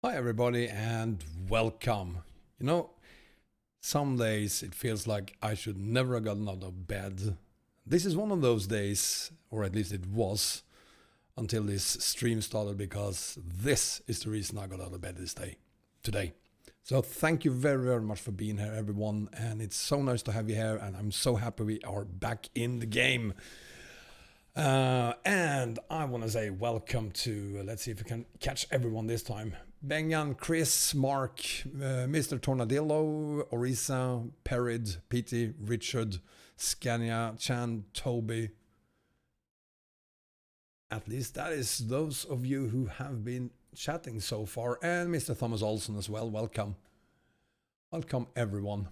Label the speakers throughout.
Speaker 1: Hi everybody and welcome. You know, some days it feels like I should never have gotten out of bed. This is one of those days, or at least it was, until this stream started, because this is the reason I got out of bed today. So thank you very, very much for being here, everyone, and it's so nice to have you here, and I'm so happy we are back in the game. And I want to say welcome to, let's see if we can catch everyone this time. Bengan, Chris, Mark, Mr. Tornadillo, Orisa, Perid, Petey, Richard, Scania, Chan, Toby. At least that is those of you who have been chatting so far. And Mr. Thomas Olsen as well. Welcome. Welcome, everyone.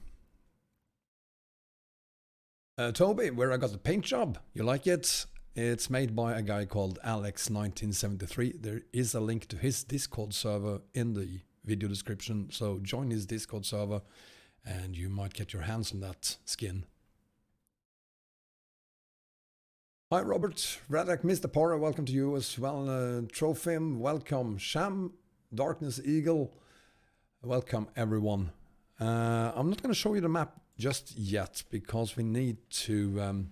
Speaker 1: Toby, where I got the paint job. You like it? It's made by a guy called Alex1973. There is a link to his Discord server in the video description, so join his Discord server and you might get your hands on that skin. Hi Robert, Radak, Mr. Porra, welcome to you as well. Trophim, welcome. Sham, Darkness Eagle, welcome everyone. I'm not going to show you the map just yet because we need to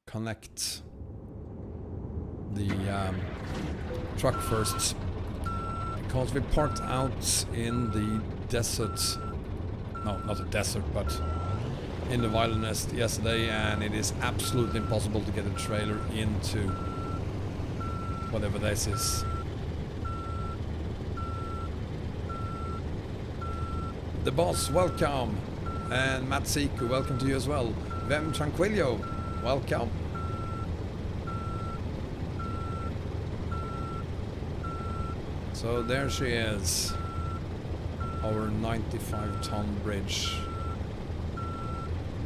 Speaker 1: connect the truck first, because we parked out in the desert, no, not the desert, but in the wilderness yesterday, and it is absolutely impossible to get a trailer into whatever this is. The boss, welcome, and Matt Siku, welcome to you as well. Vem Tranquilio, welcome. So there she is, our 95-ton bridge,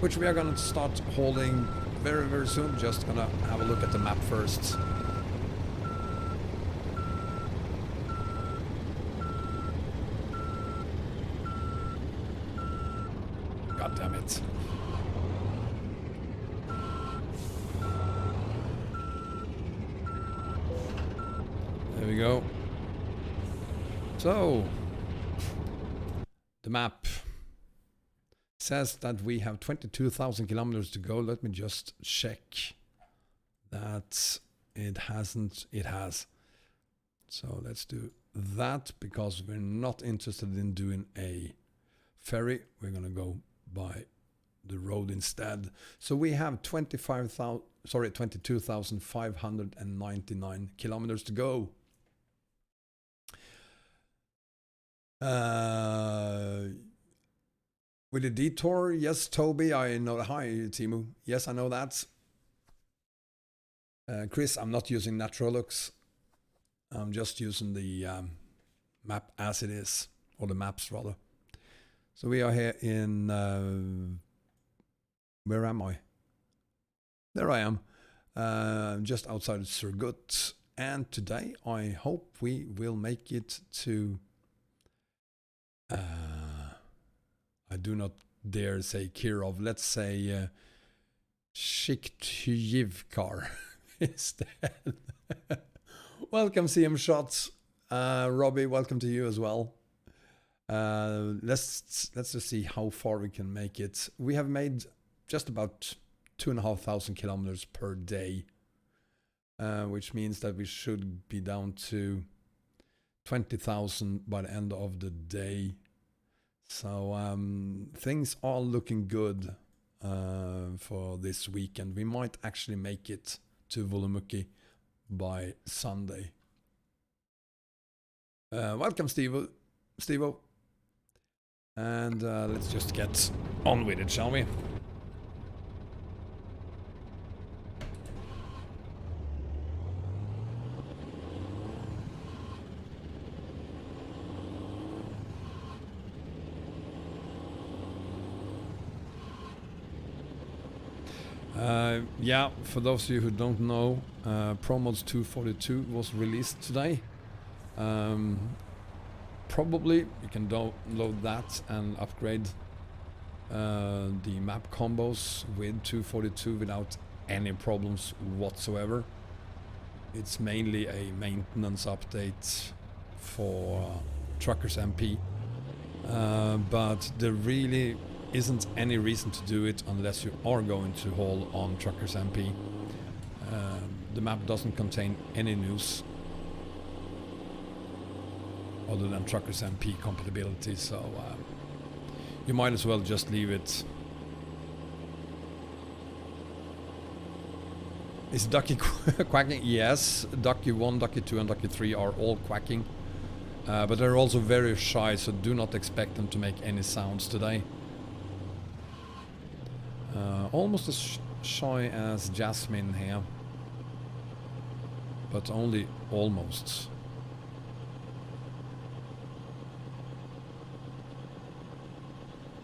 Speaker 1: which we are going to start hauling very, very soon. Just going to have a look at the map first. God damn it. There we go. So, the map says that we have 22,000 kilometers to go. Let me just check that it hasn't. It has. So let's do that, because we're not interested in doing a ferry. We're going to go by the road instead. So we have 22,599 kilometers to go. With a detour, yes, Toby, I know. Hi, Timu. Yes, I know that. Chris, I'm not using Naturalux. I'm just using the map as it is, or the maps rather. So we are here in, where am I? There I am, just outside of Surgut. And today I hope we will make it to, I do not dare say Kirov, let's say Shiktyivkar instead. Welcome, CM Shots. Robbie, welcome to you as well. Let's just see how far we can make it. We have made just about 2,500 kilometers per day, which means that we should be down to 20,000 by the end of the day. So things are looking good for this weekend. We might actually make it to Volumuki by Sunday. Welcome, Steve-O. And let's just get on with it, shall we? Yeah, for those of you who don't know, ProMods 242 was released today. Probably you can download that and upgrade the map combos with 242 without any problems whatsoever. It's mainly a maintenance update for Truckers MP, but there really isn't any reason to do it unless you are going to haul on Truckers MP. The map doesn't contain any news other than Truckers MP compatibility, so you might as well just leave it. Is Ducky quacking? Yes, Ducky 1, Ducky 2 and Ducky 3 are all quacking. But they're also very shy, so do not expect them to make any sounds today. Almost as shy as Jasmine here. But only almost.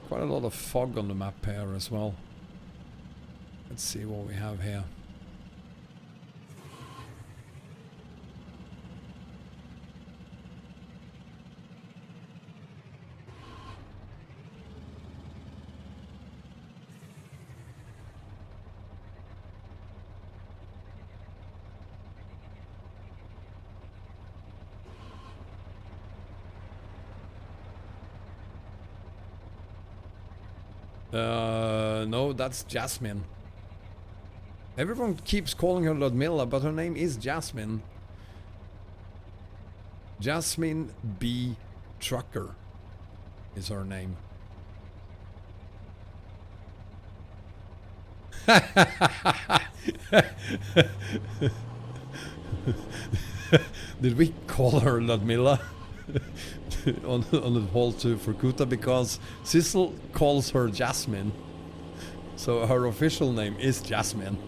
Speaker 1: Quite a lot of fog on the map here as well. Let's see what we have here. No, that's Jasmine. Everyone keeps calling her Ludmilla, but her name is Jasmine. Jasmine B. Trucker is her name. Did we call her Ludmilla on the whole to Furkuta? Because Sissel calls her Jasmine, so her official name is Jasmine.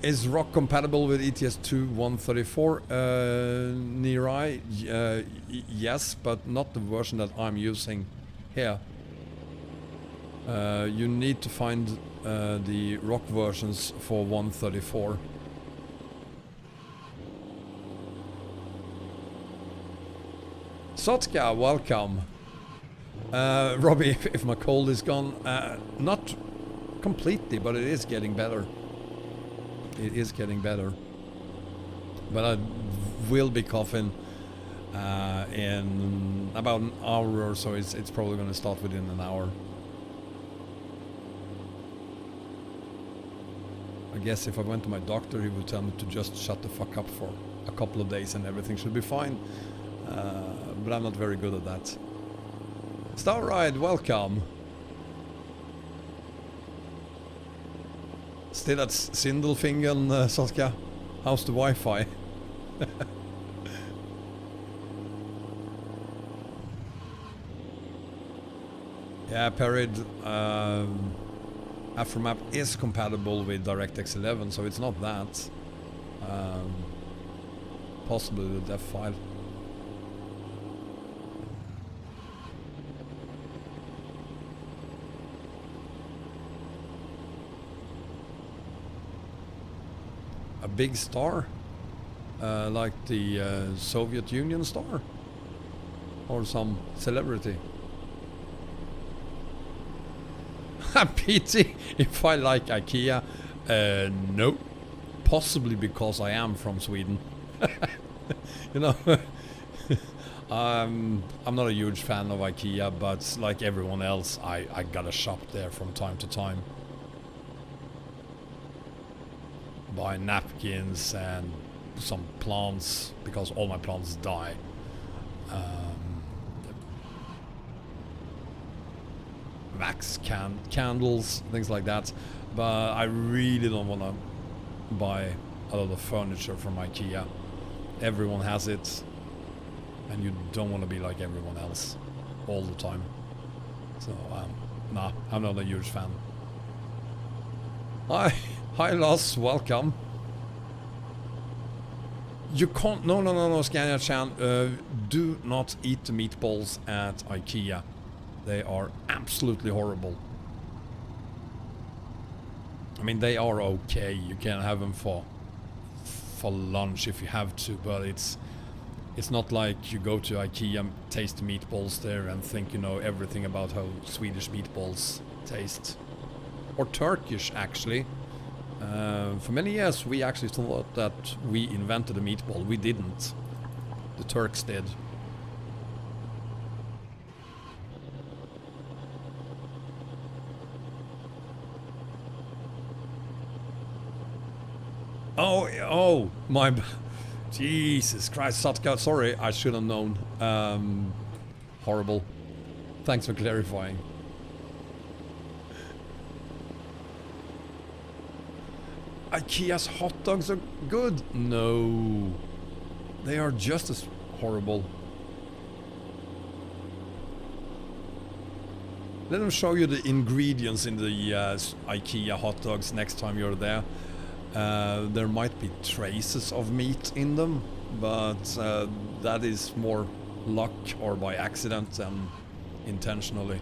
Speaker 1: Is ROC compatible with ETS2 134? Nirai, yes, but not the version that I'm using here. You need to find the ROC versions for 134. Sotka, welcome. Robbie, if my cold is gone, not completely, but it is getting better. It is getting better. But I will be coughing in about an hour or so. It's probably going to start within an hour. I guess if I went to my doctor, he would tell me to just shut the fuck up for a couple of days and everything should be fine. But I'm not very good at that. Starride, welcome. Still at Sindelfingen, Saskia. How's the Wi-Fi? Yeah, Perid. Afromap is compatible with DirectX 11, so it's not that. Possibly the dev file. A big star? Like the Soviet Union star? Or some celebrity? PT, if I like IKEA? No. Possibly because I am from Sweden. You know, I'm not a huge fan of IKEA, but like everyone else, I gotta shop there from time to time. Buy napkins and some plants, because all my plants die. Wax candles, things like that. But I really don't want to buy a lot of furniture from IKEA. Everyone has it, and you don't want to be like everyone else all the time. So, nah, I'm not a huge fan. Hi, Lars, welcome. You can't, no, Scania-chan, do not eat the meatballs at IKEA. They are absolutely horrible. I mean, they are okay. You can have them for lunch if you have to, but it's not like you go to IKEA and taste the meatballs there and think you know everything about how Swedish meatballs taste. Or Turkish, actually. For many years we actually thought that we invented the meatball. We didn't. The Turks did. Oh, my... Jesus Christ, Satka, sorry, I should have known. Horrible. Thanks for clarifying. IKEA's hot dogs are good. No. They are just as horrible. Let them show you the ingredients in the IKEA hot dogs next time you're there. There might be traces of meat in them, but that is more luck or by accident than intentionally.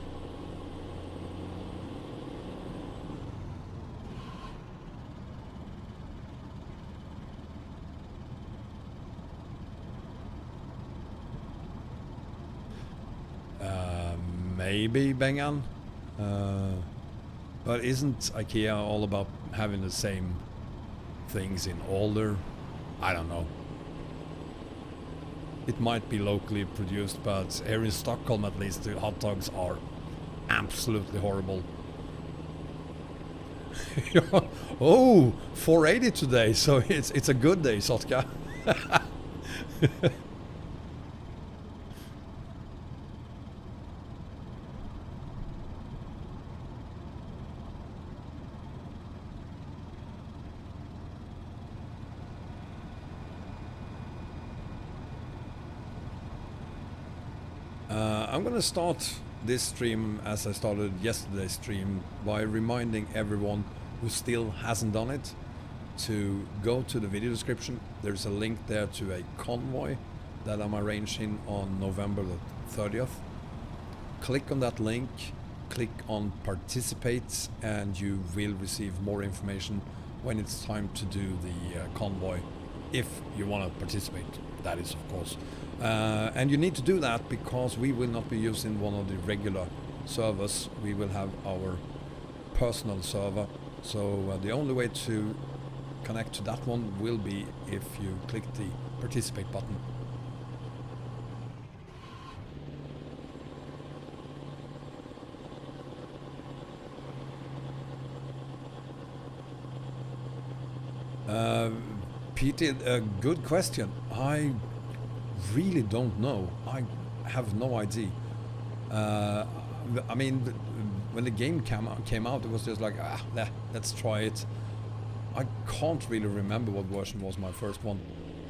Speaker 1: Maybe Bengan, but isn't IKEA all about having the same things in all their... I don't know. It might be locally produced, but here in Stockholm at least the hot dogs are absolutely horrible. Oh, 480 today, so it's a good day, Sotka. I'm gonna start this stream as I started yesterday's stream by reminding everyone who still hasn't done it to go to the video description. There's a link there to a convoy that I'm arranging on November the 30th. Click on that link, click on participate, and you will receive more information when it's time to do the convoy, if you want to participate, that is, of course. And you need to do that because we will not be using one of the regular servers. We will have our personal server. So the only way to connect to that one will be if you click the participate button. Peter, good question. I really don't know. I have no idea. I mean, when the game came out, it was just like, let's try it. I can't really remember what version was my first one.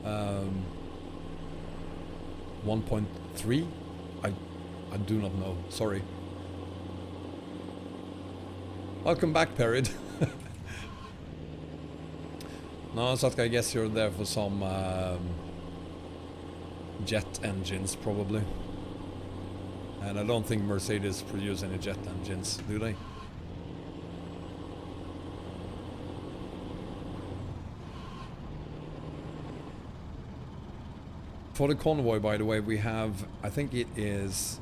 Speaker 1: 1.3? I do not know. Sorry. Welcome back, Perid. No, Satka, I guess you're there for some jet engines, probably. And I don't think Mercedes produce any jet engines, do they? For the convoy, by the way, we have, I think it is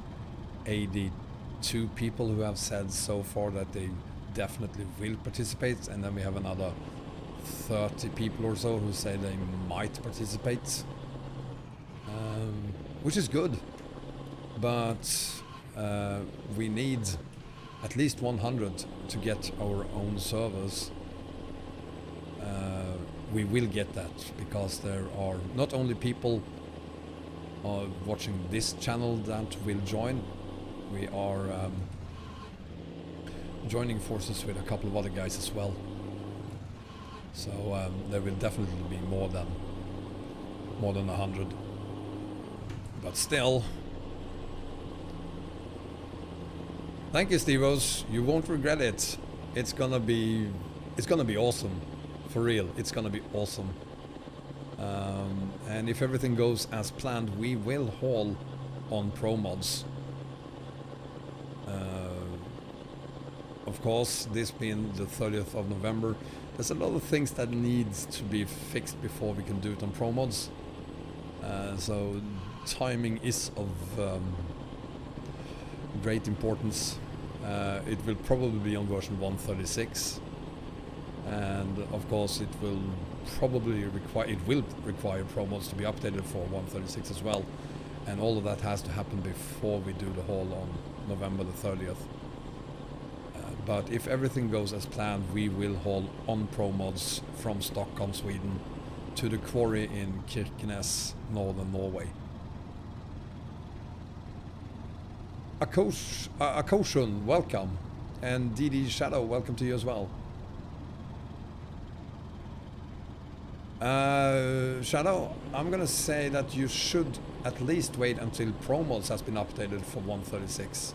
Speaker 1: 82 people who have said so far that they definitely will participate, and then we have another 30 people or so who say they might participate, which is good, but we need at least 100 to get our own servers. We will get that because there are not only people watching this channel that will join, we are joining forces with a couple of other guys as well. So there will definitely be more than 100, but still. Thank you, Stevos. You won't regret it. It's gonna be awesome, for real. It's gonna be awesome. And if everything goes as planned, we will haul on pro mods. Of course, this being the 30th of November, there's a lot of things that needs to be fixed before we can do it on pro mods. So timing is of great importance. It will probably be on version 136. and of course it will require pro mods to be updated for 136 as well, and all of that has to happen before we do the haul on November the 30th. But if everything goes as planned, we will haul on pro mods from Stockholm, Sweden to the quarry in Kirkenes, northern Norway. Akoshun, welcome, and DD Shadow, welcome to you as well. Shadow, I'm gonna say that you should at least wait until pro mods has been updated for 136.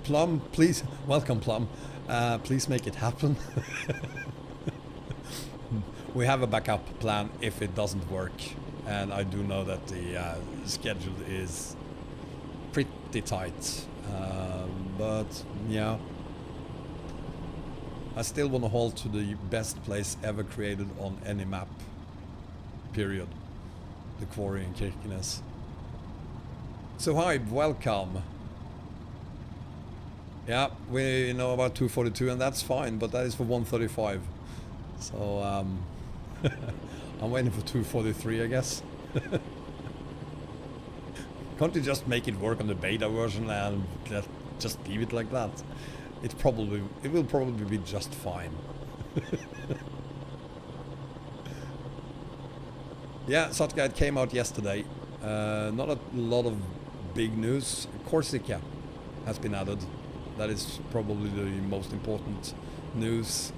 Speaker 1: Plum, please, welcome Plum, please make it happen. We have a backup plan if it doesn't work, and I do know that the schedule is pretty tight, but yeah, I still want to haul to the best place ever created on any map, period, the quarry in Kirkenes. So hi, welcome. Yeah, we know about 242 and that's fine, but that is for 135. So I'm waiting for 243, I guess. Can't you just make it work on the beta version and just leave it like that? It will probably be just fine. Yeah, Sotguide came out yesterday. Not a lot of big news. Corsica has been added. That is probably the most important news.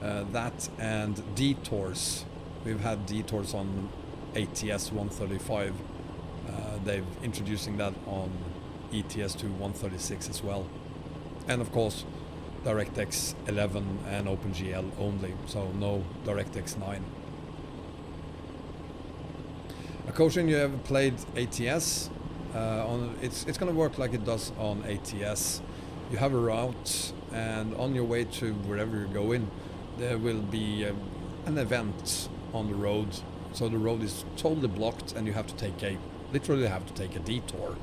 Speaker 1: That and detours. We've had detours on ATS 135. They're introducing that on ETS2 136 as well. And of course, DirectX 11 and OpenGL only, so no DirectX 9. Akoshin, you have played ATS. It's going to work like it does on ATS. You have a route, and on your way to wherever you're going, there will be an event on the road. So the road is totally blocked, and you have to literally have to take a detour.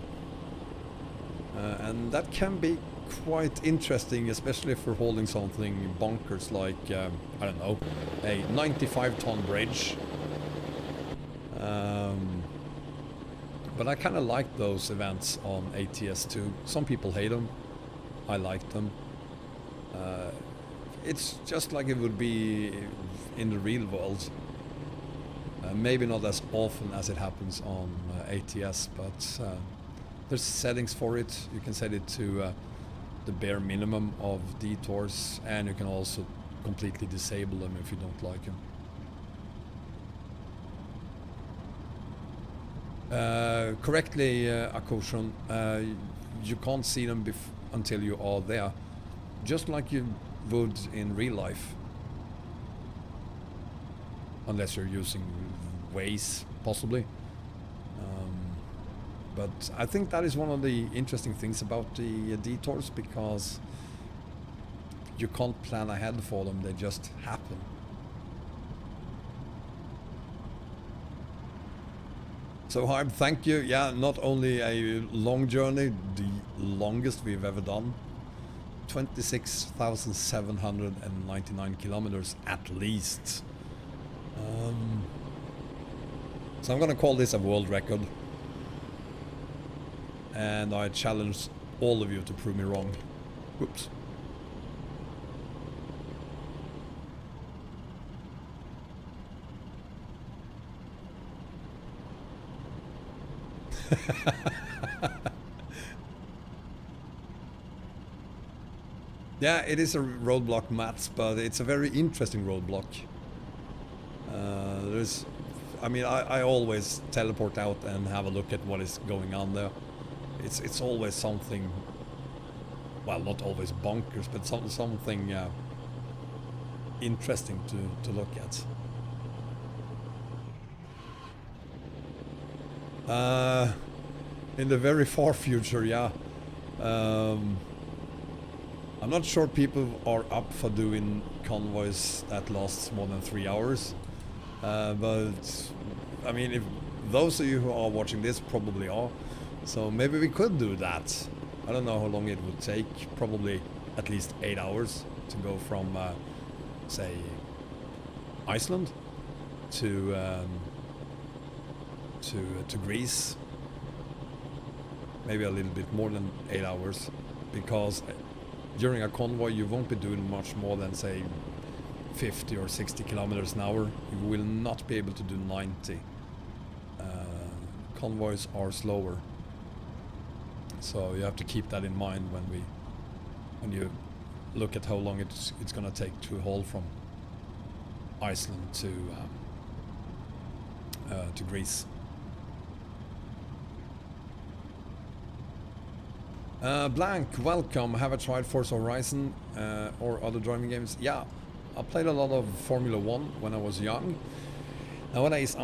Speaker 1: And that can be quite interesting, especially if we're holding something bonkers like, I don't know, a 95-ton bridge. But I kind of like those events on ATS2. Some people hate them. I like them. It's just like it would be in the real world. Maybe not as often as it happens on ATS, but there's settings for it. You can set it to the bare minimum of detours, and you can also completely disable them if you don't like them. Correctly, Akoshan, you can't see them until you are there, just like you would in real life, unless you're using Waze, possibly. But I think that is one of the interesting things about the detours, because you can't plan ahead for them, they just happen. So Harb, thank you. Yeah, not only a long journey, the longest we've ever done. 26,799 kilometers at least. So I'm gonna call this a world record. And I challenge all of you to prove me wrong. Whoops. Yeah, it is a roadblock, Mats, but it's a very interesting roadblock. I always teleport out and have a look at what is going on there. It's always something, well, not always bonkers, but something interesting to look at. In the very far future, yeah. I'm not sure people are up for doing convoys that lasts more than 3 hours. But, I mean, if those of you who are watching this probably are. So maybe we could do that. I don't know how long it would take, probably at least 8 hours to go from, say, Iceland to Greece. Maybe a little bit more than 8 hours, because during a convoy you won't be doing much more than, say, 50 or 60 kilometers an hour. You will not be able to do 90. Convoys are slower, so you have to keep that in mind when you look at how long it's going to take to haul from Iceland to Greece. Blank, welcome. Have I tried Forza Horizon or other driving games? Yeah, I played a lot of Formula 1 when I was young. Nowadays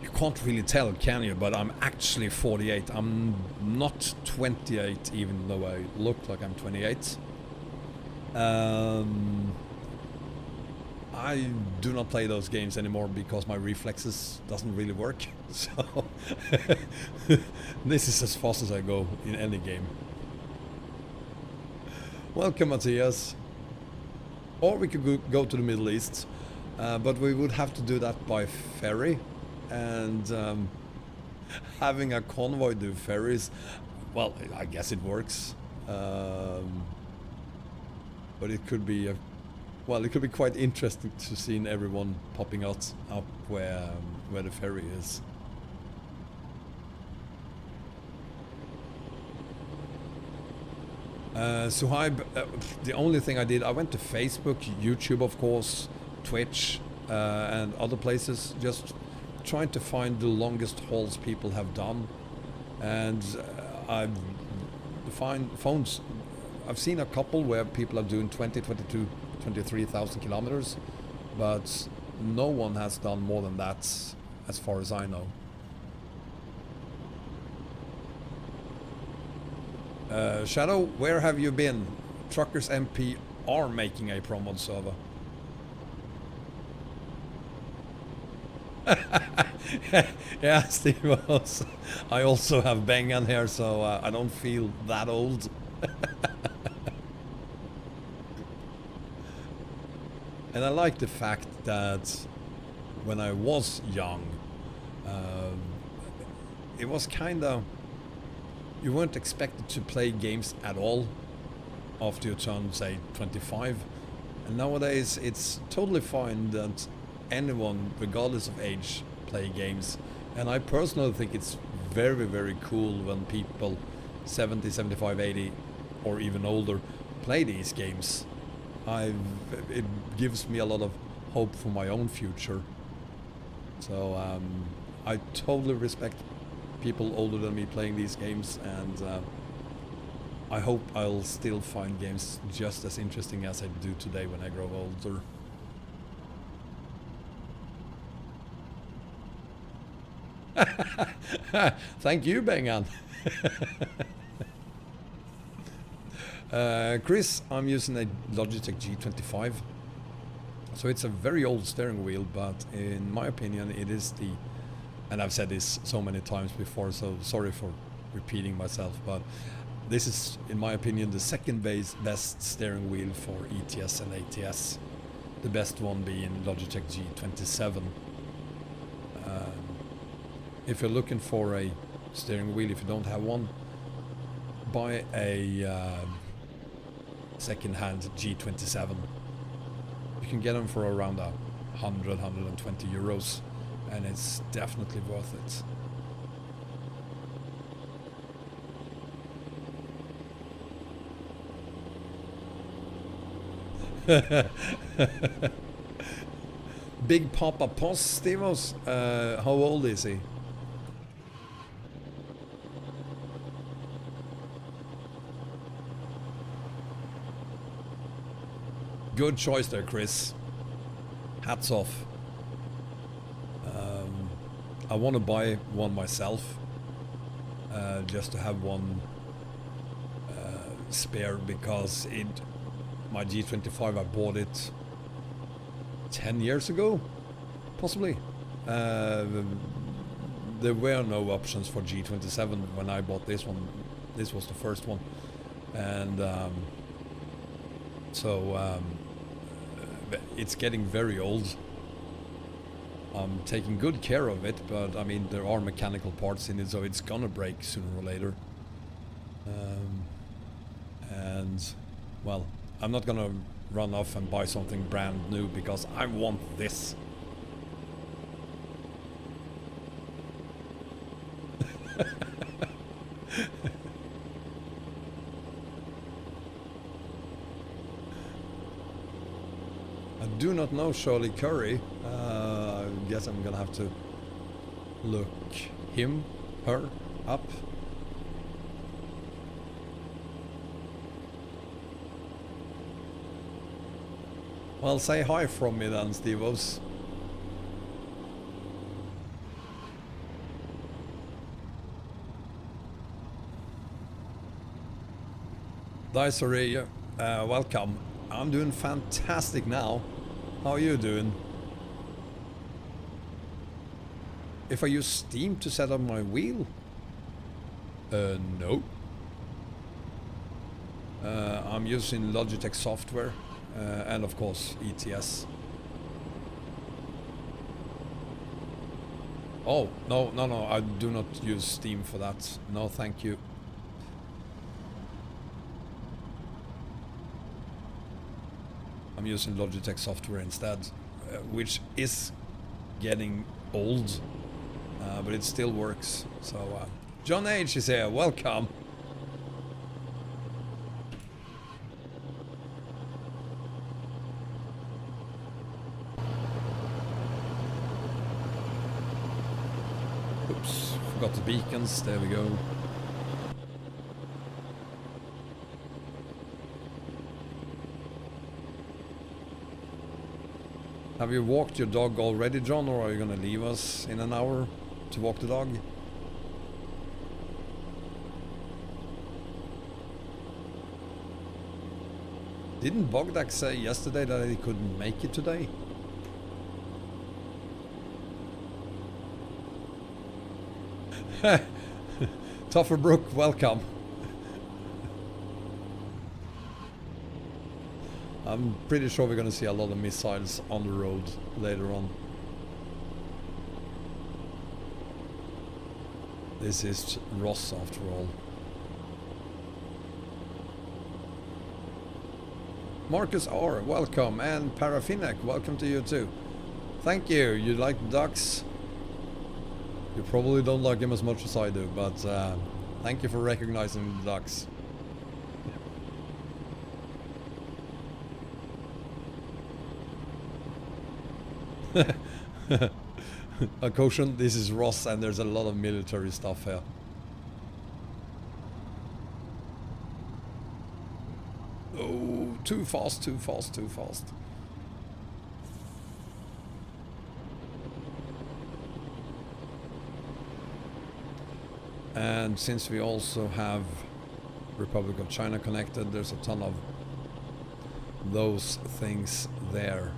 Speaker 1: you can't really tell, can you? But I'm actually 48. I'm not 28, even though I look like I'm 28. I do not play those games anymore because my reflexes doesn't really work. So this is as fast as I go in any game. Welcome, Matthias. Or we could go to the Middle East, but we would have to do that by ferry. And having a convoy do ferries, well, I guess it works. But it could be it could be quite interesting to see everyone popping up where the ferry is. Suhaib, the only thing I did, I went to Facebook, YouTube of course, Twitch, and other places, just trying to find the longest hauls people have done. And I've seen a couple where people are doing 20, 22, 23,000 kilometers, but no one has done more than that as far as I know. Shadow, where have you been? Truckers MP are making a promo server. Yeah, Steve, I also have Bengan here, so I don't feel that old. And I like the fact that when I was young, it was kind of, you weren't expected to play games at all after you turned, say, 25. And nowadays it's totally fine that anyone, regardless of age, play games. And I personally think it's very, very cool when people 70, 75, 80 or even older play these games. It gives me a lot of hope for my own future. So I totally respect people older than me playing these games, and I hope I'll still find games just as interesting as I do today when I grow older. Thank you, Bengan. Chris, I'm using a Logitech G25. So it's a very old steering wheel, but in my opinion it is and I've said this so many times before, so sorry for repeating myself, but this is, in my opinion, the second best steering wheel for ETS and ATS. The best one being Logitech G27. If you're looking for a steering wheel, if you don't have one, buy a second-hand G27. You can get them for around 100, 120 euros, and it's definitely worth it. Big Papa Post, Stevos, how old is he? Good choice there, Chris. Hats off. I want to buy one myself, just to have one spare, because my G25, I bought it 10 years ago, possibly. There were no options for G27 when I bought this one This was the first one, and it's getting very old. I'm taking good care of it, but I mean there are mechanical parts in it, so it's gonna break sooner or later. And well, I'm not gonna run off and buy something brand new because I want this. I do not know Shirley Curry. I guess I'm gonna have to look her up. Well, say hi from me then, Steve-Os. Dicery, welcome. I'm doing fantastic now. How are you doing? If I use Steam to set up my wheel? No. I'm using Logitech software and of course ETS. Oh, no, I do not use Steam for that. No, thank you. I'm using Logitech software instead, which is getting old, but it still works. So, John H is here, welcome. Oops, forgot the beacons, there we go. Have you walked your dog already, John, or are you gonna leave us in an hour to walk the dog? Didn't Bogdak say yesterday that he couldn't make it today? Tougher Brook, welcome. I'm pretty sure we're gonna see a lot of missiles on the road later on. This is ROS after all. Marcus R, welcome, and Parafinek, welcome to you too. Thank you. You like ducks? You probably don't like him as much as I do, but thank you for recognizing the ducks. A caution, this is Ross and there's a lot of military stuff here. Oh, too fast, too fast, too fast. And since we also have Republic of China connected, there's a ton of those things there.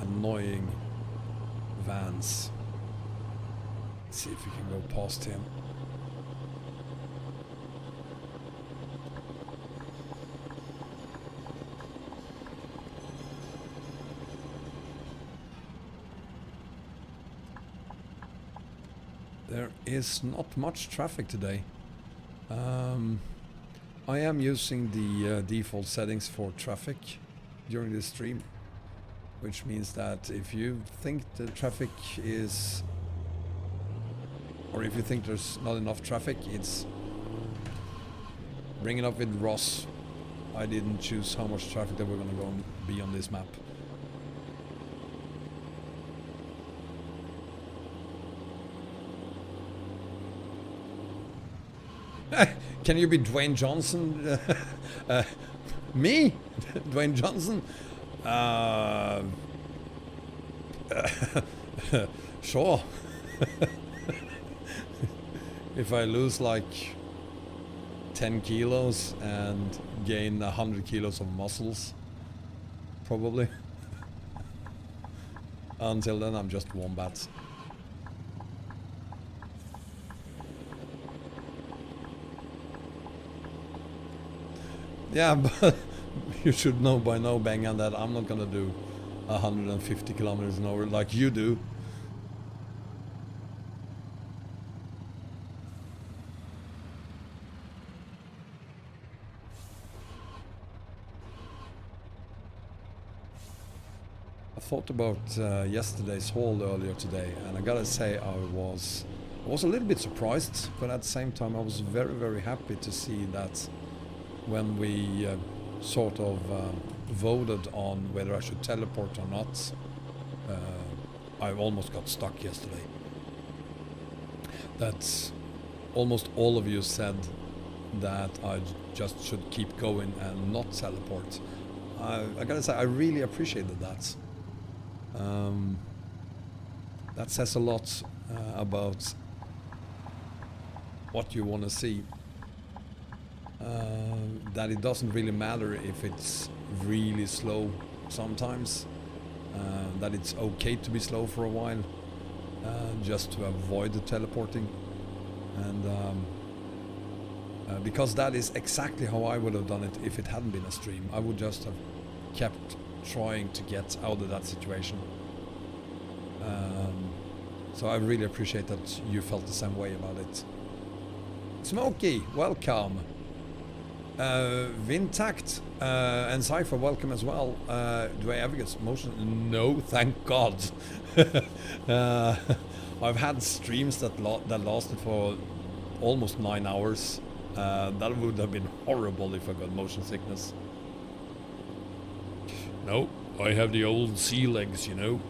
Speaker 1: Annoying vans. Let's see if we can go past him. There is not much traffic today. I am using the default settings for traffic during this stream, which means that if you think the traffic is, or if you think there's not enough traffic, it's bring it up with ROS. I didn't choose how much traffic that we're gonna go and be on this map. Can you be Dwayne Johnson? Me? Dwayne Johnson? Sure. If I lose like 10 kilos and gain 100 kilos of muscles, probably. Until then I'm just Wombat. . 。 . 。 . . . . . . . . . . . . . . . . . . . . . . . . . . . . . . . . . . . . . . . . . . . . . . . . . . . . . . . Yeah, but you should know by now, Bengan, that I'm not gonna do 150 kilometers an hour like you do. I thought about yesterday's haul earlier today, and I gotta say I was a little bit surprised, but at the same time I was very, very happy to see that when we sort of voted on whether I should teleport or not, I almost got stuck yesterday. That almost all of you said that I just should keep going and not teleport. I gotta say I really appreciated that. That says a lot about what you want to see. That it doesn't really matter if it's really slow sometimes. That it's okay to be slow for a while, just to avoid the teleporting. And because that is exactly how I would have done it if it hadn't been a stream. I would just have kept trying to get out of that situation. So I really appreciate that you felt the same way about it. Smokey, welcome. Vintact and Cypher, welcome as well. Do I ever get motion? No, thank God. I've had streams that lasted for almost 9 hours. That would have been horrible if I got motion sickness. No, I have the old sea legs, you know.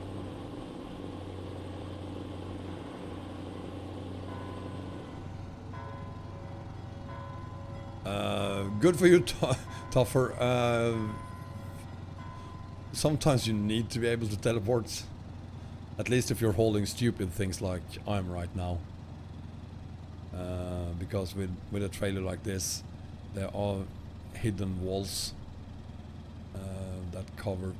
Speaker 1: Good for you, Tougher. Sometimes you need to be able to teleport. At least if you're holding stupid things like I'm right now. Because with a trailer like this, there are hidden walls that cover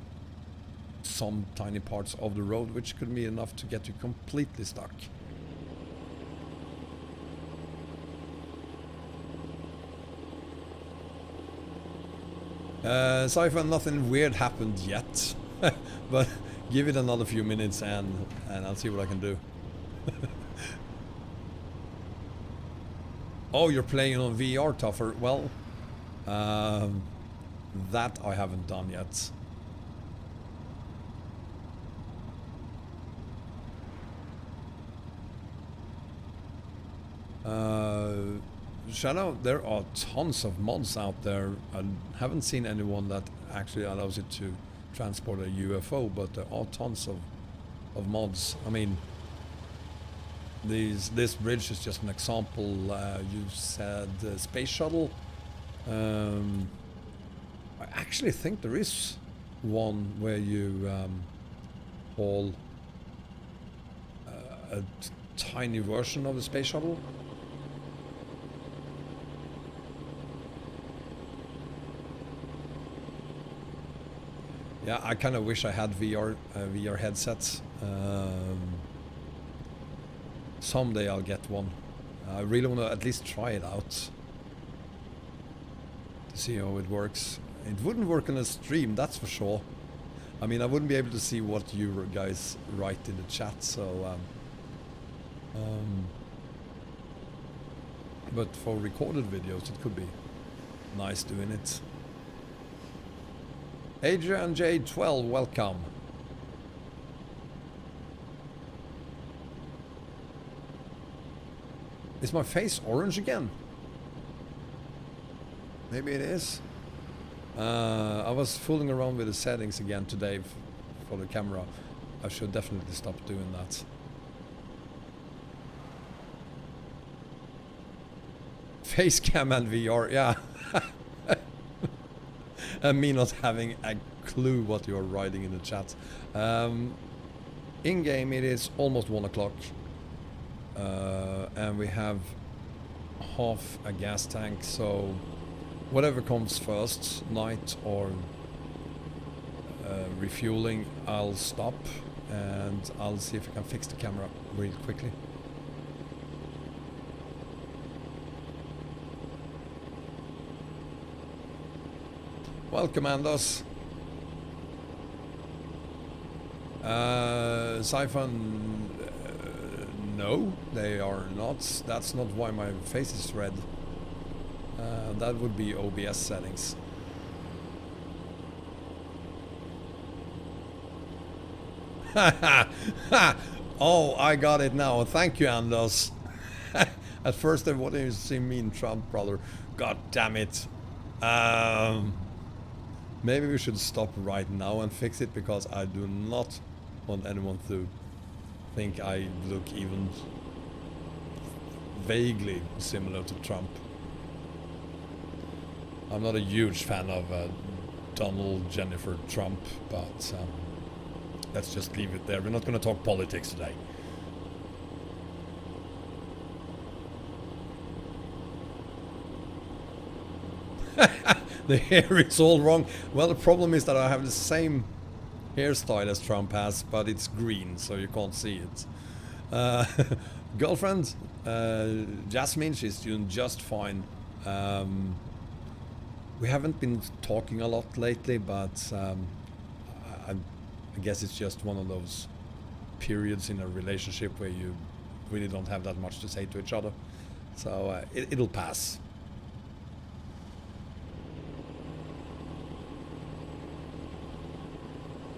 Speaker 1: some tiny parts of the road, which could be enough to get you completely stuck. Cypher, nothing weird happened yet, but give it another few minutes and I'll see what I can do. Oh, you're playing on VR, Tougher. Well, that I haven't done yet. Shadow, there are tons of mods out there. I haven't seen anyone that actually allows it to transport a UFO, but there are tons of mods. I mean, this bridge is just an example. You said space shuttle. I actually think there is one where you haul a tiny version of the space shuttle. Yeah, I kind of wish I had VR headsets. Someday I'll get one. I really want to at least try it out to see how it works. It wouldn't work on a stream, that's for sure. I mean, I wouldn't be able to see what you guys write in the chat, so... but for recorded videos, it could be nice doing it. Adrian J12, welcome. Is my face orange again? Maybe it is. I was fooling around with the settings again today for the camera. I should definitely stop doing that. Facecam and VR, yeah. And me not having a clue what you're writing in the chat. In game it is almost 1 o'clock. And we have half a gas tank, so whatever comes first, night or refueling, I'll stop and I'll see if I can fix the camera real quickly. Welcome, Anders. Siphon, no, they are not. That's not why my face is red. That would be OBS settings. Oh, I got it now. Thank you, Anders. At first I wanted to see me and Trump, brother. God damn it. Maybe we should stop right now and fix it, because I do not want anyone to think I look even vaguely similar to Trump. I'm not a huge fan of Donald Jennifer Trump, but let's just leave it there. We're not going to talk politics today. The hair is all wrong. Well, the problem is that I have the same hairstyle as Trump has, but it's green, so you can't see it. Girlfriend, Jasmine, she's doing just fine. We haven't been talking a lot lately, but I guess it's just one of those periods in a relationship where you really don't have that much to say to each other. So it'll pass.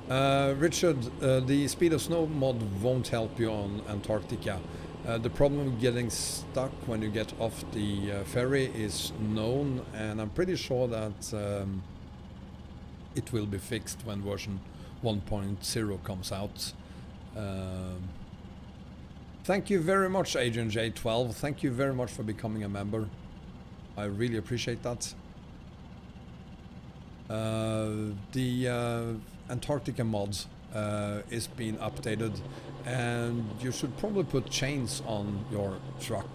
Speaker 1: Richard, the speed of snow mod won't help you on Antarctica. The problem with getting stuck when you get off the ferry is known, and I'm pretty sure that it will be fixed when version 1.0 comes out. Thank you very much, Agent J12. Thank you very much for becoming a member. I really appreciate that. The Antarctica mod is being updated, and you should probably put chains on your truck,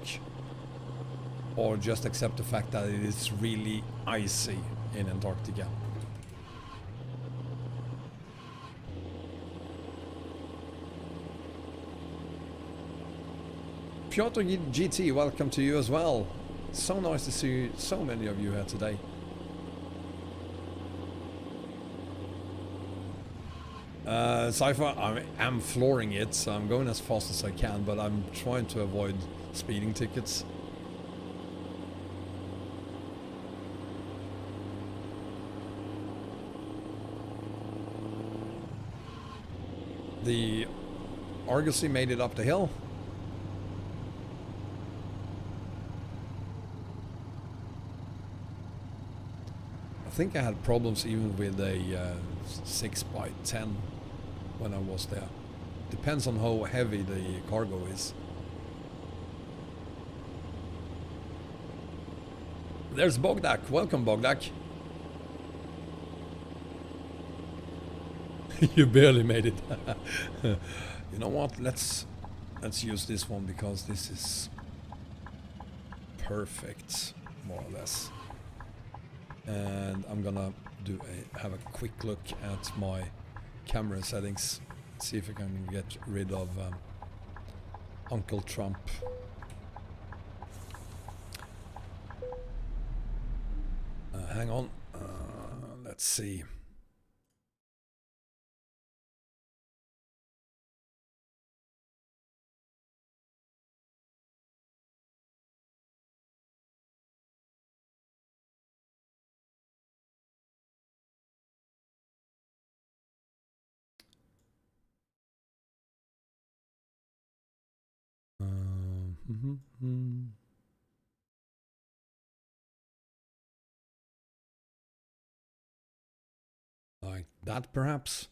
Speaker 1: or just accept the fact that it is really icy in Antarctica. Piotr GT, welcome to you as well. So nice to see so many of you here today. Cypher, I am flooring it, so I'm going as fast as I can, but I'm trying to avoid speeding tickets. The Argosy made it up the hill. I think I had problems even with a 6x10 when I was there. Depends on how heavy the cargo is. There's Bogdak. Welcome, Bogdak. You barely made it. You know what? Let's use this one, because this is perfect, more or less. And I'm gonna have a quick look at my camera settings, see if I can get rid of Uncle Trump. Hang on, let's see. Like that, perhaps?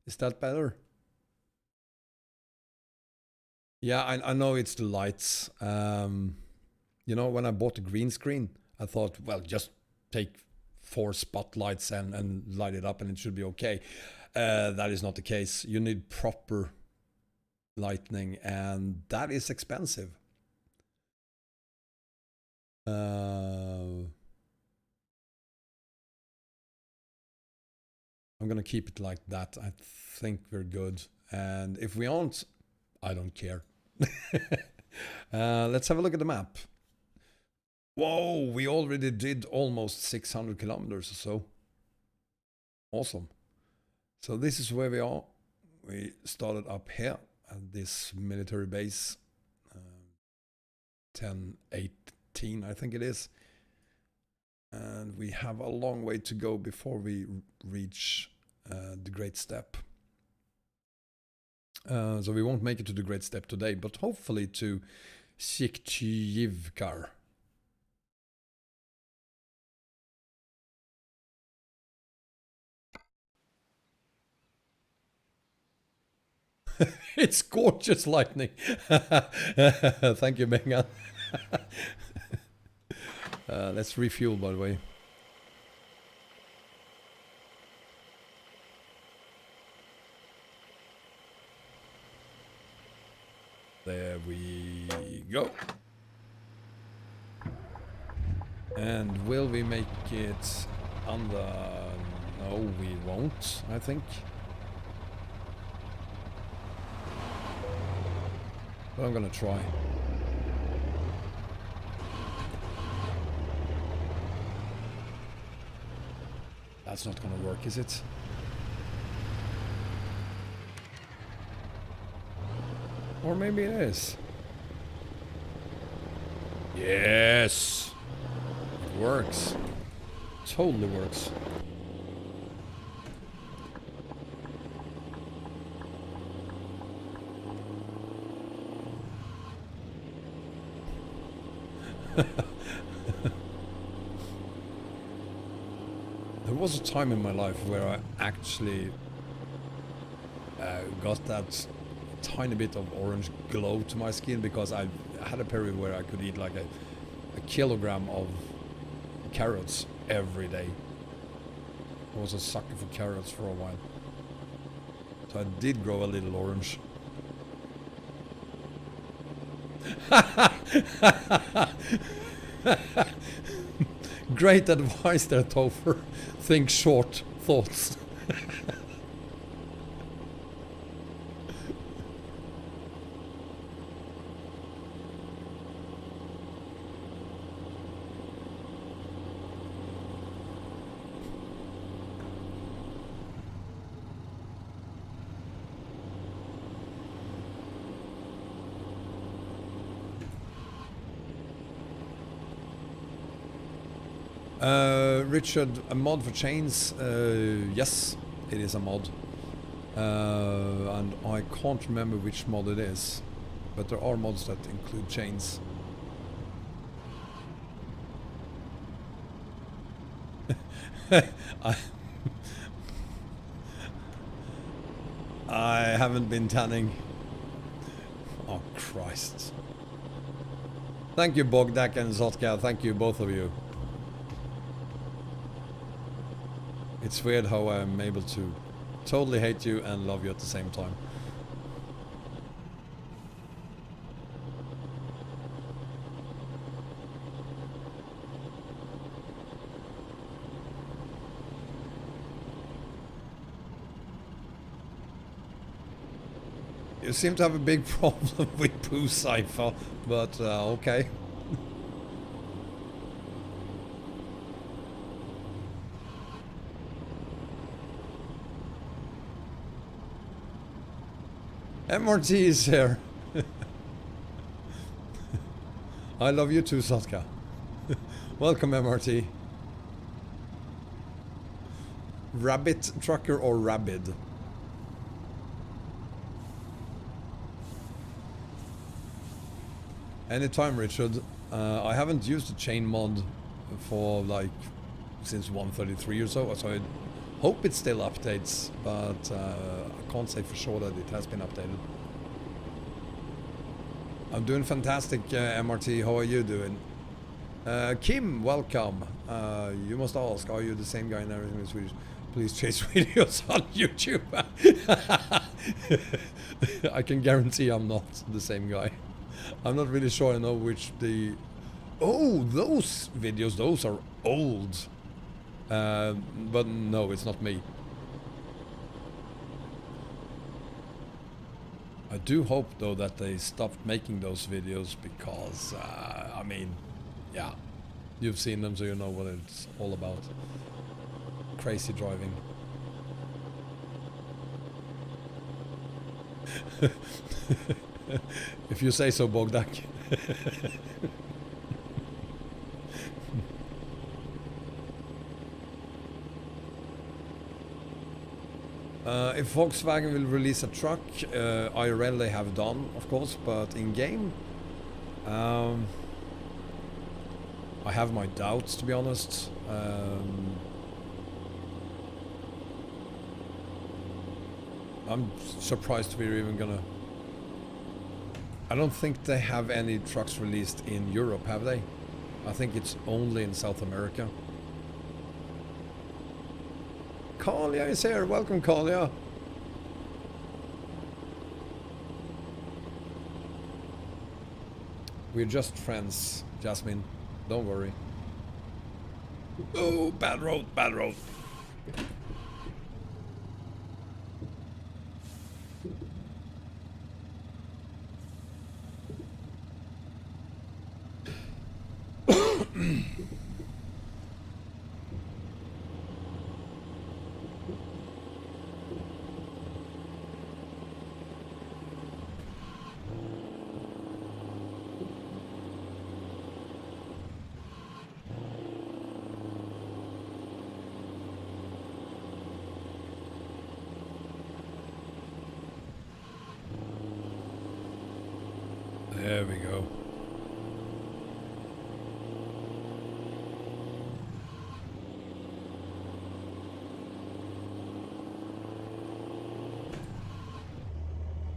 Speaker 1: Is that better? Yeah, I know it's the lights. You know, when I bought the green screen, I thought, well, just take 4 spotlights and light it up and it should be okay. That is not the case. You need proper lighting, and that is expensive. I'm gonna keep it like that. I think we're good. And if we aren't, I don't care. Let's have a look at the map. Whoa, we already did almost 600 kilometers or so. Awesome. So this is where we are. We started up here at this military base, 1018 I think it is. And we have a long way to go before we reach the Great Steppe. So we won't make it to the Great Steppe today, but hopefully to Sikchivkar. It's gorgeous lightning. Thank you, Bengan. Let's refuel, by the way. There we go. And will we make it under... No, we won't, I think. But I'm gonna try. That's not gonna work, is it? Or maybe it is. Yes! It works. Totally works. There was a time in my life where I actually got that tiny bit of orange glow to my skin because I had a period where I could eat like a kilogram of carrots every day. I was a sucker for carrots for a while. So I did grow a little orange. Great advice there, Topher. Think short thoughts. Richard, a mod for chains? Yes, it is a mod. And I can't remember which mod it is, but there are mods that include chains. I haven't been tanning. Oh, Christ. Thank you, Bogdak and Zotka. Thank you, both of you. It's weird how I'm able to totally hate you and love you at the same time. You seem to have a big problem with poo cipher, but okay. MRT is here. I love you too, Sotka. Welcome, MRT. Rabbit trucker or rabid? Anytime, Richard. I haven't used a chain mod for like since 1.33 or so I hope it still updates, but I can't say for sure that it has been updated. I'm doing fantastic, MRT. How are you doing? Kim, welcome. You must ask, are you the same guy in everything in Swedish? Please chase videos on YouTube. I can guarantee I'm not the same guy. I'm not really sure I know which the... Oh, those videos, those are old. But no, it's not me. I do hope though that they stopped making those videos because, I mean, yeah, you've seen them so you know what it's all about. Crazy driving. If you say so, Bogdak. If Volkswagen will release a truck, IRL they have done, of course, but in game, I have my doubts, to be honest. I'm surprised we're even gonna... I don't think they have any trucks released in Europe, have they? I think it's only in South America. Kalia is here. Welcome, Kalia. We're just friends, Jasmine. Don't worry. Oh, bad road, bad road. There we go.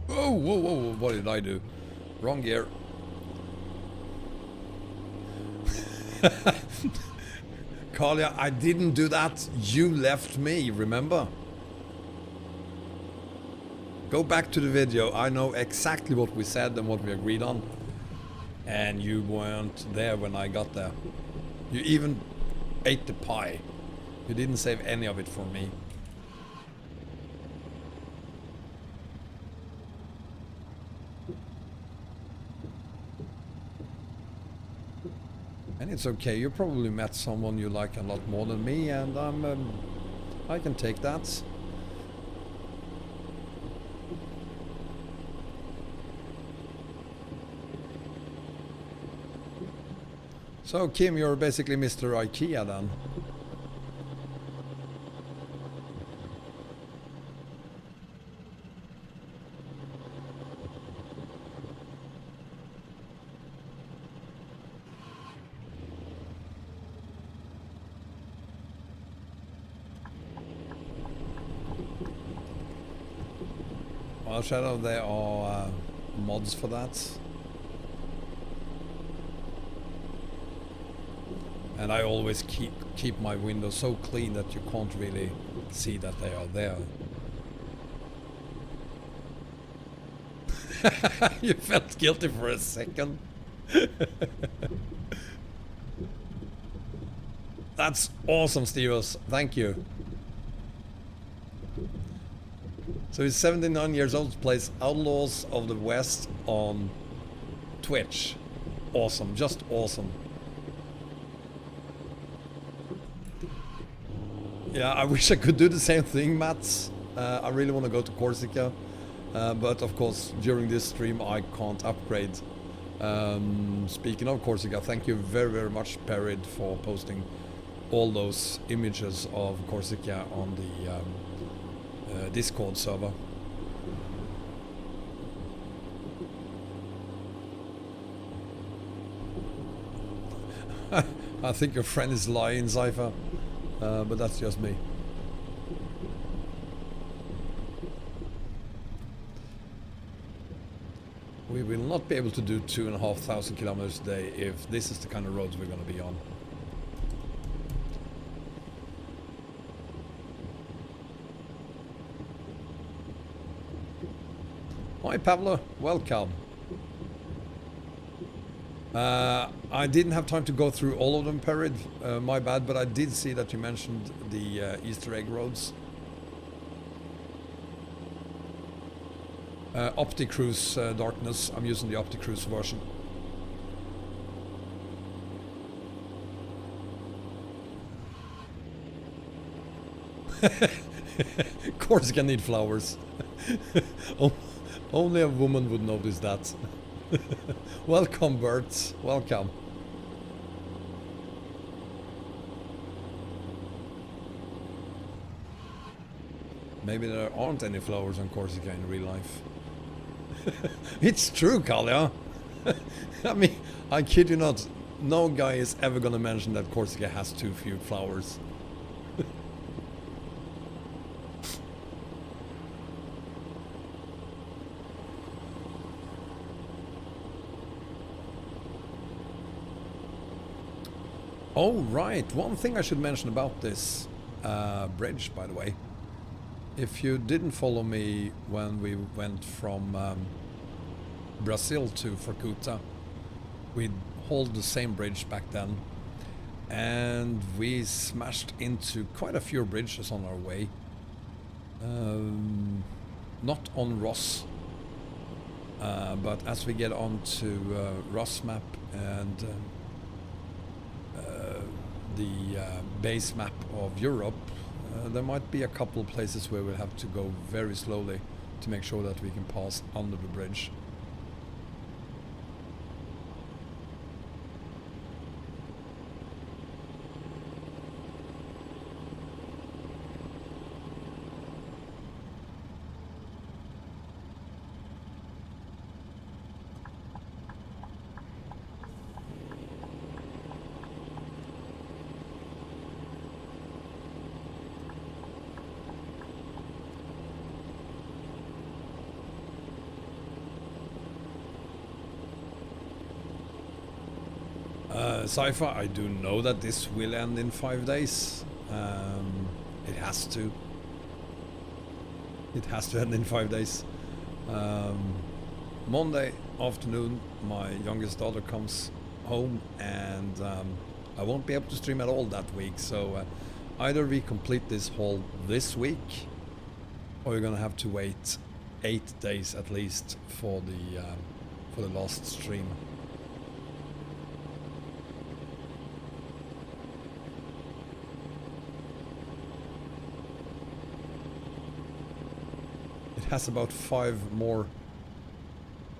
Speaker 1: Oh, whoa, whoa, whoa, what did I do? Wrong gear. Kalia, I didn't do that. You left me, remember? Go back to the video. I know exactly what we said and what we agreed on. And you weren't there when I got there. You even ate the pie. You didn't save any of it for me. And it's okay. You probably met someone you like a lot more than me, and I can take that. So Kim, you're basically Mr. IKEA then. Well, Shadow, there are mods for that. And I always keep my windows so clean that you can't really see that they are there. You felt guilty for a second. That's awesome, Steveos. Thank you. So he's 79 years old, plays Outlaws of the West on Twitch. Awesome, just awesome. Yeah, I wish I could do the same thing, Mats. I really want to go to Corsica, but of course during this stream I can't upgrade. Speaking of Corsica, thank you very, very much, Perid, for posting all those images of Corsica on the Discord server. I think your friend is lying, Cypher. But that's just me. We will not be able to do 2,500 kilometers a day if this is the kind of roads we're going to be on. Hi Pavlo, welcome. I didn't have time to go through all of them, Perid, my bad, but I did see that you mentioned the Easter egg roads. OptiCruise Darkness, I'm using the OptiCruise version. Corsica need flowers. Only a woman would notice that. Welcome, Bert. Welcome. Maybe there aren't any flowers on Corsica in real life. It's true, Kalia. I mean, I kid you not. No guy is ever gonna mention that Corsica has too few flowers. Oh, right. One thing I should mention about this bridge, by the way. If you didn't follow me when we went from Brazil to Vorkuta, we hauled the same bridge back then. And we smashed into quite a few bridges on our way. Not on ROS. But as we get on to Rusmap and the base map of Europe, there might be a couple places where we'll have to go very slowly to make sure that we can pass under the bridge. Cypher, I do know that this will end in 5 days. It has to. It has to end in 5 days. Monday afternoon, my youngest daughter comes home, and I won't be able to stream at all that week. So either we complete this haul this week, or you're gonna have to wait 8 days at least for the last stream. Has about 5 more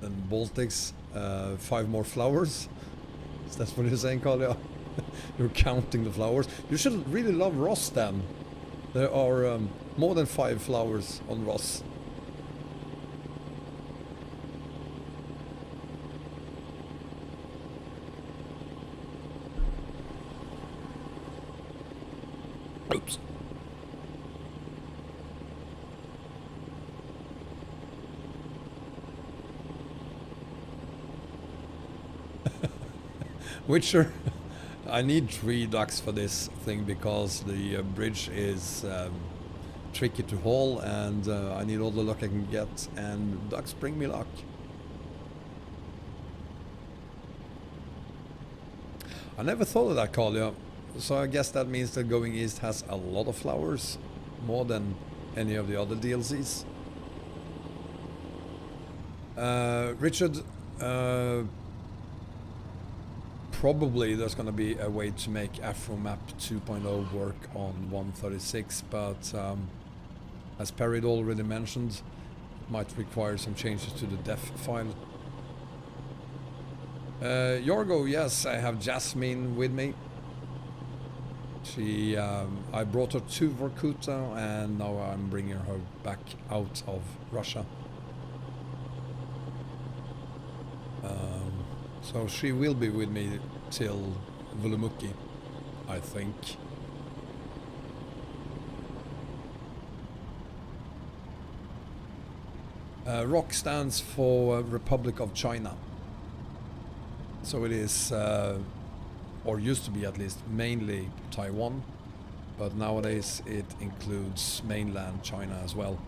Speaker 1: than Baltics, 5 more flowers. Is that what you're saying, Kalia? You're counting the flowers. You should really love ROS then. There are more than 5 flowers on ROS. Oops. Witcher, I need 3 ducks for this thing because the bridge is tricky to haul, and I need all the luck I can get, and ducks bring me luck. I never thought of that, Kalia, so I guess that means that Going East has a lot of flowers, more than any of the other DLCs. Richard, probably there's going to be a way to make Afromap 2.0 work on 136, but as Perrid already mentioned, it might require some changes to the def file. Yorgo, yes, I have Jasmine with me. She, I brought her to Vorkuta, and now I'm bringing her back out of Russia. So she will be with me till Vulumuki, I think. ROC stands for Republic of China. So it is, or used to be at least, mainly Taiwan, but nowadays it includes mainland China as well.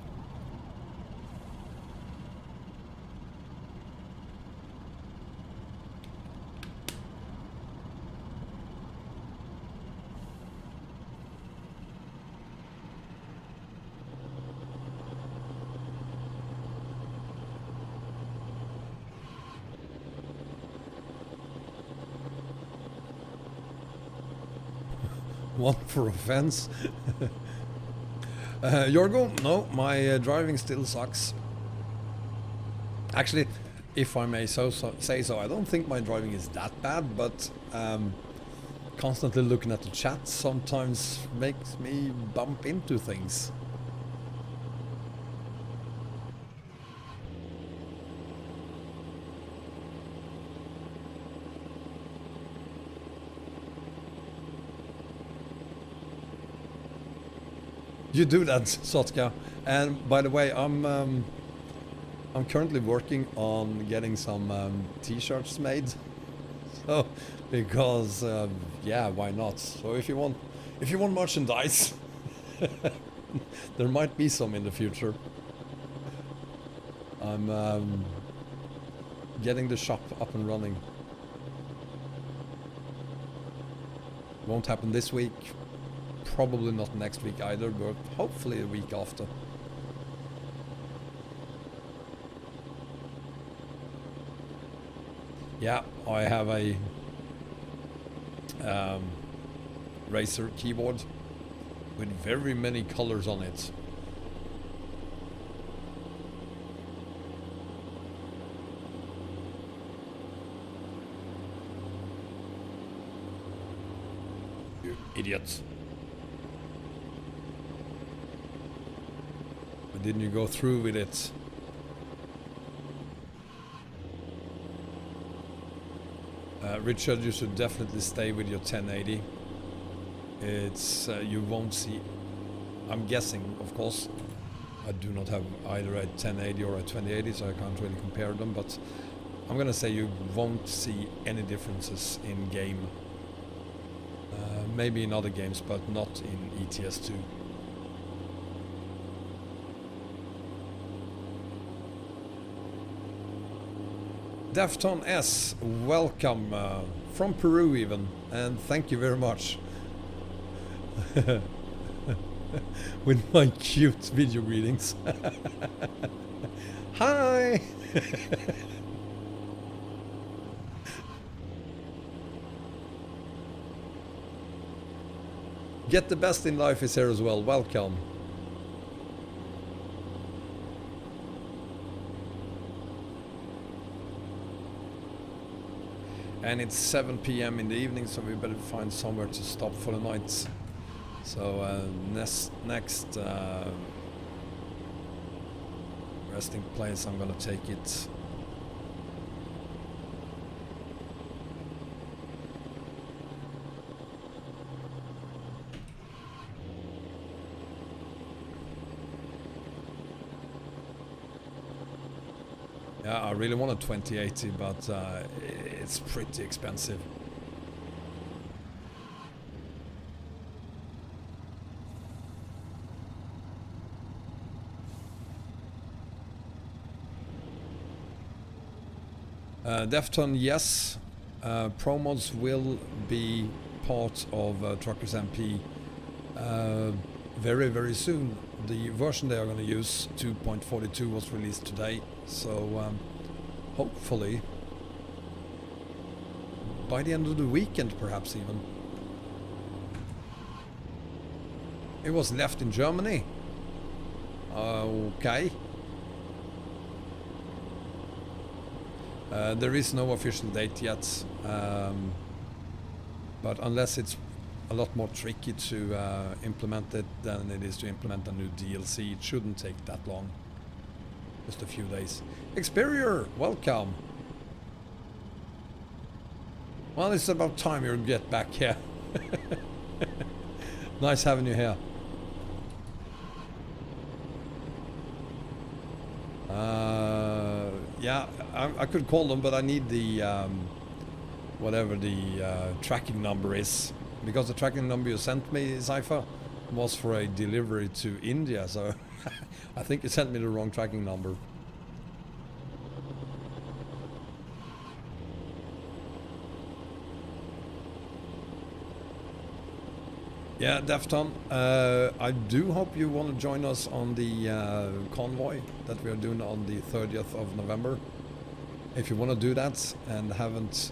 Speaker 1: One for offense. Yorgo, no, my driving still sucks. Actually, if I may say so, I don't think my driving is that bad, but constantly looking at the chat sometimes makes me bump into things. You do that, Sotka. And by the way, I'm currently working on getting some t-shirts made. So, because yeah, why not? So if you want merchandise, there might be some in the future. I'm getting the shop up and running. Won't happen this week. Probably not next week either, but hopefully a week after. Yeah, I have a Razer keyboard with very many colors on it. You idiots. Didn't you go through with it? Richard, you should definitely stay with your 1080. It's you won't see. I'm guessing, of course. I do not have either a 1080 or a 2080, so I can't really compare them. But I'm gonna say you won't see any differences in game. Maybe in other games, but not in ETS2. Defton S, welcome from Peru even, and thank you very much. With my cute video greetings. Hi! Get the best in life is here as well, welcome. And it's 7 p.m. in the evening, so we better find somewhere to stop for the night. So next resting place, I'm gonna take it. Yeah, I really want a 2080, but it's pretty expensive. Defton, yes. Pro mods will be part of Truckers MP very, very soon. The version they are going to use, 2.42, was released today. So hopefully by the end of the weekend, perhaps even. It was left in Germany. Okay. There is no official date yet, but unless it's a lot more tricky to implement it than it is to implement a new DLC, it shouldn't take that long. Just a few days. Experior, welcome. Well, it's about time you get back here. Nice having you here. Yeah, I could call them, but I need the whatever the tracking number is, because the tracking number you sent me, Cypher, was for a delivery to India, so I think you sent me the wrong tracking number. Yeah, Defton, I do hope you want to join us on the convoy that we are doing on the 30th of November. If you want to do that and haven't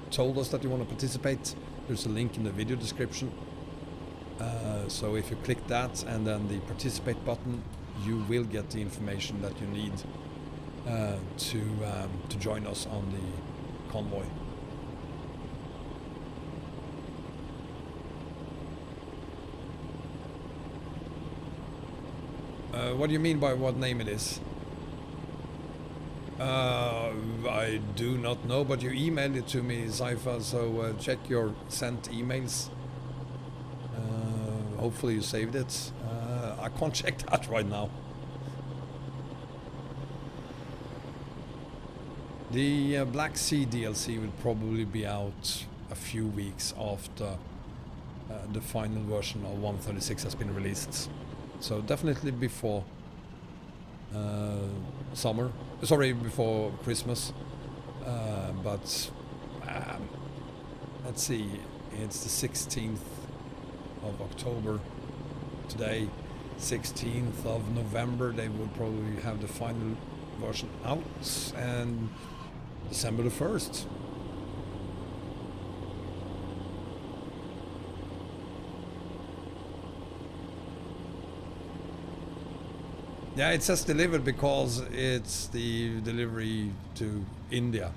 Speaker 1: told us that you want to participate, there's a link in the video description. So if you click that and then the participate button, you will get the information that you need to join us on the convoy. What do you mean by what name it is? I do not know, but you emailed it to me, Zypha, so check your sent emails. Hopefully you saved it. I can't check that right now. The Black Sea DLC will probably be out a few weeks after the final version of 136 has been released. So definitely before summer. Sorry, before Christmas. But let's see, it's the 16th of October today. 16th of November they will probably have the final version out, and December the 1st. Yeah, it says delivered because it's the delivery to India.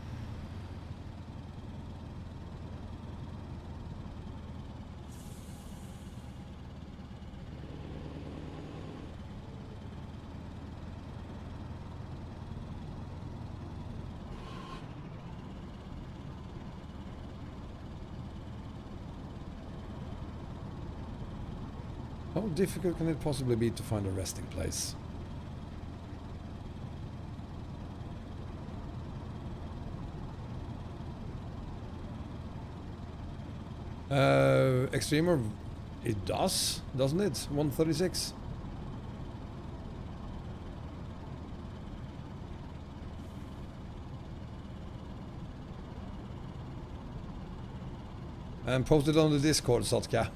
Speaker 1: How difficult can it possibly be to find a resting place? Extremer, it does, doesn't it? 136. And post it on the Discord, Sotka.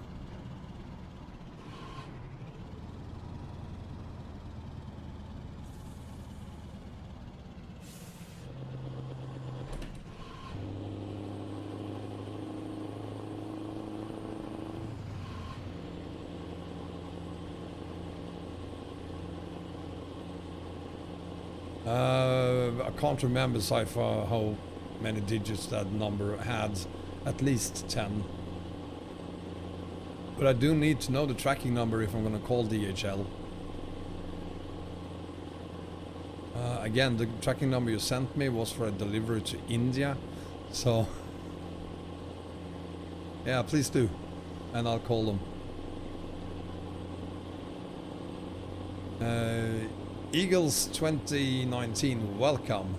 Speaker 1: I can't remember, Cypher, how many digits that number had. At least 10. But I do need to know the tracking number if I'm going to call DHL. Again, the tracking number you sent me was for a delivery to India. So, yeah, please do. And I'll call them. Eagles 2019, welcome.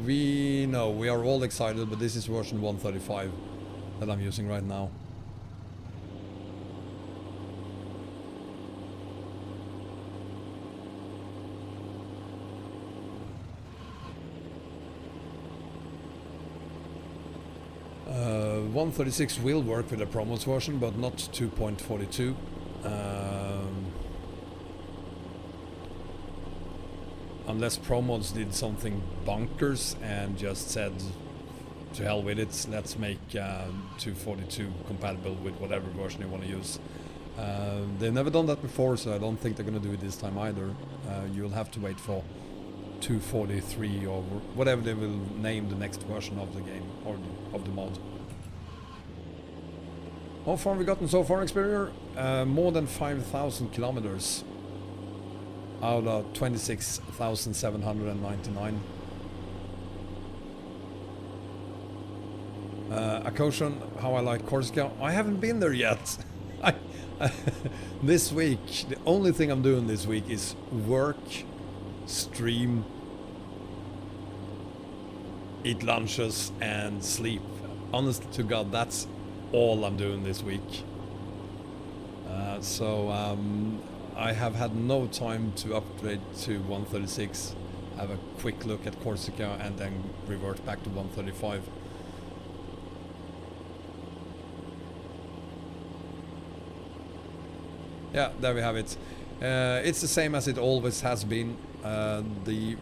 Speaker 1: We know, we are all excited, but this is version 135 that I'm using right now. Uh, 136 will work with the promos version, but not 2.42. Unless Promods did something bonkers and just said, to hell with it, let's make 242 compatible with whatever version you want to use. They've never done that before, so I don't think they're going to do it this time either. You'll have to wait for 243 or whatever they will name the next version of the game, or of the mod. How far have we gotten so far, Experior? More than 5,000 kilometers. Out of 26,799. Akoshan, how I like Corsica. I haven't been there yet. This week, the only thing I'm doing this week is work, stream, eat lunches, and sleep. Honest to God, that's all I'm doing this week. I have had no time to upgrade to 136, have a quick look at Corsica, and then revert back to 135. Yeah, there we have it. It's the same as it always has been. The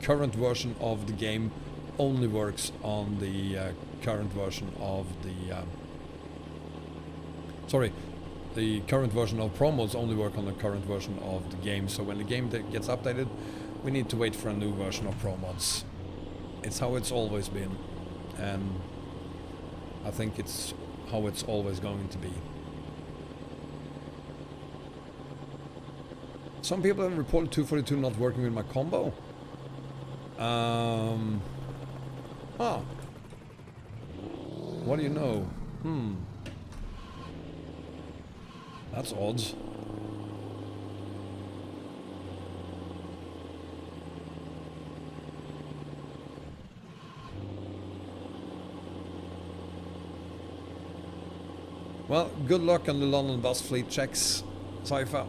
Speaker 1: current version of the game only works on the current version of the... the current version of Pro mods only work on the current version of the game, so when the game gets updated, we need to wait for a new version of Pro mods. It's how it's always been, and I think it's how it's always going to be. Some people have reported 242 not working with my combo. What do you know? That's odd. Well, good luck on the London bus fleet checks, Cypher.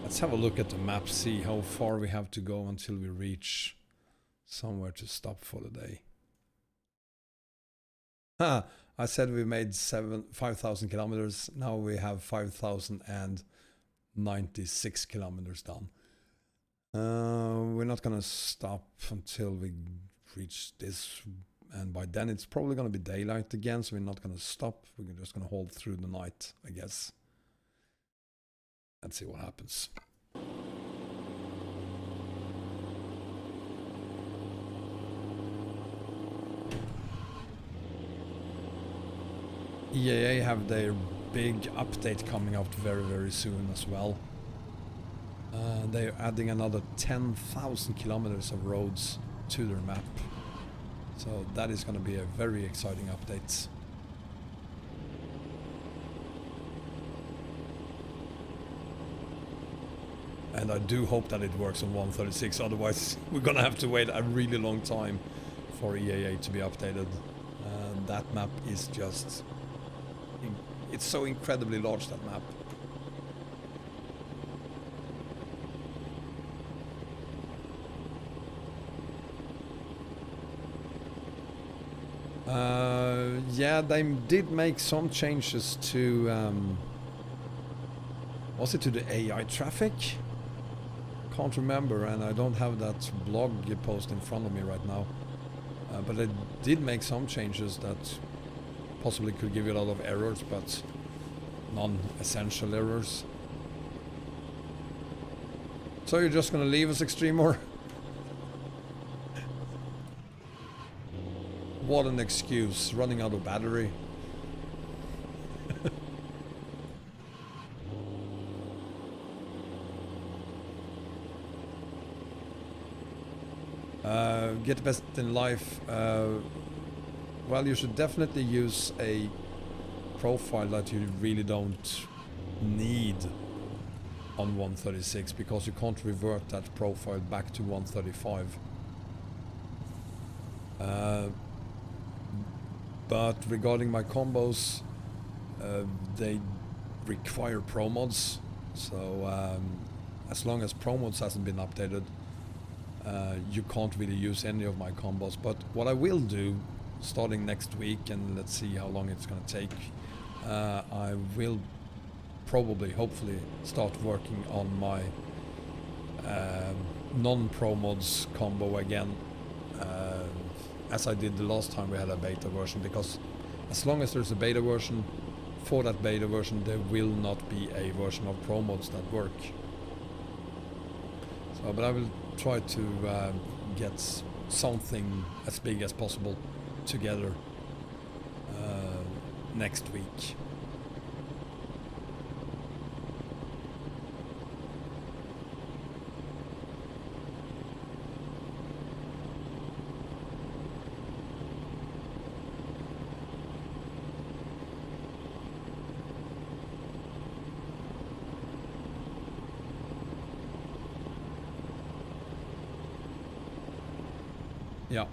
Speaker 1: Let's have a look at the map, see how far we have to go until we reach somewhere to stop for the day. I said we made 5,000 kilometers. Now we have 5,096 kilometers done. We're not gonna stop until we reach this, and by then it's probably gonna be daylight again, so we're not gonna stop. We're just gonna hold through the night, I guess. Let's see what happens. EAA have their big update coming out very, very soon as well. They're adding another 10,000 kilometers of roads to their map. So that is going to be a very exciting update. And I do hope that it works on 136, otherwise we're going to have to wait a really long time for EAA to be updated. That map is just... it's so incredibly large, that map. Yeah, they did make some changes to... was it to the AI traffic? Can't remember, and I don't have that blog post in front of me right now. But they did make some changes that possibly could give you a lot of errors, but non-essential errors. So you're just gonna leave us, Extremor? What an excuse, running out of battery. Get the best in life. Well, you should definitely use a profile that you really don't need on 136, because you can't revert that profile back to 135. But regarding my combos, they require pro mods, so as long as pro mods hasn't been updated, you can't really use any of my combos. But what I will do starting next week, and let's see how long it's going to take, I will probably, hopefully, start working on my non-pro mods combo again, as I did the last time we had a beta version, because as long as there's a beta version, for that beta version there will not be a version of pro mods that work. So, but I will try to get something as big as possible together next week. Yeah,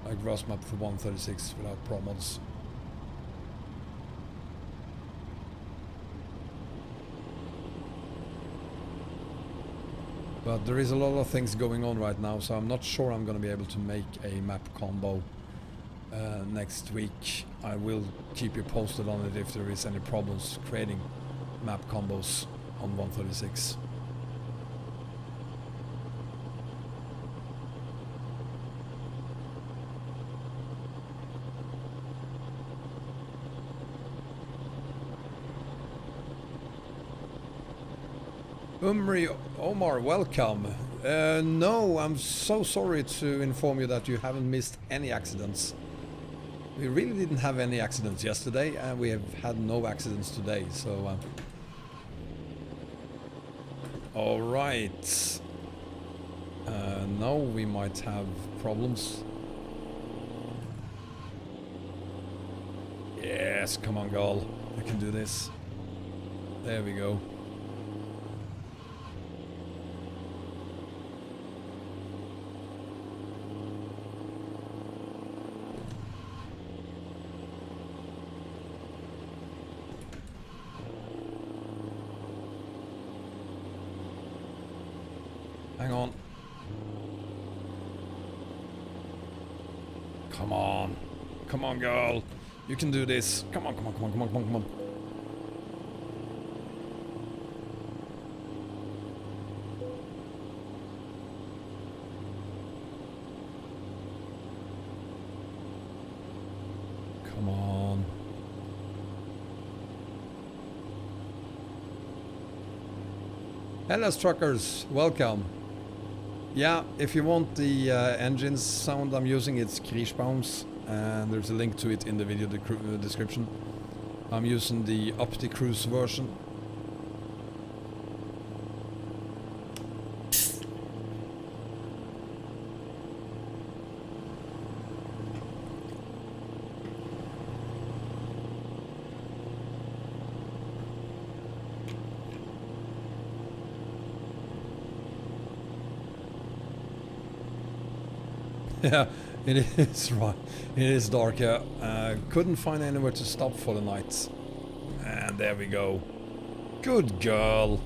Speaker 1: like Rusmap for 136 without pro mods. But there is a lot of things going on right now, so I'm not sure I'm going to be able to make a map combo next week. I will keep you posted on it if there is any problems creating map combos on 136. Omar, welcome. No, I'm so sorry to inform you that you haven't missed any accidents. We really didn't have any accidents yesterday, and we have had no accidents today, so... Alright. Now we might have problems. Yes, come on, girl. I can do this. There we go. Hang on. Come on. Come on, girl. You can do this. Come on, come on, come on, come on, come on, come on. Come on. Hello, truckers. Welcome. Yeah, if you want the engine sound I'm using, it's Kriechbaum's, and there's a link to it in the video description. I'm using the Opti Cruise version. Yeah, it is right. It is dark here. Couldn't find anywhere to stop for the night. And there we go. Good girl.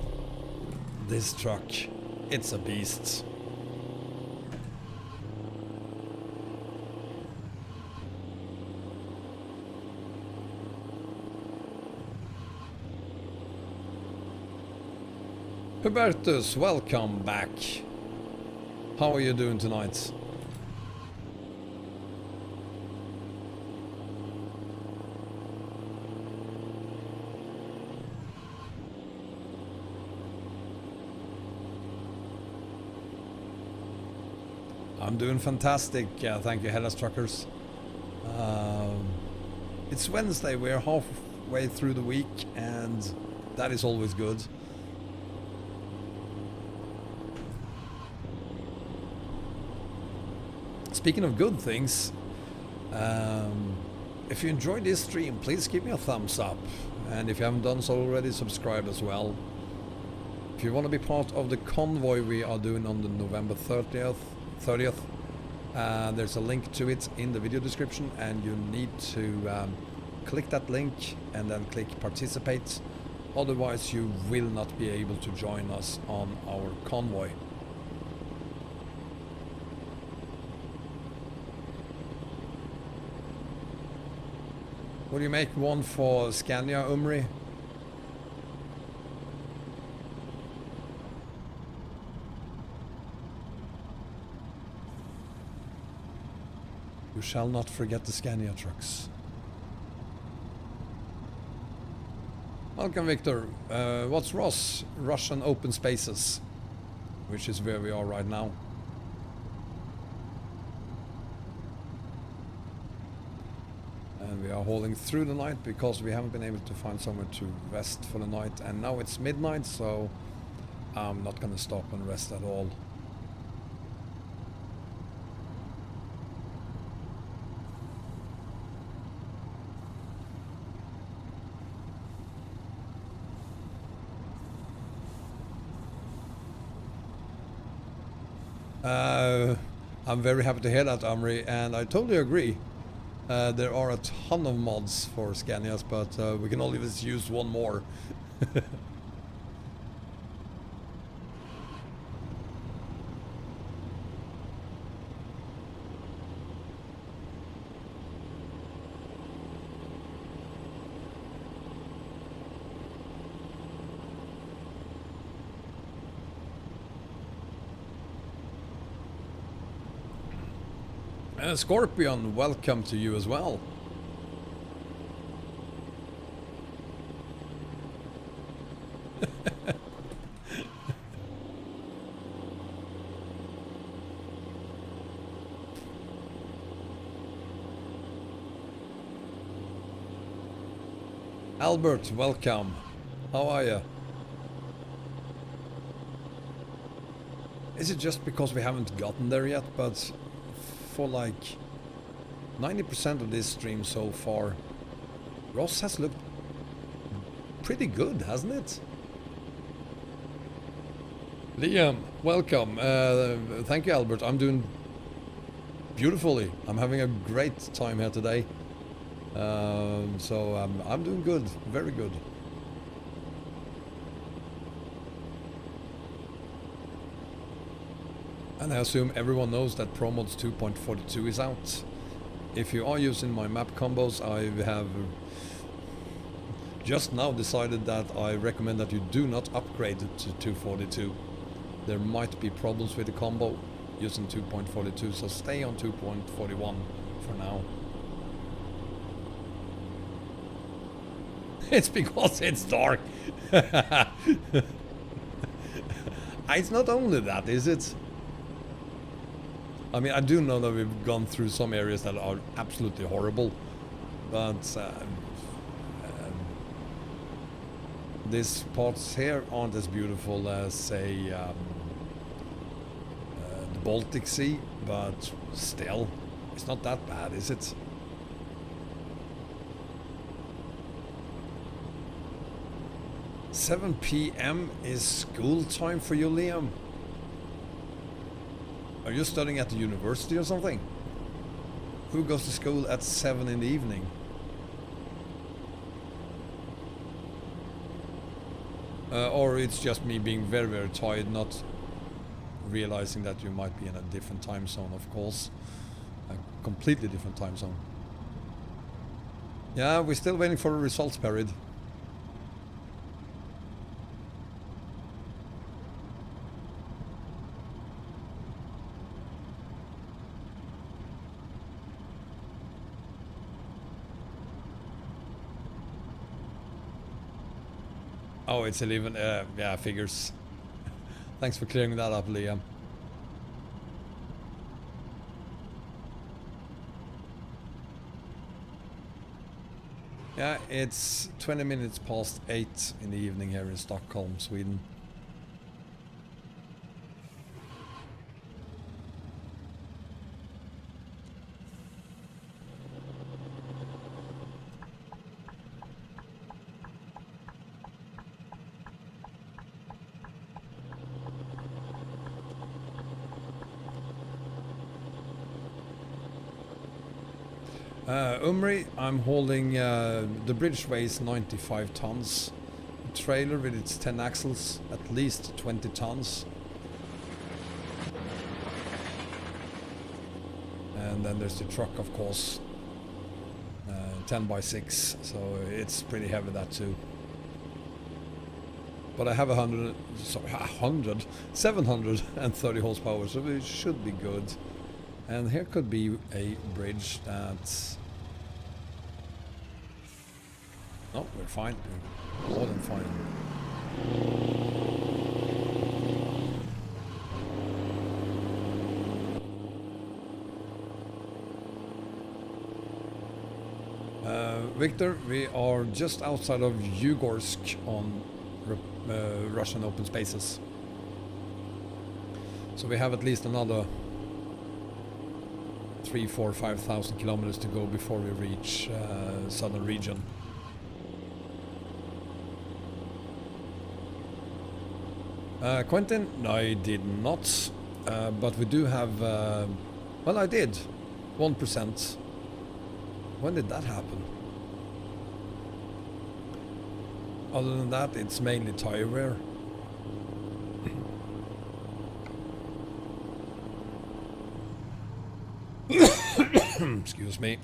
Speaker 1: This truck. It's a beast. Hubertus, welcome back. How are you doing tonight? I'm doing fantastic, thank you, Hellas Truckers. It's Wednesday, we're halfway through the week, and that is always good. Speaking of good things, if you enjoyed this stream, please give me a thumbs up, and if you haven't done so already, subscribe as well. If you want to be part of the convoy we are doing on the November 30th, there's a link to it in the video description, and you need to click that link and then click participate. Otherwise you will not be able to join us on our convoy. Will you make one for Scania, Umri? You shall not forget the Scania trucks. Welcome, Victor. What's ROS? Russian Open Spaces, which is where we are right now. And we are hauling through the night because we haven't been able to find somewhere to rest for the night. And now it's midnight, so I'm not going to stop and rest at all. I'm very happy to hear that, Amri, and I totally agree. There are a ton of mods for Scanias, but we can always use one more. Scorpion, welcome to you as well. Albert, welcome. How are you? Is it just because we haven't gotten there yet? But for like 90% of this stream so far, ROS has looked pretty good, hasn't it? Liam, welcome. Thank you, Albert. I'm doing beautifully. I'm having a great time here today. So I'm doing good, very good. And I assume everyone knows that ProMods 2.42 is out. If you are using my map combos, I have just now decided that I recommend that you do not upgrade to 242. There might be problems with the combo using 2.42, so stay on 2.41 for now. It's because it's dark. It's not only that, is it? I mean, I do know that we've gone through some areas that are absolutely horrible, but these parts here aren't as beautiful as, say, the Baltic Sea, but still, it's not that bad, is it? "7 p.m. is school time for you, Liam? Are you studying at the university or something? Who goes to school at 7 in the evening?" Or it's just me being very, very tired, not realizing that you might be in a different time zone, of course. A completely different time zone. Yeah, we're still waiting for the results period. Oh, it's 11. Yeah, figures. Thanks for clearing that up, Liam. Yeah, it's 20 minutes past 8 in the evening here in Stockholm, Sweden. Umri, I'm holding, the bridge weighs 95 tons. The trailer with its 10 axles, at least 20 tons. And then there's the truck, of course, 10 by 6, so it's pretty heavy, that too. But I have 730 horsepower, so it should be good. And here could be a bridge that's... No, we're fine. We're more than fine. Victor, we are just outside of Yugorsk on Russian open spaces. So we have at least another 3, 4, 5,000 kilometers to go before we reach southern region. Quentin, no, I did not, but we do have, well, I did, 1%. When did that happen? Other than that, it's mainly tire wear. Excuse me.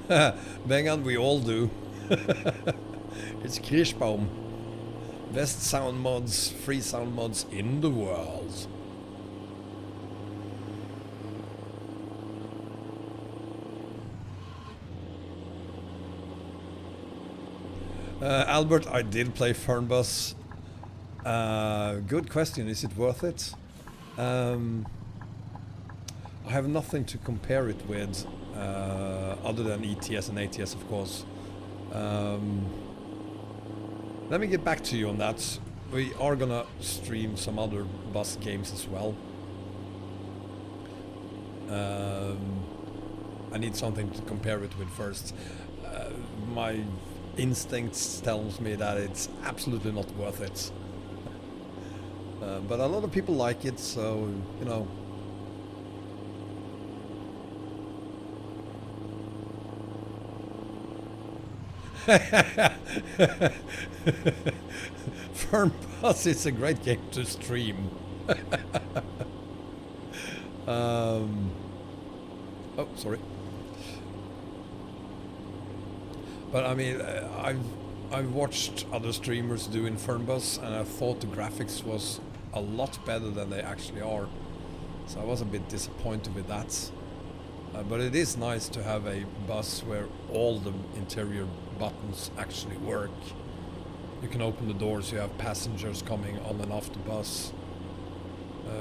Speaker 1: Bengan, we all do. It's Kirschbaum. Best sound mods, free sound mods in the world. Albert, I did play Fernbus. Good question, is it worth it? I have nothing to compare it with, other than ETS and ATS, of course. Let me get back to you on that. We are gonna stream some other bus games as well. I need something to compare it with first. My instincts tells me that it's absolutely not worth it. But a lot of people like it, so, you know. Fernbus is a great game to stream. Oh, sorry. But I mean, I've watched other streamers doing Fernbus, and I thought the graphics was a lot better than they actually are. So I was a bit disappointed with that. But it is nice to have a bus where all the interior buttons actually work. You can open the doors, you have passengers coming on and off the bus.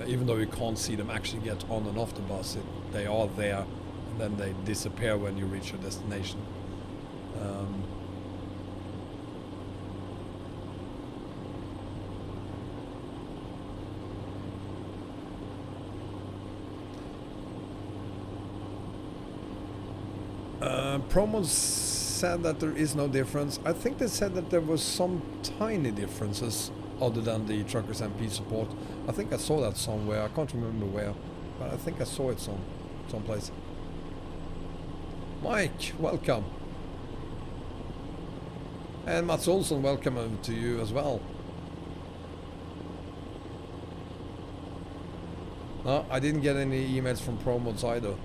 Speaker 1: Even though you can't see them actually get on and off the bus, they are there, and then they disappear when you reach your destination. Promos said that there is no difference. I think they said that there was some tiny differences other than the Truckers MP support. I think I saw that somewhere. I can't remember where, but I think I saw it someplace. Mike, welcome. And Mats Olsson, welcome to you as well. No, I didn't get any emails from Promods either.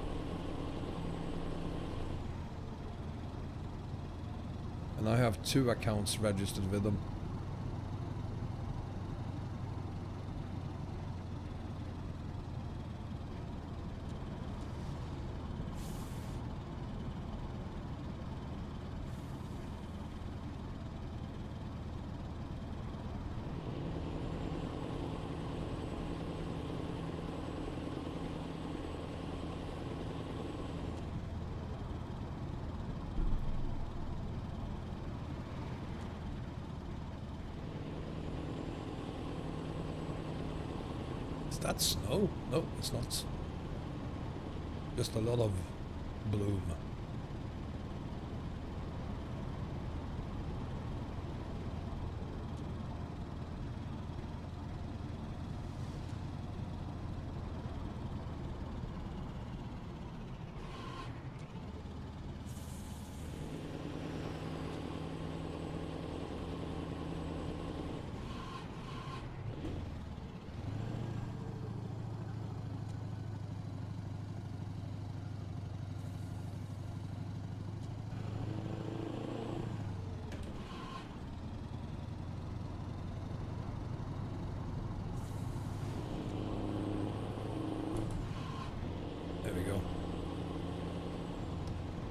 Speaker 1: And I have 2 accounts registered with them. Is that snow? No, it's not. Just a lot of bloom.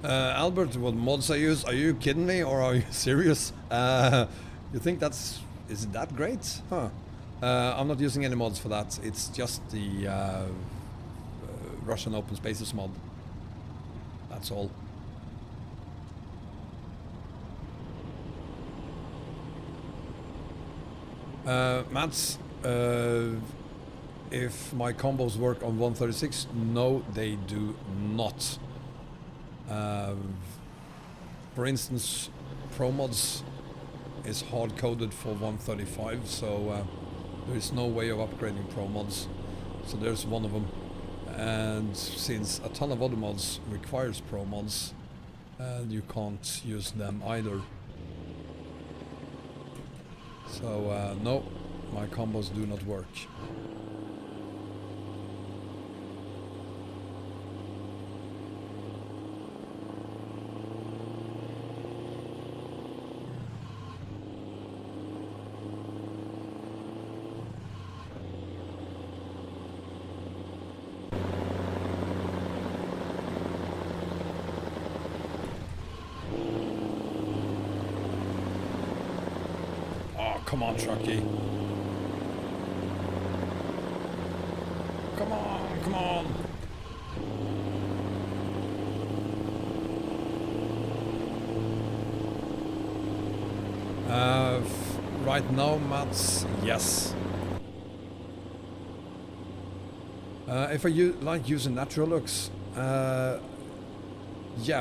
Speaker 1: Albert, what mods I use? Are you kidding me, or are you serious? You think is it that great? Huh. I'm not using any mods for that. It's just the Russian Open Spaces mod. That's all. Mats, if my combos work on 136, no, they do not. For instance, ProMods is hard-coded for 135, so there is no way of upgrading ProMods. So there's one of them. And since a ton of other mods requires ProMods, you can't use them either. So no, my combos do not work. come on, Trucky. Come on, come on. Right now, Mats, yes. If I like using natural looks, yeah,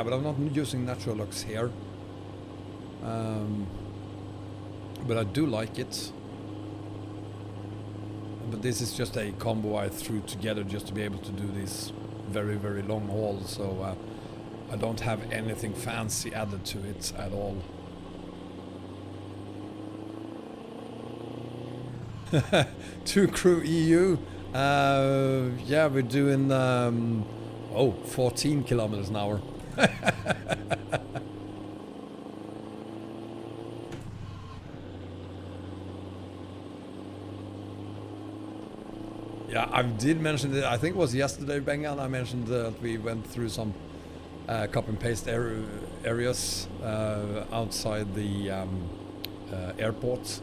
Speaker 1: but I'm not using natural looks here. But I do like it. But this is just a combo I threw together just to be able to do this very, very long haul. So I don't have anything fancy added to it at all. Two crew EU. Yeah, we're doing 14 kilometers an hour. Yeah, I did mention it. I think it was yesterday, Bengan. I mentioned that we went through some copy and paste areas outside the airport.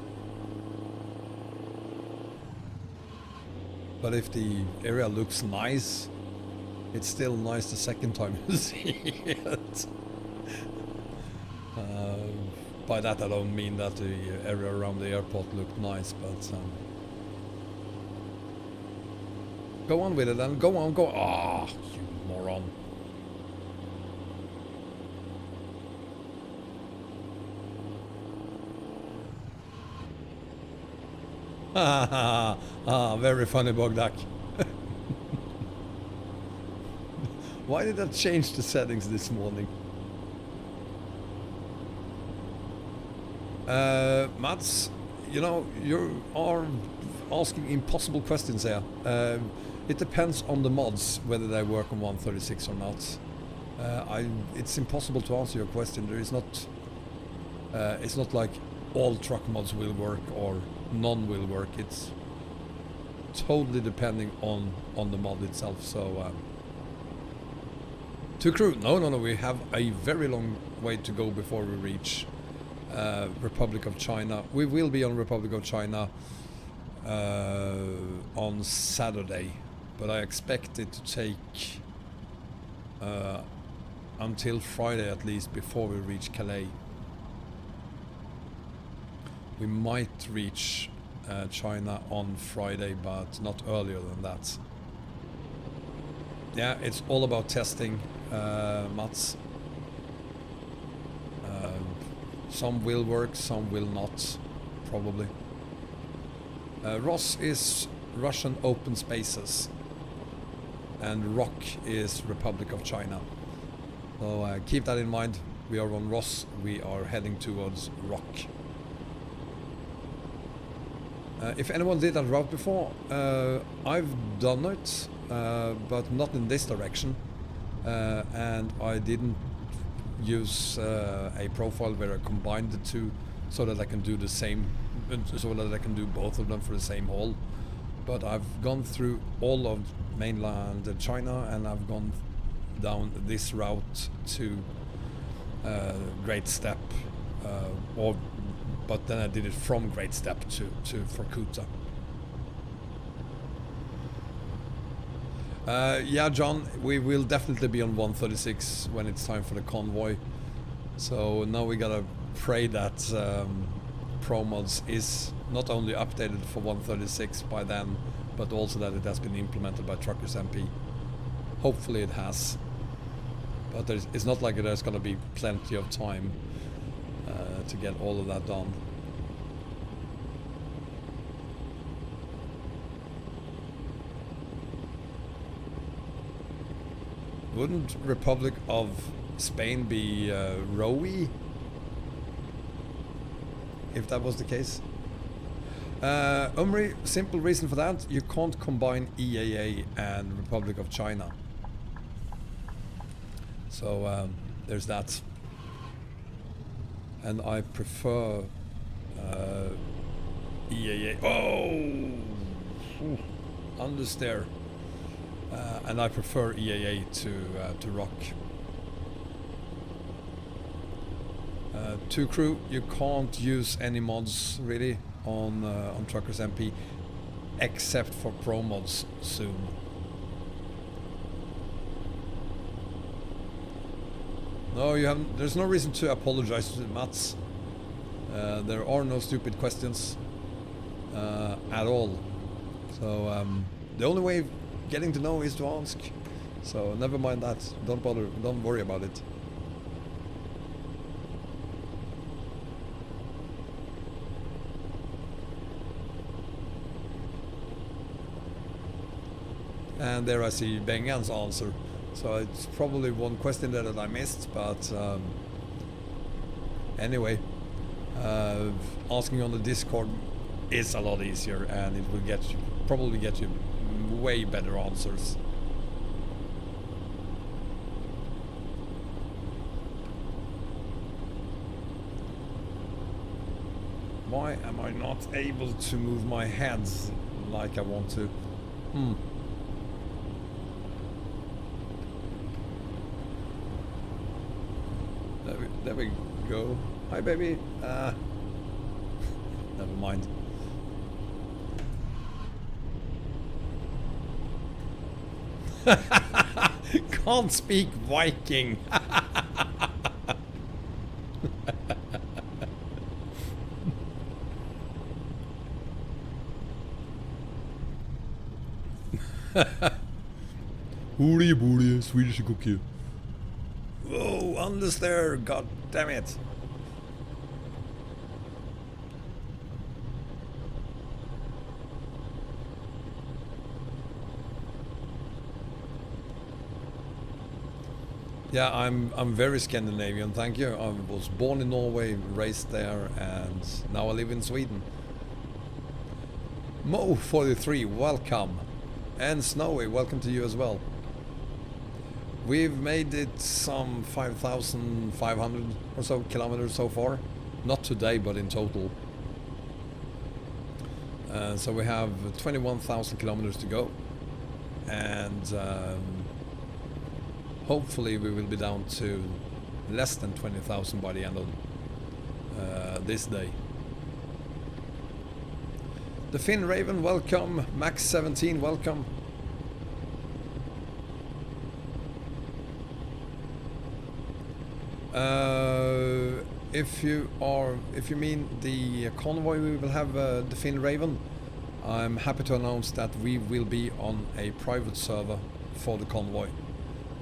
Speaker 1: But if the area looks nice, it's still nice the second time you see it. By that I don't mean that the area around the airport looked nice, but go on with it then. Go on, go on. Ah, you moron. Very funny, Bogdak. Why did I change the settings this morning? Mats, you know, you are asking impossible questions here. It depends on the mods, whether they work on 136 or not. It's impossible to answer your question. There is not... it's not like all truck mods will work or none will work. It's totally depending on the mod itself. So to crew, no, we have a very long way to go before we reach Republic of China. We will be on Republic of China on Saturday, but I expect it to take until Friday at least before we reach Calais. We might reach China on Friday, but not earlier than that. Yeah, it's all about testing, Mats. Some will work, some will not, probably. ROS is Russian Open Spaces, and ROC is Republic of China. So keep that in mind. We are on ROS, we are heading towards ROC. If anyone did that route before, I've done it, but not in this direction. And I didn't use a profile where I combined the two so that I can do the same, so that I can do both of them for the same haul. But I've gone through all of mainland China, and I've gone down this route to Great Steppe, but then I did it from Great Steppe to Vorkuta. Yeah, John, we will definitely be on 136 when it's time for the convoy. So now we gotta pray that ProMods is not only updated for 136 by then, but also that it has been implemented by Truckers MP. Hopefully it has. But it's not like there's gonna be plenty of time to get all of that done. Wouldn't Republic of Spain be ROE? If that was the case. Umri, simple reason for that, you can't combine EAA and Republic of China. So there's that. And I prefer EAA. Oh! Understeer. And I prefer EAA to ROC. To crew, you can't use any mods really. on Truckers MP, except for pro mods soon. No, you haven't. There's no reason to apologize to Mats. There are no stupid questions at all. So the only way of getting to know is to ask. So never mind that. Don't bother. Don't worry about it. And there I see Bengan's answer. So it's probably one question there that I missed, but anyway, asking on the Discord is a lot easier, and it will probably get you way better answers. Why am I not able to move my hands like I want to? There we go. Hi, baby. Never mind. Can't speak Viking. Hoorie boorie, Swedish cookie. Whoa, Anders there, god damn it. Yeah, I'm very Scandinavian, thank you. I was born in Norway, raised there, and now I live in Sweden. Mo43, welcome. And Snowy, welcome to you as well. We've made it some 5,500 or so kilometers so far. Not today, but in total. So we have 21,000 kilometers to go. And hopefully we will be down to less than 20,000 by the end of this day. The Finn Raven, welcome. Max17, welcome. If you mean the convoy, we will have the Finn Raven. I'm happy to announce that we will be on a private server for the convoy.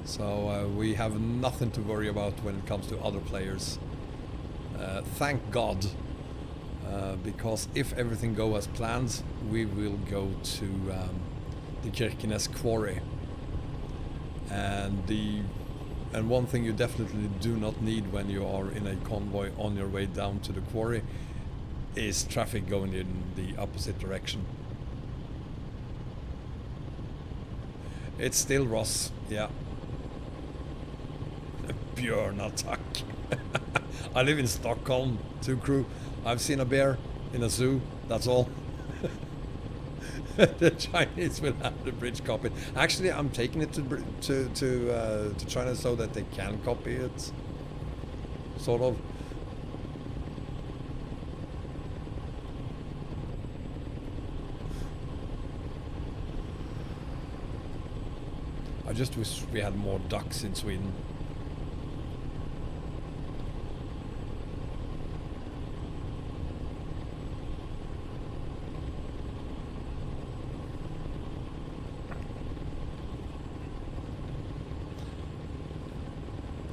Speaker 1: So we have nothing to worry about when it comes to other players. Thank God. Because if everything goes as planned, we will go to the Kirkenes quarry. And one thing you definitely do not need when you are in a convoy on your way down to the quarry is traffic going in the opposite direction. It's still ROS, yeah. Björnattack. I live in Stockholm, too, crew. I've seen a bear in a zoo, that's all. The Chinese will have the bridge copied. Actually, I'm taking it to China so that they can copy it, sort of. I just wish we had more ducks in Sweden.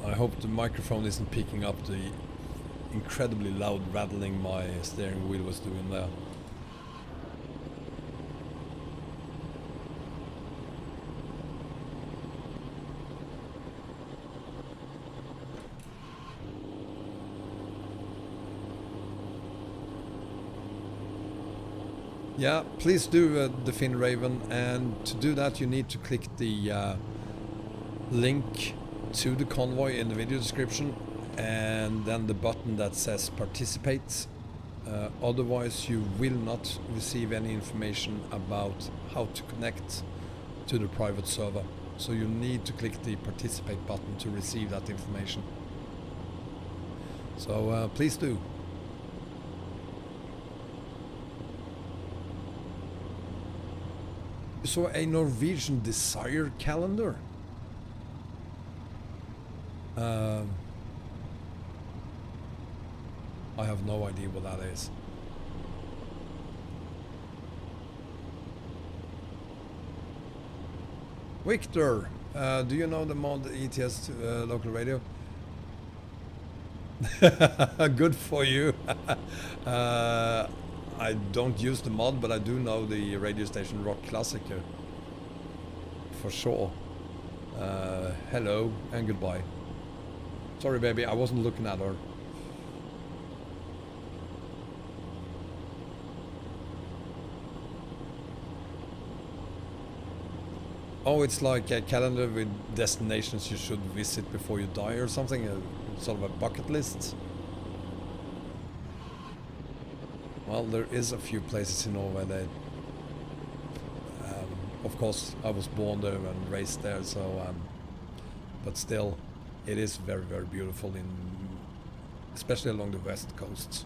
Speaker 1: I hope the microphone isn't picking up the incredibly loud rattling my steering wheel was doing there. Yeah, please do the Finn Raven, and to do that you need to click the link to the convoy in the video description, and then the button that says participate. Otherwise you will not receive any information about how to connect to the private server. So you need to click the participate button to receive that information. So please do. So a Norwegian Desire calendar? I have no idea what that is. Victor, do you know the mod ETS2 local radio? Good for you. I don't use the mod, but I do know the radio station ROC Classicer. For sure. Hello and goodbye. Sorry, baby, I wasn't looking at her. Oh, it's like a calendar with destinations you should visit before you die or something, sort of a bucket list. Well, there is a few places in Norway that, of course, I was born there and raised there, so, but still, it is very, very beautiful, especially along the west coast.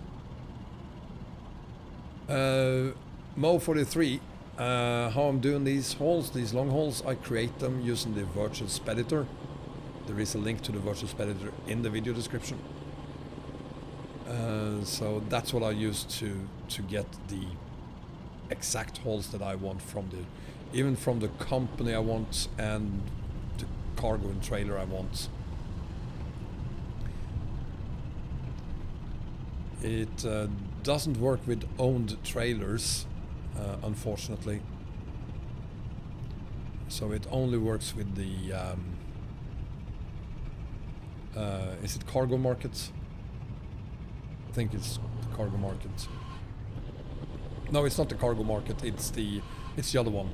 Speaker 1: Mo43. How I'm doing these hauls, these long hauls, I create them using the virtual speditor. There is a link to the virtual speditor in the video description. So that's what I use to get the exact hauls that I want even from the company I want and the cargo and trailer I want. It doesn't work with owned trailers. Unfortunately, so it only works with the is it cargo market? I think it's the cargo market. No, it's not the cargo market, it's the other one.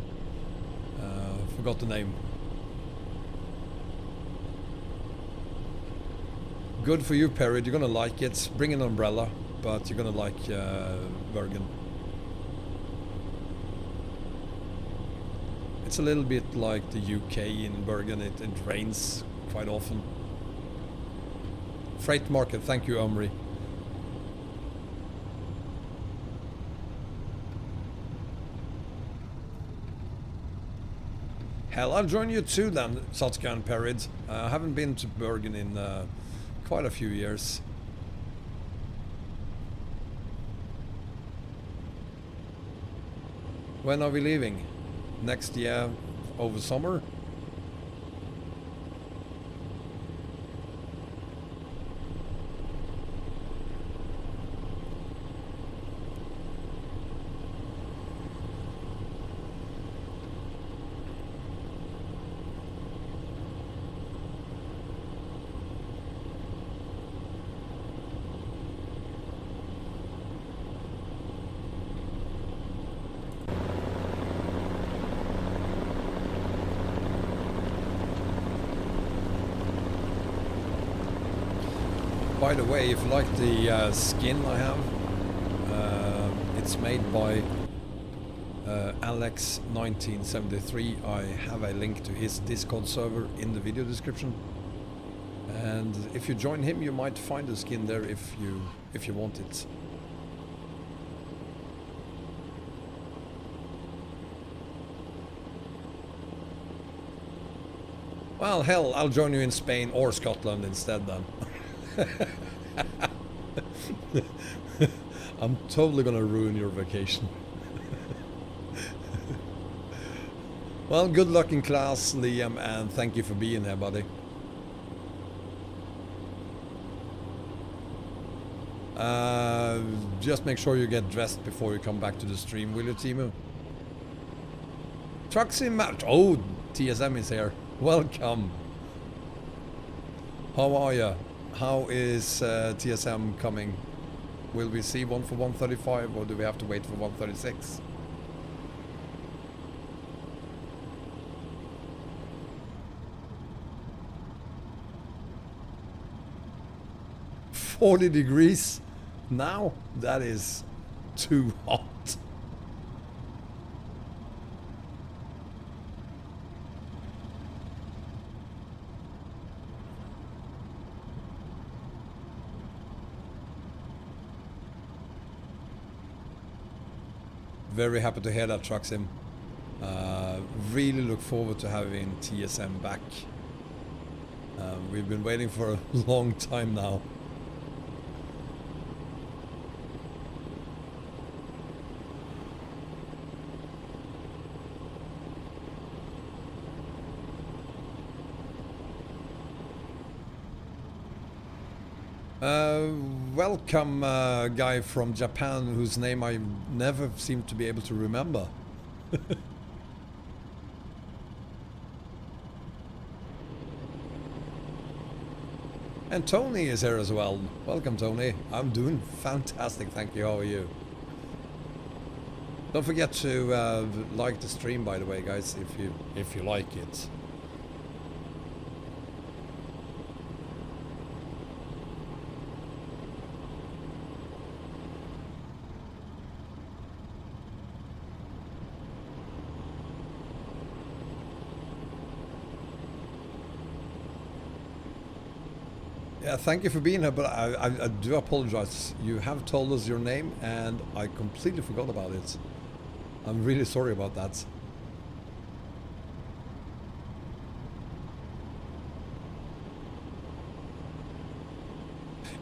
Speaker 1: Forgot the name. Good for you, Perry, you're gonna like it. Bring an umbrella, but you're gonna like Bergen. It's a little bit like the UK in Bergen, it rains quite often. Freight market, thank you, Omri. Hell, I'll join you too then, Satska and Perid. I haven't been to Bergen in quite a few years. When are we leaving? Next year, over summer? By the way, if you like the skin I have, it's made by Alex1973. I have a link to his Discord server in the video description. And if you join him, you might find the skin there if you want it. Well, hell, I'll join you in Spain or Scotland instead then. I'm totally gonna ruin your vacation. Well, good luck in class, Liam, and thank you for being here, buddy. Just make sure you get dressed before you come back to the stream, will you, Timu? Truxie Match. Oh, TSM is here. Welcome. How are you? How is TSM coming? Will we see one for 135 or do we have to wait for 136? $40 degrees now? That is too hot. Very happy to hear that, Truxim. Really look forward to having TSM back. We've been waiting for a long time now. Welcome, guy from Japan whose name I never seem to be able to remember. And Tony is here as well. Welcome, Tony. I'm doing fantastic, thank you. How are you? Don't forget to like the stream, by the way, guys, if you like it. Yeah, thank you for being here, but I do apologize. You have told us your name and I completely forgot about it. I'm really sorry about that.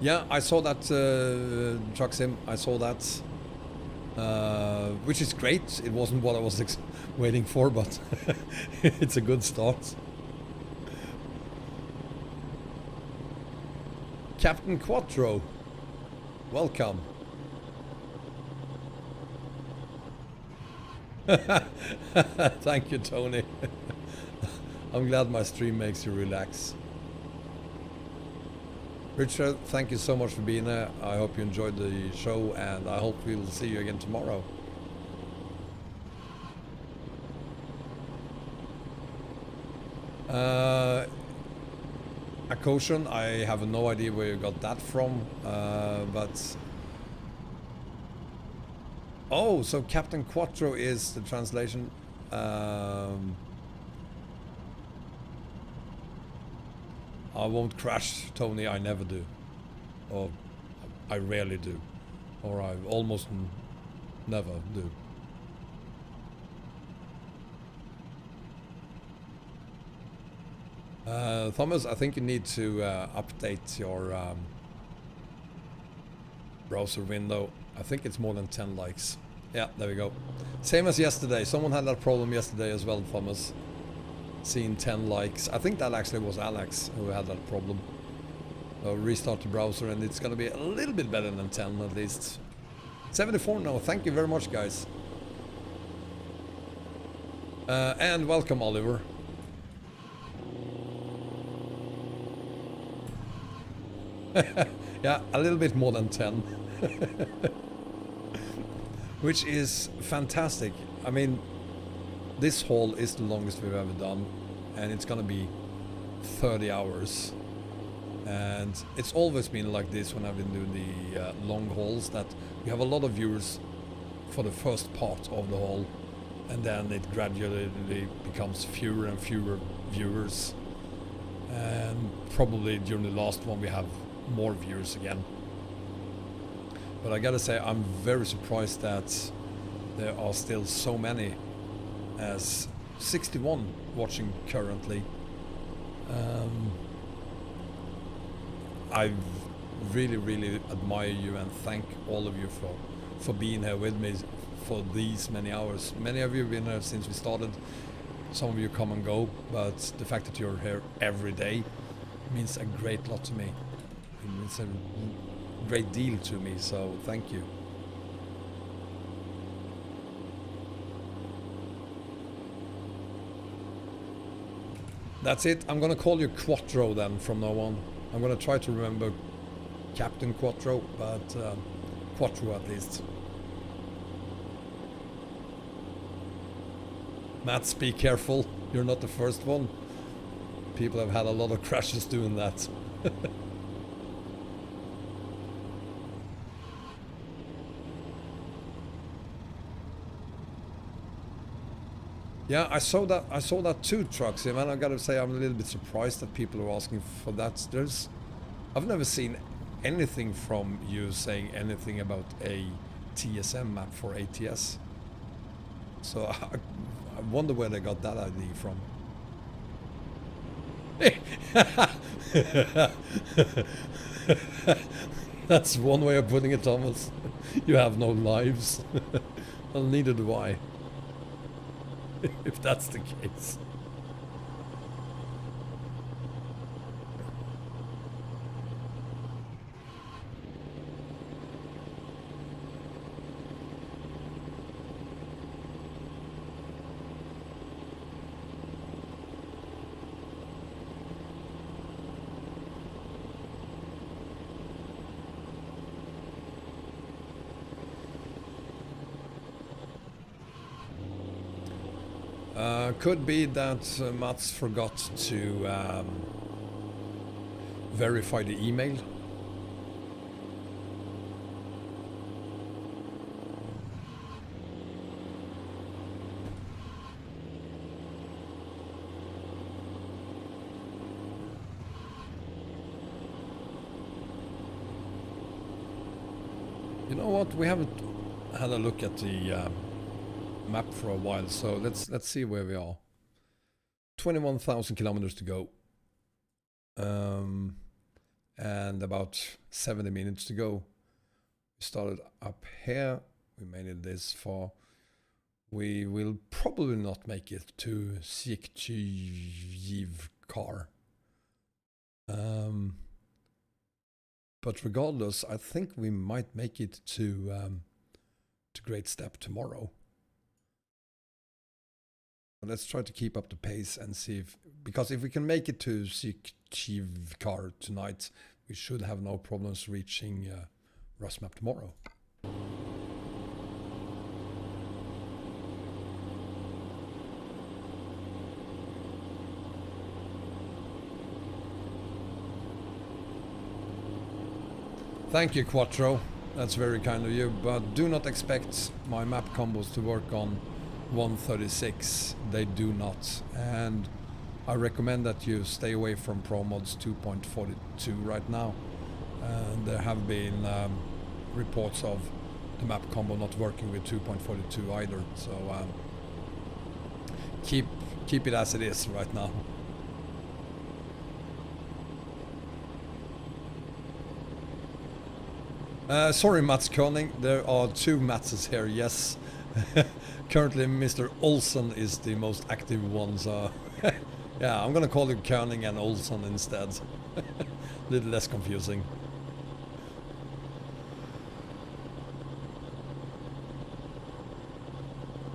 Speaker 1: Yeah, I saw that, Truck Sim, I saw that. Which is great. It wasn't what I was waiting for, but it's a good start. Captain Quattro, welcome. Thank you, Tony. I'm glad my stream makes you relax. Richard, thank you so much for being here. I hope you enjoyed the show and I hope we'll see you again tomorrow. A caution, I have no idea where you got that from, but... Oh, so Captain Quattro is the translation. I won't crash, Tony, I never do. Or I rarely do. Or I almost never do. Thomas, I think you need to update your browser window. I think it's more than 10 likes. Yeah, there we go. Same as yesterday. Someone had that problem yesterday as well, Thomas. Seeing 10 likes. I think that actually was Alex who had that problem. Restart the browser and it's gonna be a little bit better than 10 at least. 74 now. Thank you very much, guys. And welcome, Oliver. Yeah, a little bit more than 10. Which is fantastic. I mean, this haul is the longest we've ever done, and it's gonna be 30 hours. And it's always been like this when I've been doing the long hauls, that we have a lot of viewers for the first part of the haul, and then it gradually becomes fewer and fewer viewers. And probably during the last one we have more viewers again. But I gotta say, I'm very surprised that there are still so many, as 61 watching currently. I really admire you and thank all of you for being here with me for these many hours. Many of you have been here since we started. Some of you come and go, but the fact that you're here every day means a great lot to me. It means a great deal to me, so thank you. That's it. I'm gonna call you Quattro then from now on. I'm gonna try to remember Captain Quattro, but Quattro at least. Mats, be careful. You're not the first one. People have had a lot of crashes doing that. Yeah, I saw that too, Trucks. And I gotta say, I'm a little bit surprised that people are asking for that. I've never seen anything from you saying anything about a TSM map for ATS. So wonder where they got that idea from. That's one way of putting it, Thomas. You have no lives. Well, neither do I. If that's the case. Could be that Mats forgot to verify the email. You know what? We haven't had a look at the map for a while, so let's see where we are. 21,000 kilometers to go, and about 70 minutes to go. We started up here. We made it this far. We will probably not make it to Sikchivkar. But regardless, I think we might make it to Great Steppe tomorrow. Let's try to keep up the pace and see if, because if we can make it to Sikchivkar tonight, we should have no problems reaching Rusmap tomorrow. Thank you, Quattro. That's very kind of you, but do not expect my map combos to work on 136. They do not, and I recommend that you stay away from ProMods 2.42 right now. There have been reports of the map combo not working with 2.42 either, so keep it as it is right now. Sorry, Mats Koenig, there are two Matses here, yes. Currently Mr. Olsen is the most active one, so yeah, I'm gonna call you Koenig and Olsen instead. A little less confusing.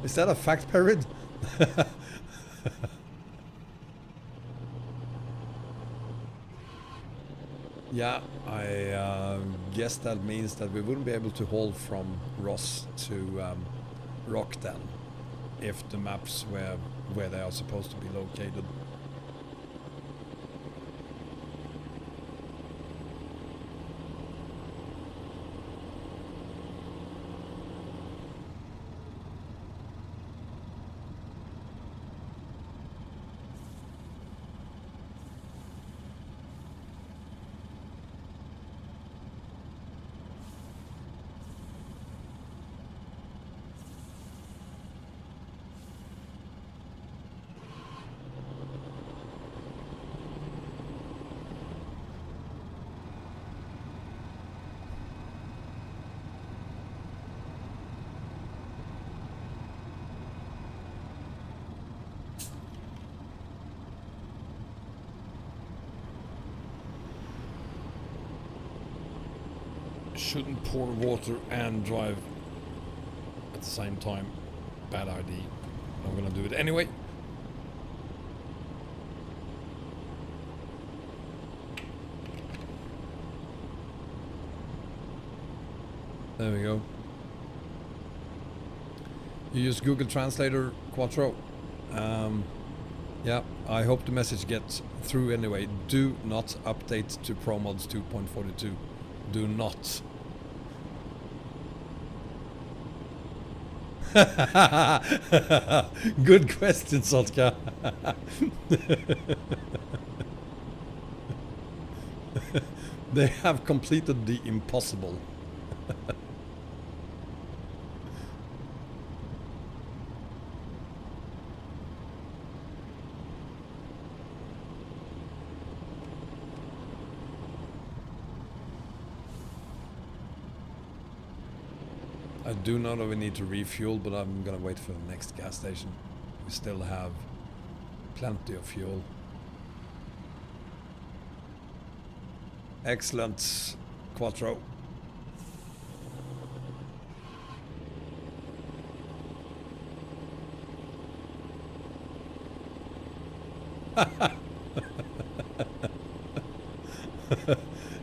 Speaker 1: Is that a fact, Perid? Yeah, I guess that means that we wouldn't be able to haul from ROS to ROC then, if the maps were where they are supposed to be located. Shouldn't pour water and drive at the same time. Bad idea. I'm gonna do it anyway. There we go. You use Google Translator, Quattro. Yeah, I hope the message gets through anyway. Do not update to ProMods 2.42. Do not. Good question, Sotka. They have completed the impossible. I do know that we need to refuel, but I'm gonna wait for the next gas station. We still have plenty of fuel. Excellent, Quattro.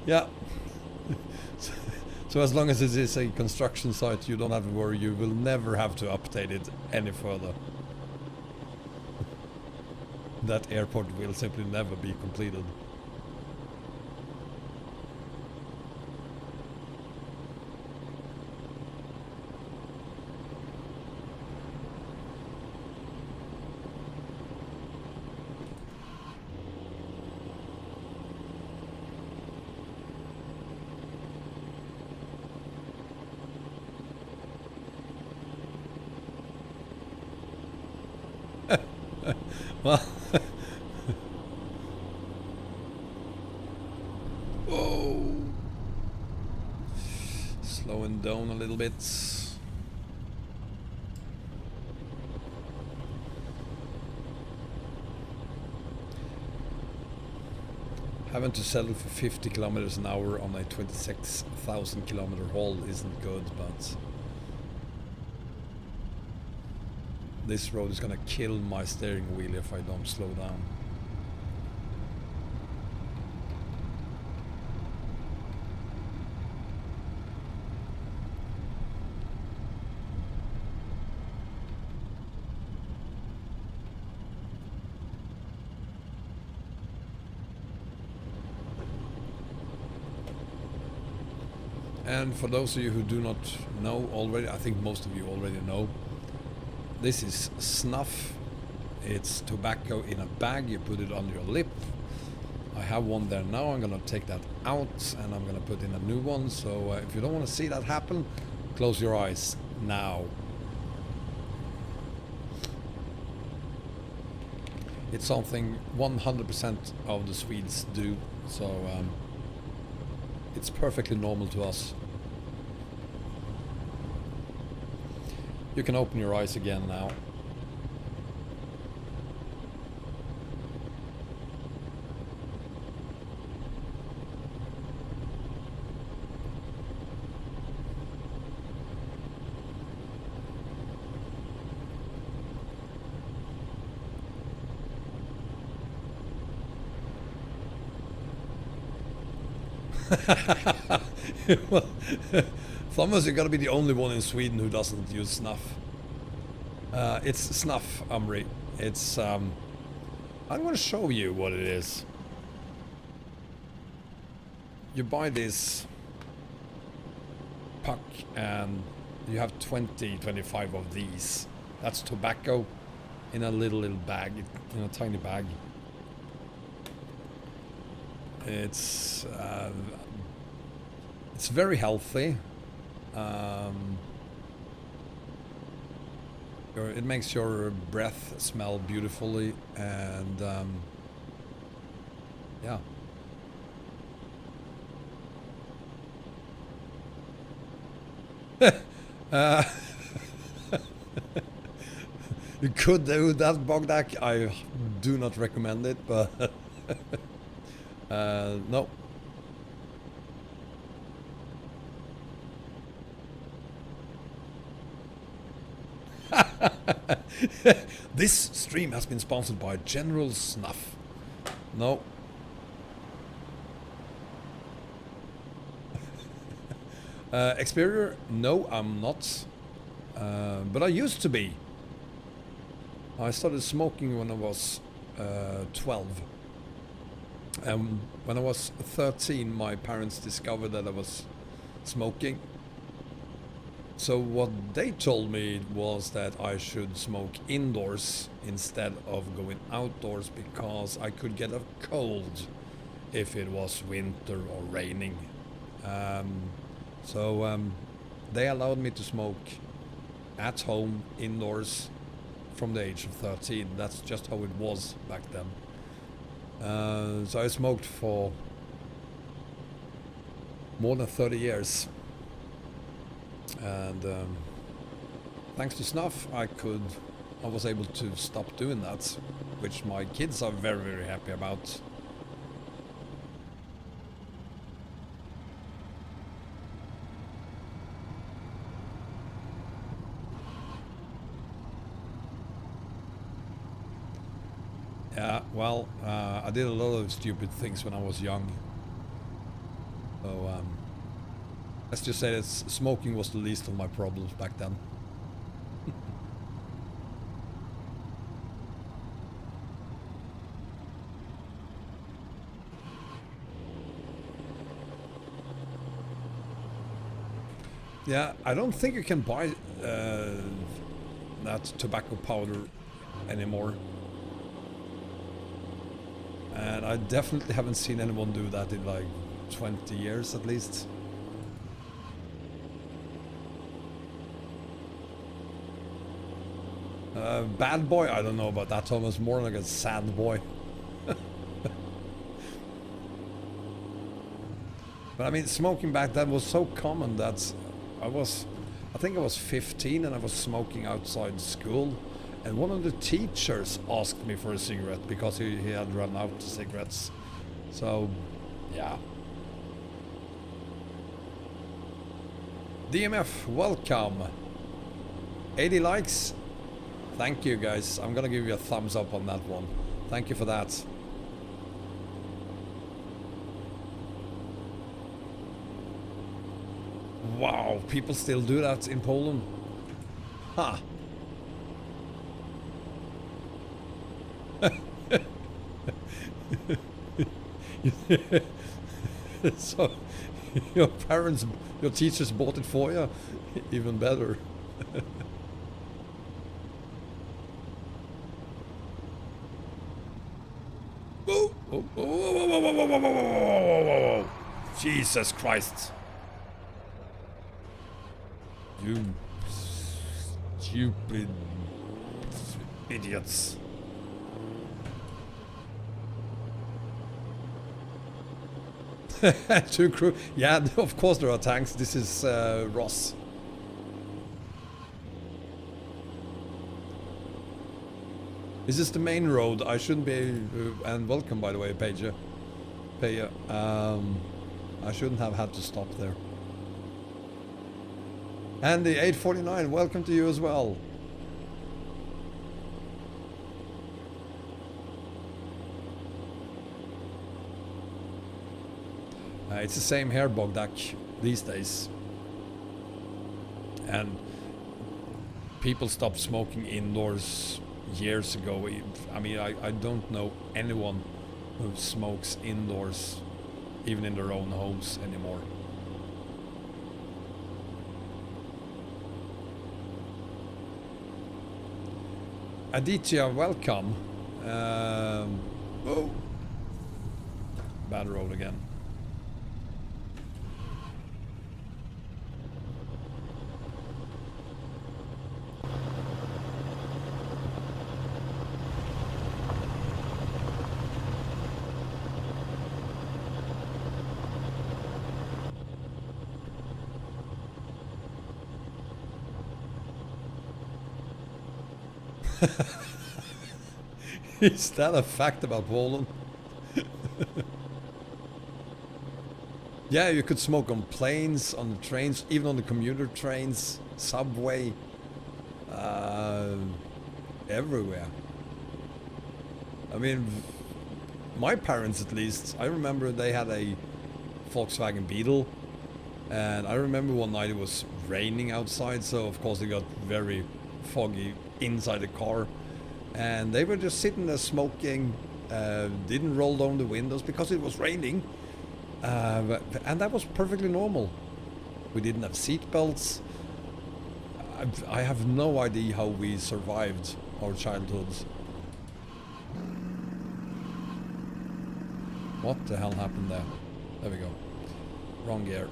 Speaker 1: Yeah. So as long as it is a construction site, you don't have to worry. You will never have to update it any further. That airport will simply never be completed. Well, whoa, slowing down a little bit. Having to settle for 50 kilometers an hour on a 26,000 kilometer haul isn't good, but this road is gonna kill my steering wheel if I don't slow down. And for those of you who do not know already, I think most of you already know, this is snuff. It's tobacco in a bag. You put it on your lip. I have one there now. I'm gonna take that out and I'm gonna put in a new one. So if you don't want to see that happen, close your eyes now. It's something 100% of the Swedes do. So it's perfectly normal to us. You can open your eyes again now. Well, Thomas, you gotta be the only one in Sweden who doesn't use snuff. It's snuff, Amri. It's I'm gonna show you what it is. You buy this puck and you have 25 of these. That's tobacco in a little bag, in a tiny bag. It's very healthy. It makes your breath smell beautifully, and yeah. You could do that, Bogdak. I do not recommend it, but no. This stream has been sponsored by General Snuff. No. Experior? No, I'm not. But I used to be. I started smoking when I was 12. And when I was 13, my parents discovered that I was smoking. So what they told me was that I should smoke indoors instead of going outdoors because I could get a cold if it was winter or raining. So they allowed me to smoke at home indoors from the age of 13. That's just how it was back then. So I smoked for more than 30 years. And thanks to snuff, I was able to stop doing that, which my kids are very, very happy about. Yeah, well, I did a lot of stupid things when I was young. So, let's just say that smoking was the least of my problems back then. Yeah, I don't think you can buy that tobacco powder anymore. And I definitely haven't seen anyone do that in like 20 years at least. Bad boy? I don't know about that, Thomas. More like a sad boy. But I mean, smoking back then was so common that I think I was 15 and I was smoking outside school. And one of the teachers asked me for a cigarette because he had run out of cigarettes. So, yeah. DMF, welcome. 80 likes. Thank you, guys. I'm gonna give you a thumbs up on that one. Thank you for that. Wow, people still do that in Poland? Huh. So, your teachers bought it for you? Even better. Whoa, whoa, whoa, whoa, whoa, whoa, whoa, whoa, whoa, whoa. Jesus Christ. You stupid idiots. Two crew. Yeah, of course there are tanks. This is ROS. This is the main road. I shouldn't be... and welcome, by the way, Paige. I shouldn't have had to stop there. Andy, 849, welcome to you as well. It's the same here, Bogdak, these days. And people stopped smoking indoors years ago. I mean, I don't know anyone who smokes indoors, even in their own homes anymore. Aditya, welcome. Oh, bad road again. Is that a fact about Poland? Yeah, you could smoke on planes, on the trains, even on the commuter trains, subway, everywhere. I mean, my parents at least, I remember they had a Volkswagen Beetle, and I remember one night it was raining outside, so of course it got very foggy inside the car, and they were just sitting there smoking, didn't roll down the windows because it was raining, and that was perfectly normal. We didn't have seat belts. I have no idea how we survived our childhoods. What the hell happened there? There we go. Wrong gear.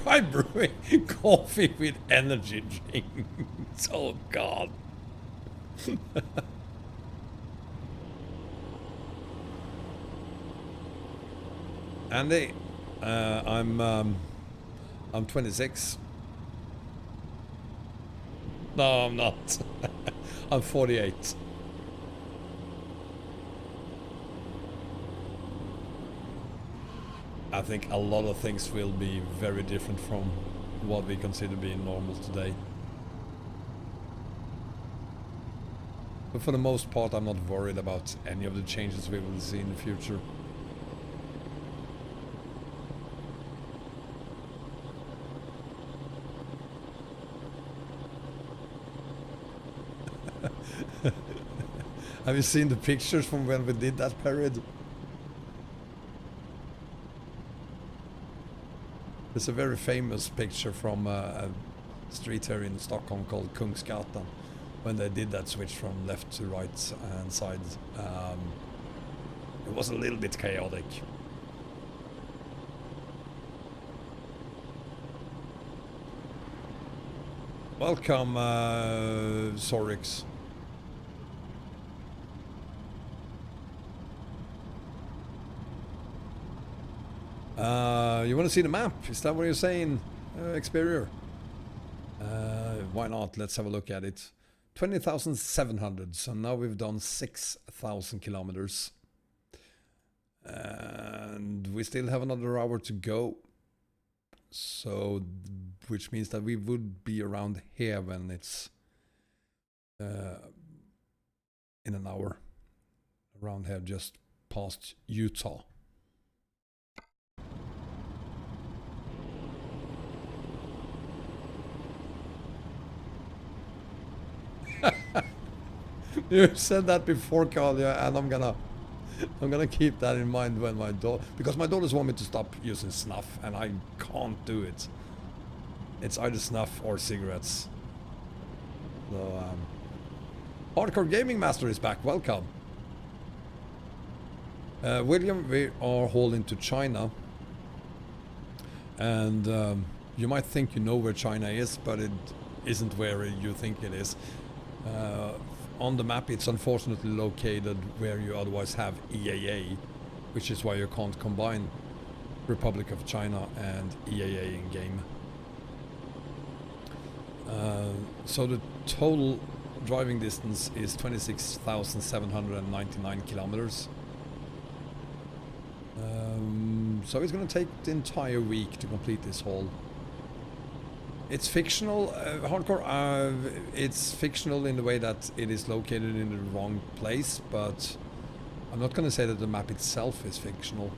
Speaker 1: Try brewing coffee with energy drinks. Oh God. Andy, I'm 26. No, I'm not. I'm 48. I think a lot of things will be very different from what we consider being normal today. But for the most part, I'm not worried about any of the changes we will see in the future. Have you seen the pictures from when we did that period? There's a very famous picture from a street here in Stockholm called Kungsgatan, when they did that switch from left to right hand side. It was a little bit chaotic. Welcome, Sorix. You want to see the map? Is that what you're saying, Xperior? Why not? Let's have a look at it. 20,700. So now we've done 6,000 kilometers. And we still have another hour to go. So, which means that we would be around here when it's in an hour. Around here, just past Utah. You said that before, Kalia, and I'm gonna keep that in mind when my daughter, because my daughters want me to stop using snuff, and I can't do it. It's either snuff or cigarettes. So, Hardcore Gaming Master is back. Welcome, William. We are hauling to China, and you might think you know where China is, but it isn't where you think it is. On the map, it's unfortunately located where you otherwise have EAA, which is why you can't combine Republic of China and EAA in game. So the total driving distance is 26,799 kilometers. So it's going to take the entire week to complete this haul. It's fictional, Hardcore. It's fictional in the way that it is located in the wrong place, but I'm not going to say that the map itself is fictional.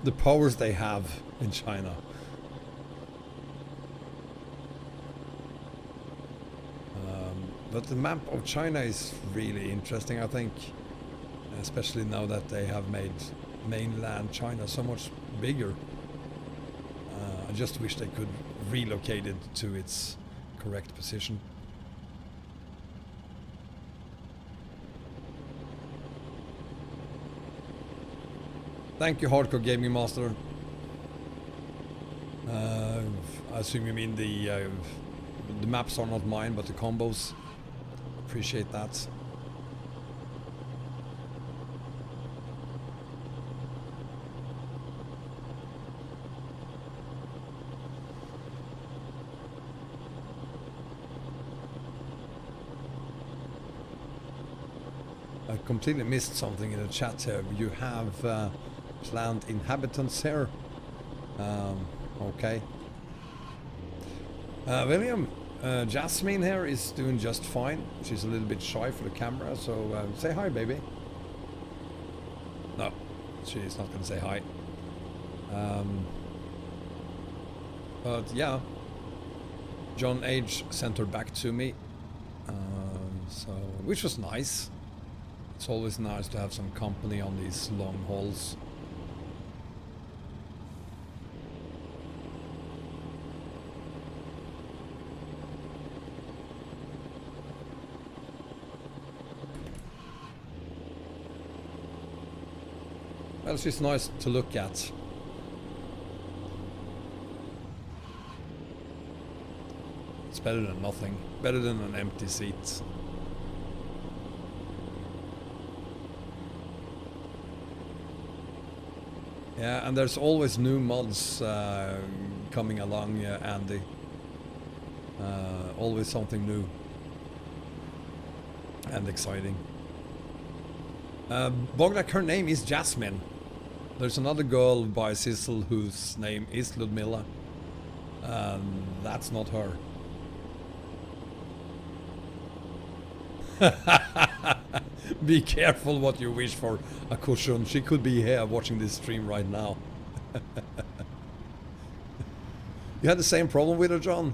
Speaker 1: The powers they have in China. But the map of China is really interesting, I think, especially now that they have made mainland China so much bigger. I just wish they could relocate it to its correct position. Thank you, Hardcore Gaming Master. I assume you mean the maps are not mine, but the combos. Appreciate that. I completely missed something in the chat here. You have plant inhabitants here. Okay. William, Jasmine here is doing just fine. She's a little bit shy for the camera, so say hi, baby. No, she's not gonna say hi. But yeah, John H sent her back to me, so which was nice. It's always nice to have some company on these long hauls. Well, she's nice to look at. It's better than nothing. Better than an empty seat. Yeah, and there's always new mods coming along, Andy. Always something new and exciting. Bogdak, her name is Jasmine. There's another girl by Sissel whose name is Ludmilla. That's not her. Be careful what you wish for, Akushun. She could be here watching this stream right now. You had the same problem with her, John?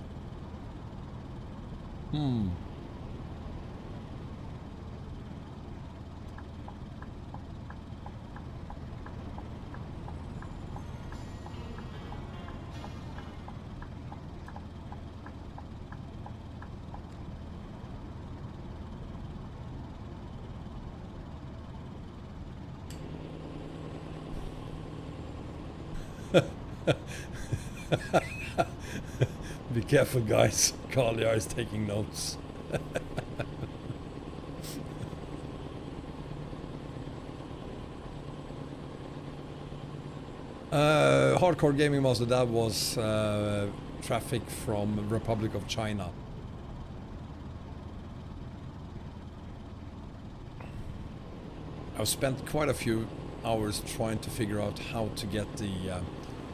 Speaker 1: Be careful, guys. Kalia is taking notes. Hardcore Gaming Master, that was traffic from Republic of China. I've spent quite a few hours trying to figure out how to get the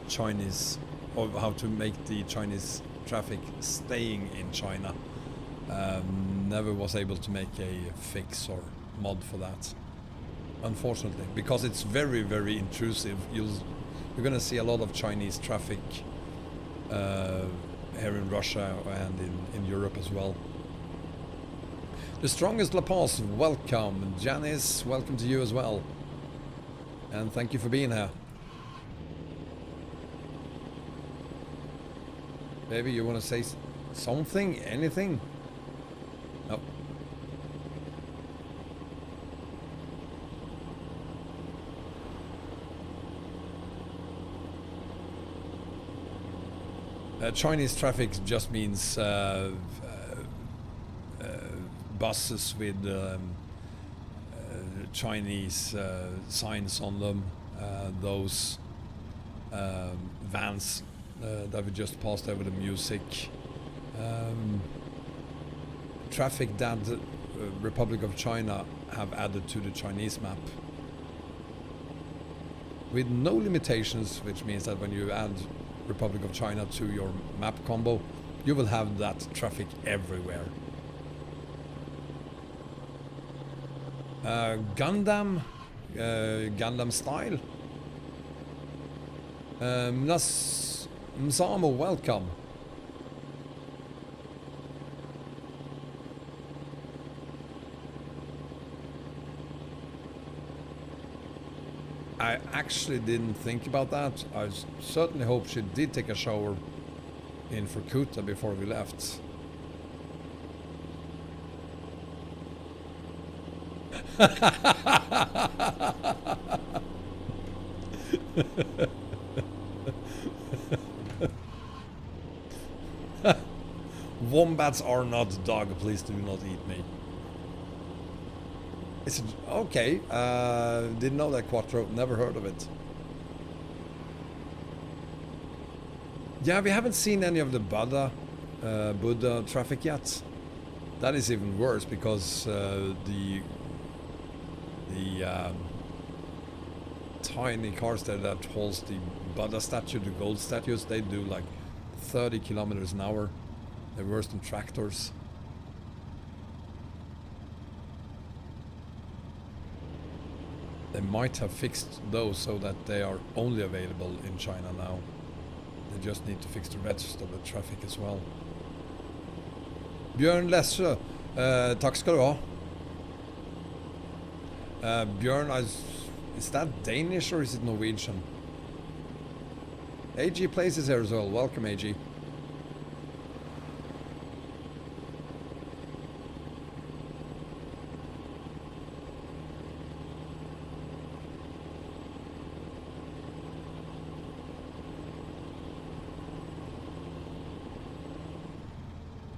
Speaker 1: Chinese, or how to make the Chinese traffic staying in China. Never was able to make a fix or mod for that, unfortunately, because it's very, very intrusive. You're gonna see a lot of Chinese traffic here in Russia and in Europe as well. The strongest La Paz, welcome. Janice, welcome to you as well. And thank you for being here. Baby, you want to say something? Anything? No. Chinese traffic just means buses with Chinese signs on them, those vans that we just passed over the music, traffic that Republic of China have added to the Chinese map with no limitations, which means that when you add Republic of China to your map combo, you will have that traffic everywhere. Gundam style. Msamo, welcome. I actually didn't think about that. I certainly hope she did take a shower in Fukuoka before we left. Wombats are not dog, please do not eat me. It's okay. Didn't know that, Quattro. Never heard of it. Yeah, we haven't seen any of the Buddha traffic yet. That is even worse because the tiny cars that holds the Buddha statue, the gold statues, they do like 30 kilometers an hour. They're worse than tractors. They might have fixed those so that they are only available in China now. They just need to fix the rest of the traffic as well. Björn Lesse, tack ska du ha. Björn, is that Danish or is it Norwegian? AG Place is here as well. Welcome, AG.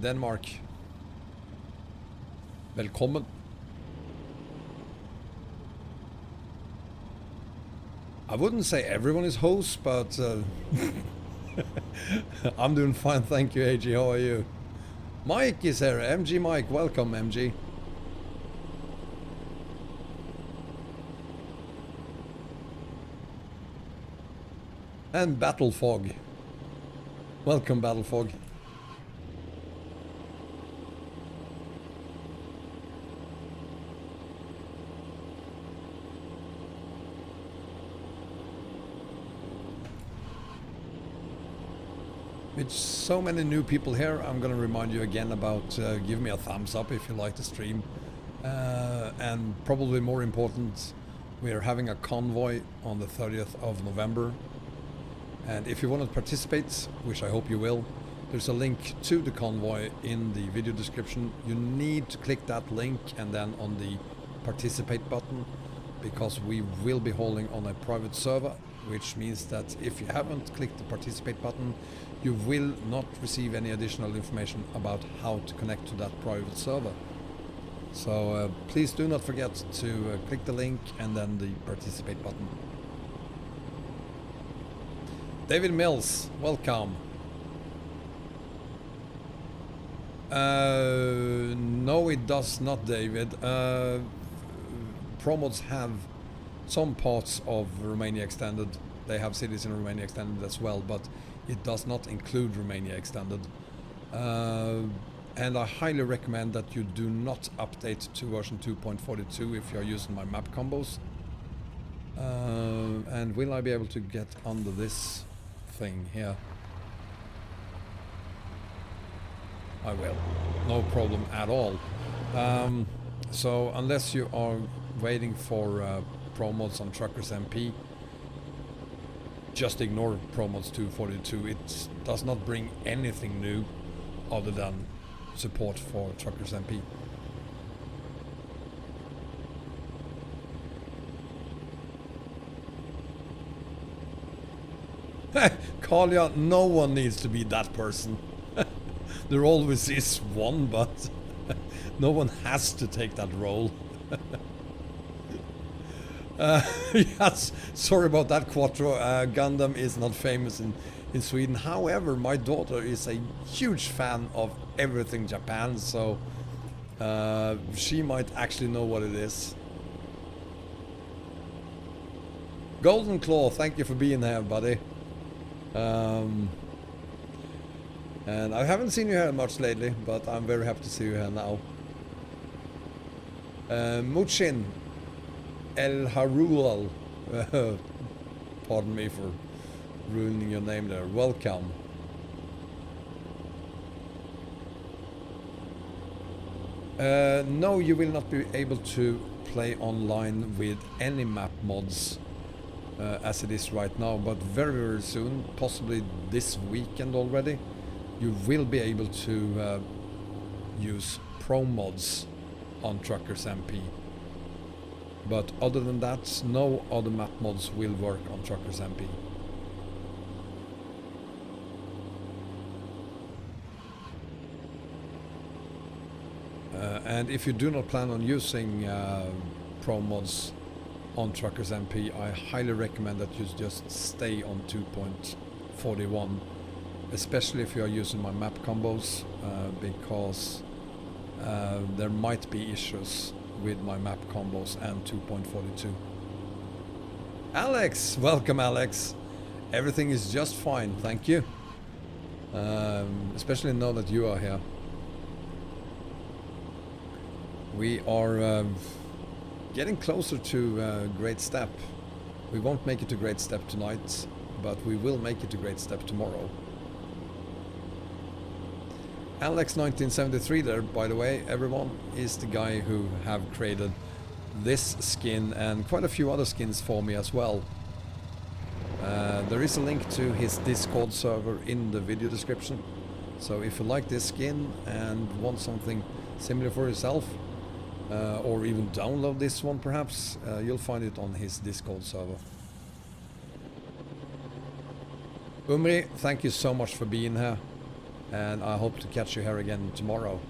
Speaker 1: Denmark. Velkommen. I wouldn't say everyone is host, but I'm doing fine, thank you, AG. How are you? Mike is here. MG Mike, welcome, MG. And Battle Fog. Welcome, Battle Fog. With so many new people here, I'm going to remind you again about give me a thumbs up if you like the stream. And probably more important, we are having a convoy on the 30th of November. And if you want to participate, which I hope you will, there's a link to the convoy in the video description. You need to click that link and then on the participate button, because we will be holding on a private server, which means that if you haven't clicked the participate button, you will not receive any additional information about how to connect to that private server. So please do not forget to click the link and then the participate button. David Mills, welcome. No, it does not, David. Promods have some parts of Romania Extended. They have cities in Romania Extended as well, but it does not include Romania Extended. And I highly recommend that you do not update to version 2.42 if you're using my map combos. And will I be able to get under this thing here? I will. No problem at all. So unless you are waiting for promods on Truckers MP, just ignore promods 242. It does not bring anything new other than support for Truckers MP. Kalia, no one needs to be that person. There always is one, but no one has to take that role. Yes, sorry about that, Quattro. Gundam is not famous in Sweden. However, my daughter is a huge fan of everything Japan, so she might actually know what it is. Golden Claw, thank you for being here, buddy. And I haven't seen you here much lately, but I'm very happy to see you here now. Muchin El Harual, pardon me for ruining your name there. Welcome. No, you will not be able to play online with any map mods as it is right now, but very, very soon, possibly this weekend already, you will be able to use pro mods on Truckers MP. But other than that, no other map mods will work on Truckers MP. And if you do not plan on using pro mods on Truckers MP, I highly recommend that you just stay on 2.41, especially if you are using my map combos, because there might be issues with my map combos and 2.42. Alex, welcome Alex. Everything is just fine, thank you. Especially now that you are here. We are getting closer to Great Steppe. We won't make it to Great Steppe tonight, but we will make it to Great Steppe tomorrow. Alex 1973 there, by the way, everyone, is the guy who have created this skin and quite a few other skins for me as well. There is a link to his Discord server in the video description. So if you like this skin and want something similar for yourself, or even download this one perhaps, you'll find it on his Discord server. Umri, thank you so much for being here, and I hope to catch you here again tomorrow.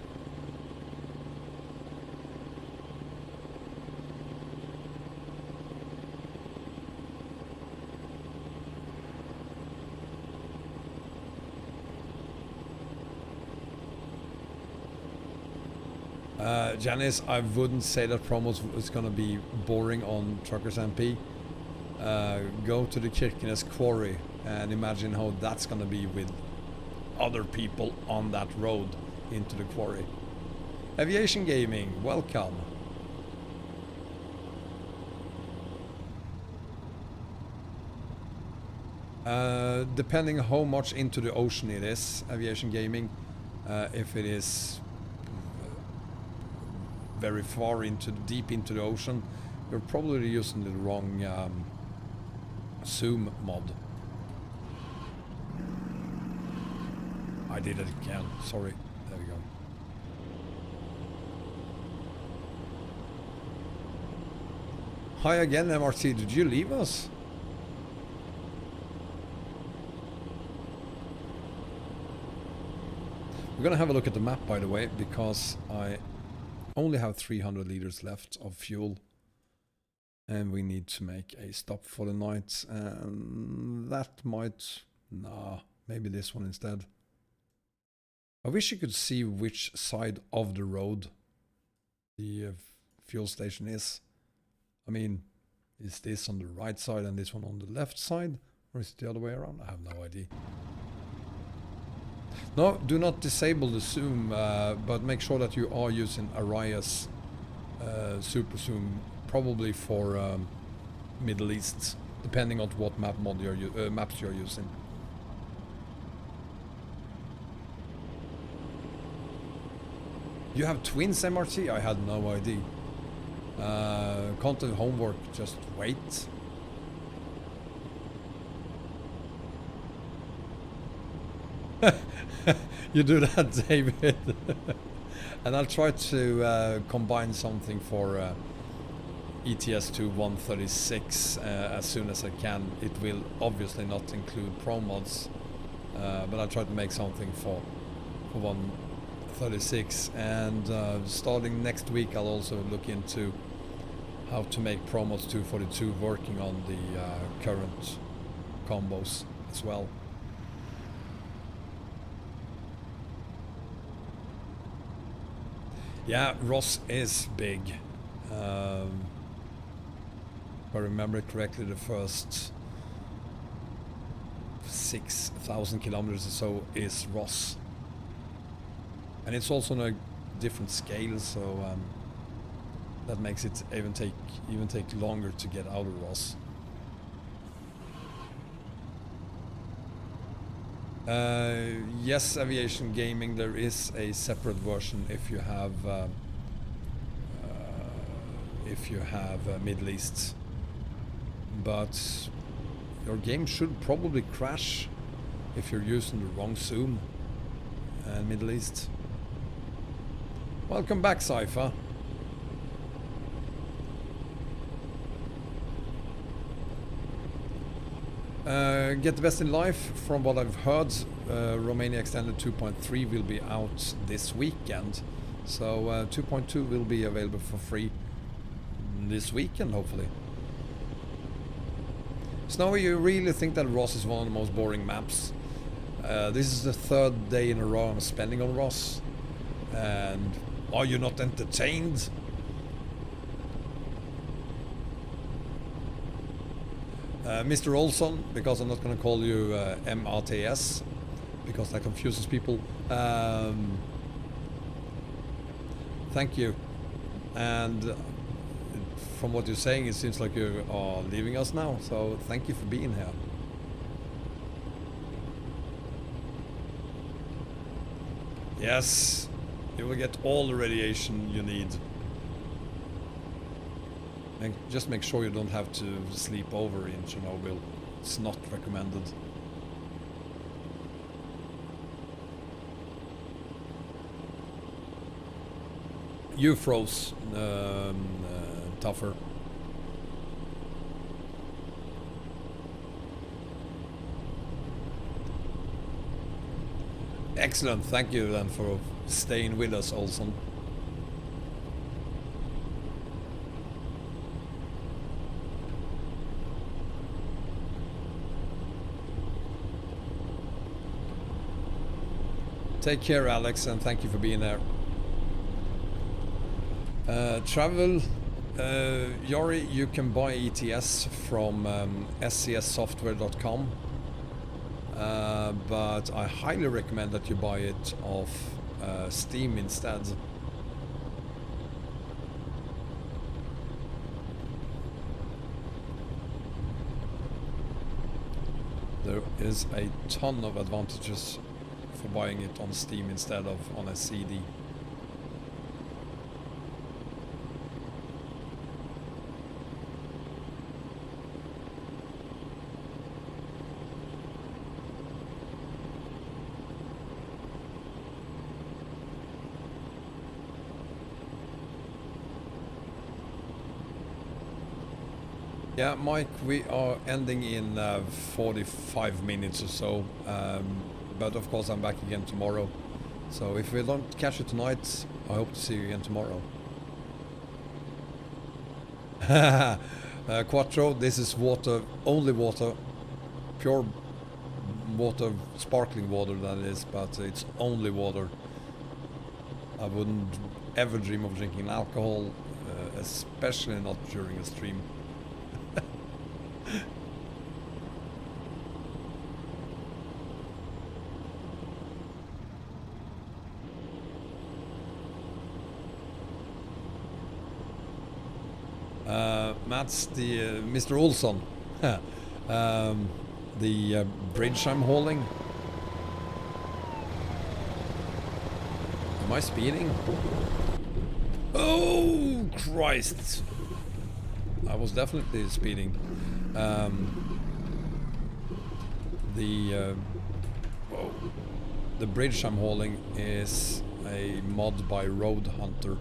Speaker 1: Janice, I wouldn't say that promos is gonna be boring on Truckers MP. Go to the Kirkenes quarry and imagine how that's gonna be with other people on that road into the quarry. Aviation Gaming, welcome. Depending how much into the ocean it is, Aviation Gaming, if it is very far deep into the ocean, you're probably using the wrong zoom mod. I did it again, sorry. There we go. Hi again, MRT, did you leave us? We're gonna have a look at the map, by the way, because I only have 300 liters left of fuel, and we need to make a stop for the night, and that might... nah, maybe this one instead. I wish you could see which side of the road the fuel station is. I mean, is this on the right side and this one on the left side, or is it the other way around? I have no idea. No, do not disable the zoom, but make sure that you are using Arias super zoom, probably for Middle East, depending on what map mod maps you're using. You have twins, MRT? I had no idea. Content homework, just wait. You do that, David. And I'll try to combine something for ETS2 136 as soon as I can. It will obviously not include pro mods, but I'll try to make something for 136. And starting next week, I'll also look into how to make pro mods 242 working on the current combos as well. Yeah, ROS is big. If I remember it correctly, the first 6,000 kilometers or so is ROS. And it's also on a different scale, so that makes it even take longer to get out of ROS. Yes, Aviation Gaming, there is a separate version if you have Middle East, but your game should probably crash if you're using the wrong zoom and Middle East. Welcome back, Cypher. Get the best in life. From what I've heard, Romania Extended 2.3 will be out this weekend, so 2.2 will be available for free this weekend, hopefully. Snowy, you really think that ROS is one of the most boring maps? This is the third day in a row I'm spending on ROS, and are you not entertained? Mr. Olson, because I'm not going to call you MRTS, because that confuses people. Thank you. And from what you're saying, it seems like you are leaving us now, so thank you for being here. Yes, you will get all the radiation you need. And just make sure you don't have to sleep over in Chernobyl. It's not recommended. You froze tougher. Excellent, thank you then for staying with us, Olson. Take care, Alex, and thank you for being there. Travel, Yori, you can buy ETS from scssoftware.com. But I highly recommend that you buy it off Steam instead. There is a ton of advantages for buying it on Steam instead of on a CD. Yeah, Mike, we are ending in 45 minutes or so, but of course I'm back again tomorrow. So if we don't catch you tonight, I hope to see you again tomorrow. Quattro, this is water, only water, pure water, sparkling water that is, but it's only water. I wouldn't ever dream of drinking alcohol, especially not during a stream. Matt's the Mr. Olson, the bridge I'm hauling. Am I speeding? Oh Christ! I was definitely speeding. The bridge I'm hauling is a mod by Road Hunter.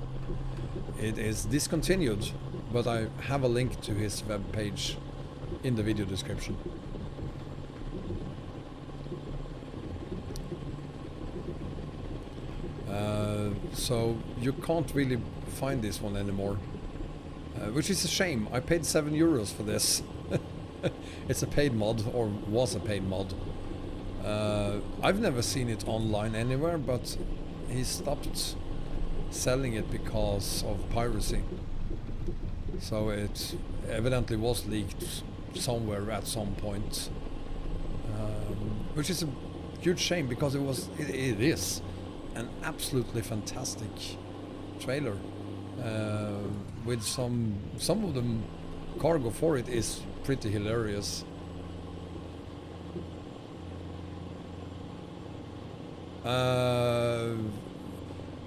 Speaker 1: It is discontinued, but I have a link to his web page in the video description. So you can't really find this one anymore, which is a shame. I paid €7 for this. It's a paid mod, or was a paid mod. I've never seen it online anywhere, but he stopped selling it because of piracy. So it evidently was leaked somewhere at some point, which is a huge shame because it is an absolutely fantastic trailer. With some of the cargo for it is pretty hilarious.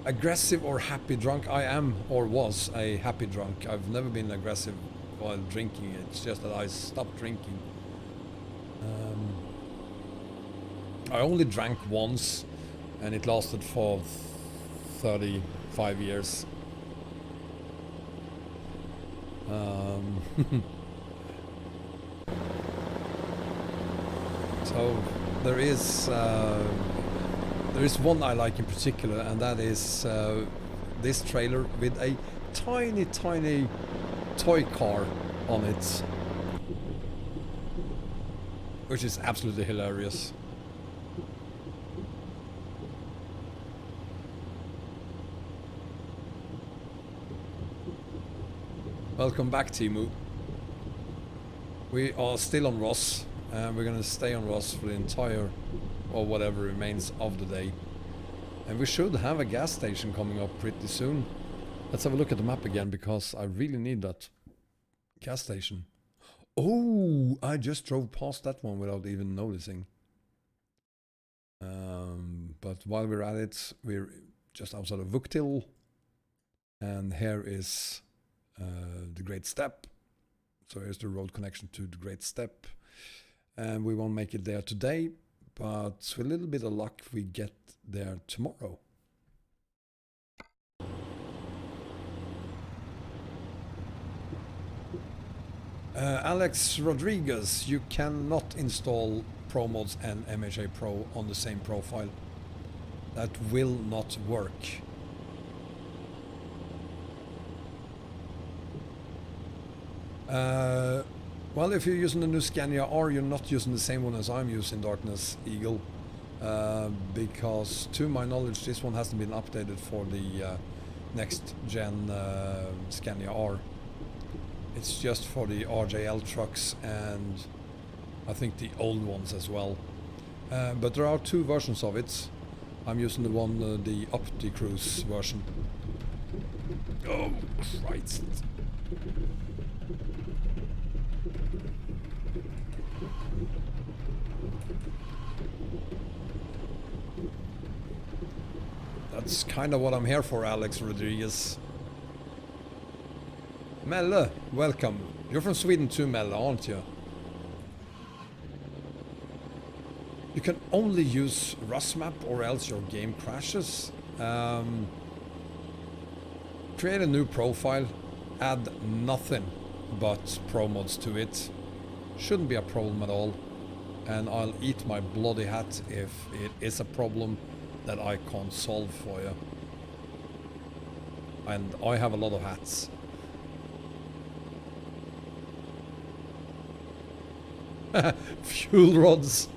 Speaker 1: Aggressive or happy drunk? I am, or was, a happy drunk. I've never been aggressive while drinking. It's just that I stopped drinking. I only drank once, and it lasted for 35 years. So there is one I like in particular, and that is this trailer with a tiny toy car on it, which is absolutely hilarious. Welcome back, Timu. We are still on ROS, and we're gonna stay on ROS for the entire, or whatever remains of the day. And we should have a gas station coming up pretty soon. Let's have a look at the map again, because I really need that gas station. Oh, I just drove past that one without even noticing. But while we're at it, we're just outside of Vuktil. And here is the Great Steppe. So here's the road connection to the Great Steppe. And we won't make it there today, but with a little bit of luck, we get there tomorrow. Alex Rodriguez, you cannot install Pro Mods and MHA Pro on the same profile. That will not work. Well, if you're using the new Scania R, you're not using the same one as I'm using, Darkness Eagle. Because to my knowledge, this one hasn't been updated for the next gen Scania R. It's just for the RJL trucks and I think the old ones as well. But there are two versions of it. I'm using the one, the OptiCruise version. Oh, Christ. That's kind of what I'm here for, Alex Rodriguez. Melle, welcome. You're from Sweden too, Melle, aren't you? You can only use Rusmap or else your game crashes. Create a new profile, add nothing but Pro Mods to it. Shouldn't be a problem at all. And I'll eat my bloody hat if it is a problem that I can't solve for you. And I have a lot of hats. Fuel rods.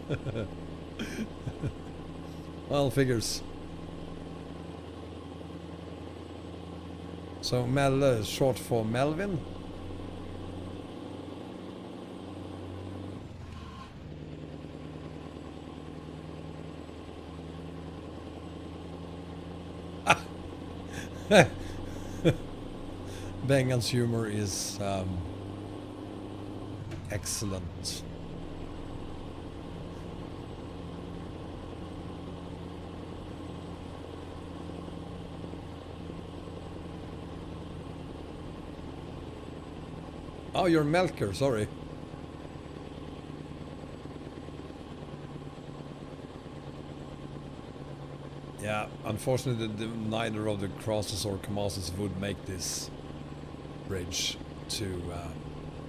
Speaker 1: Well, figures. So Mel is short for Melvin. Bengan's humor is excellent. Oh, you're Melker, sorry. Yeah, unfortunately neither of the Crosses or Kamases would make this bridge to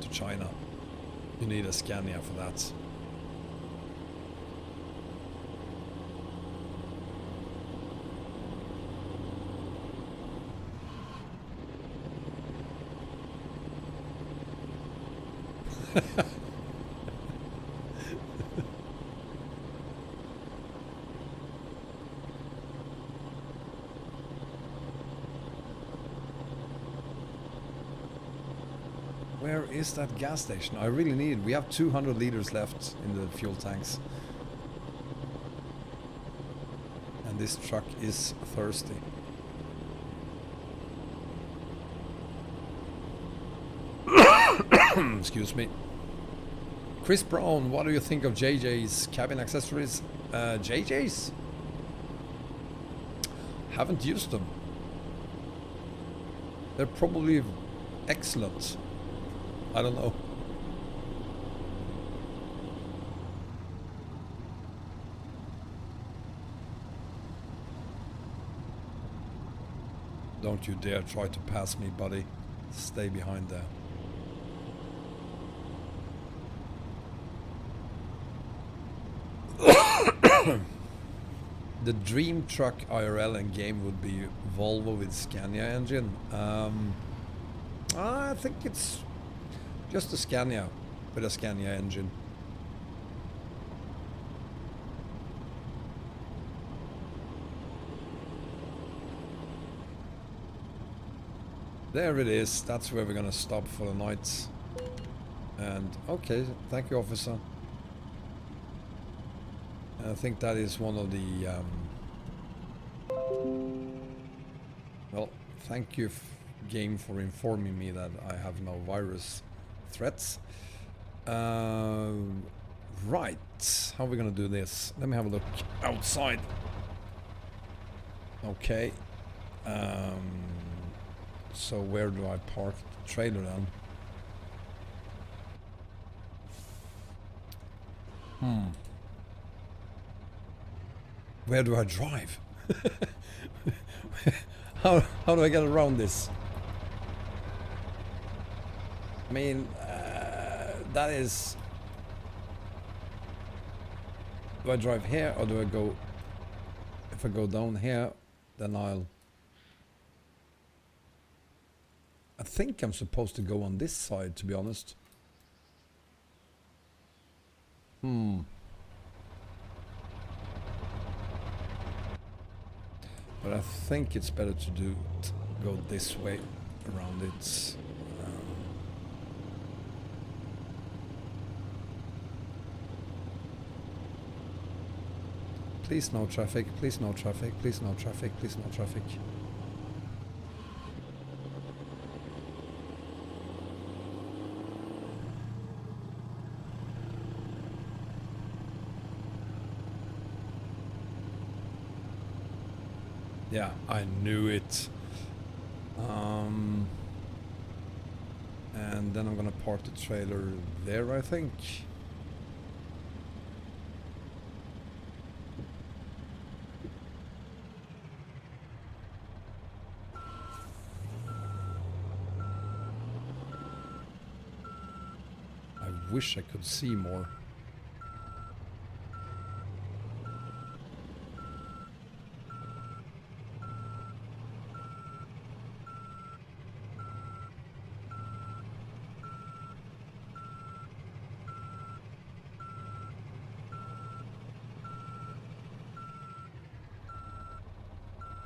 Speaker 1: China. You need a Scania for that. Where is that gas station? I really need. We have 200 liters left in the fuel tanks. And this truck is thirsty. Excuse me. Chris Brown, what do you think of JJ's cabin accessories? JJ's? Haven't used them. They're probably excellent. I don't know. Don't you dare try to pass me, buddy. Stay behind there. The dream truck IRL and game would be Volvo with Scania engine. I think it's just a Scania with a Scania engine. There it is. That's where we're gonna stop for the night. And okay, thank you, officer. I think that is one of the... well, thank you game for informing me that I have no virus threats. Right, how are we gonna do this? Let me have a look outside. Okay. So where do I park the trailer then? Where do I drive? How do I get around this? I mean, that is... Do I drive here or do I go... If I go down here, then I'll... I think I'm supposed to go on this side, to be honest. But I think it's better to go this way around it. Please no traffic, please no traffic, please no traffic, please no traffic. Yeah, I knew it. And then I'm gonna park the trailer there, I think. I wish I could see more.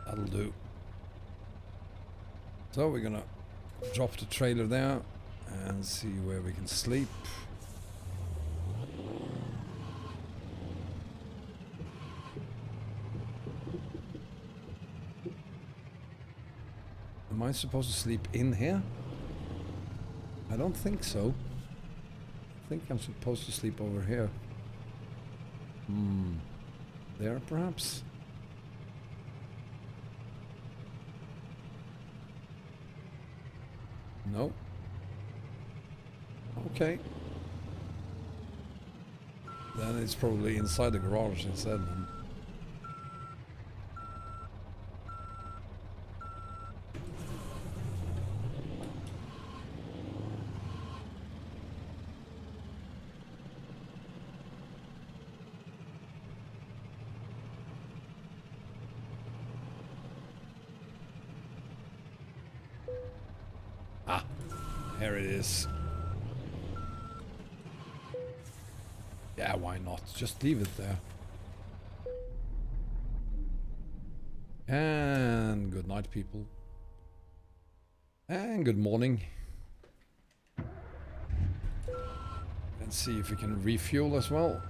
Speaker 1: That'll do. So we're gonna drop the trailer there and see where we can sleep. Am I supposed to sleep in here? I don't think so. I think I'm supposed to sleep over here. There perhaps? No. Okay. Then it's probably inside the garage instead then. Ah, here it is. Yeah, why not? Just leave it there. And good night, people. And good morning. Let's see if we can refuel as well.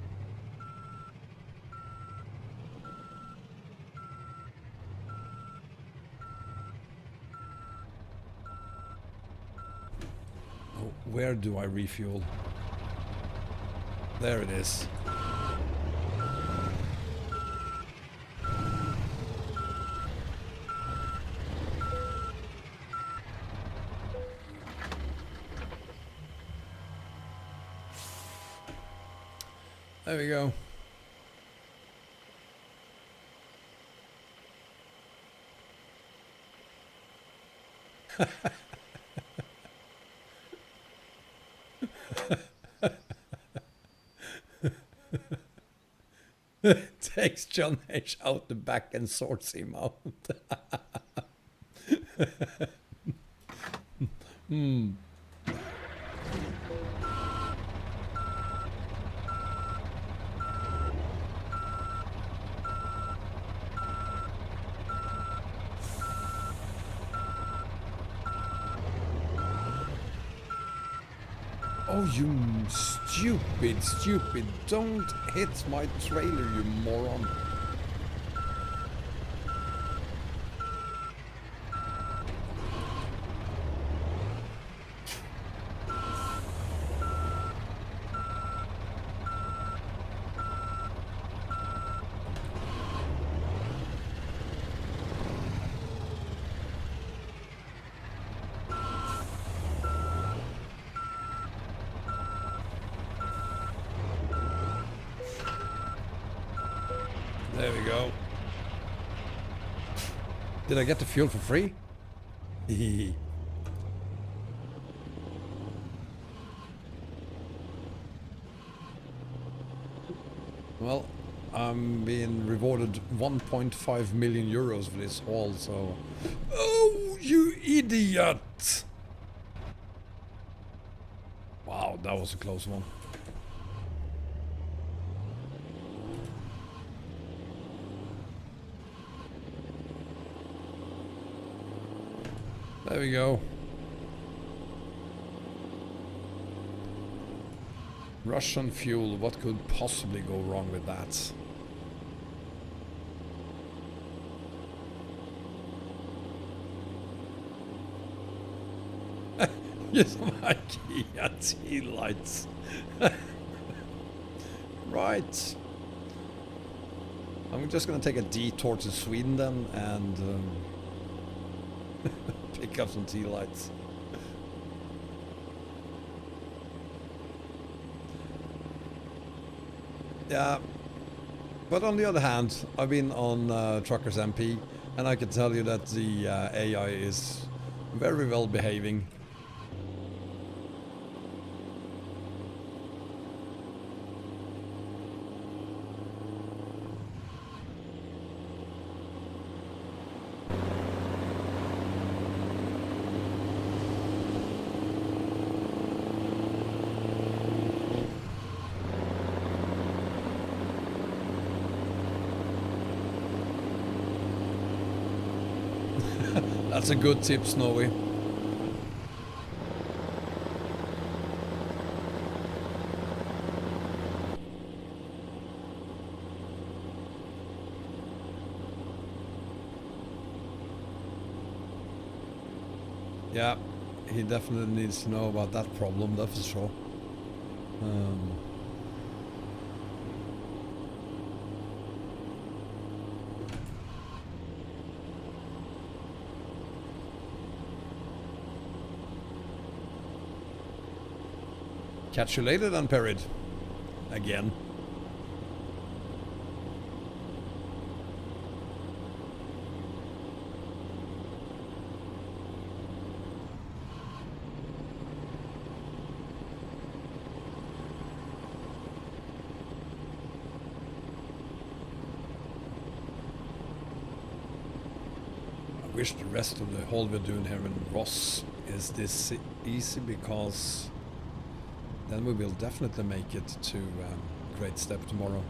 Speaker 1: Oh, where do I refuel? There it is. There we go. Takes John H out the back and sorts him out. Oh, you stupid. Don't hit my trailer, you moron. There we go. Did I get the fuel for free? Hehe. Well, I'm being rewarded 1.5 million euros for this haul, so... Oh, you idiot! Wow, that was a close one. There we go. Russian fuel, what could possibly go wrong with that? Yes, my Kia tea lights. Right. I'm just gonna take a detour to Sweden then and pick up some tea lights. Yeah, but on the other hand, I've been on Truckers MP, and I can tell you that the AI is very well behaving. That's a good tip, Snowy. Yeah, he definitely needs to know about that problem, that's for sure. Catch you later then, Perid. Again. I wish the rest of the haul we're doing here in ROS is this easy, because then we will definitely make it to Great Steppe tomorrow.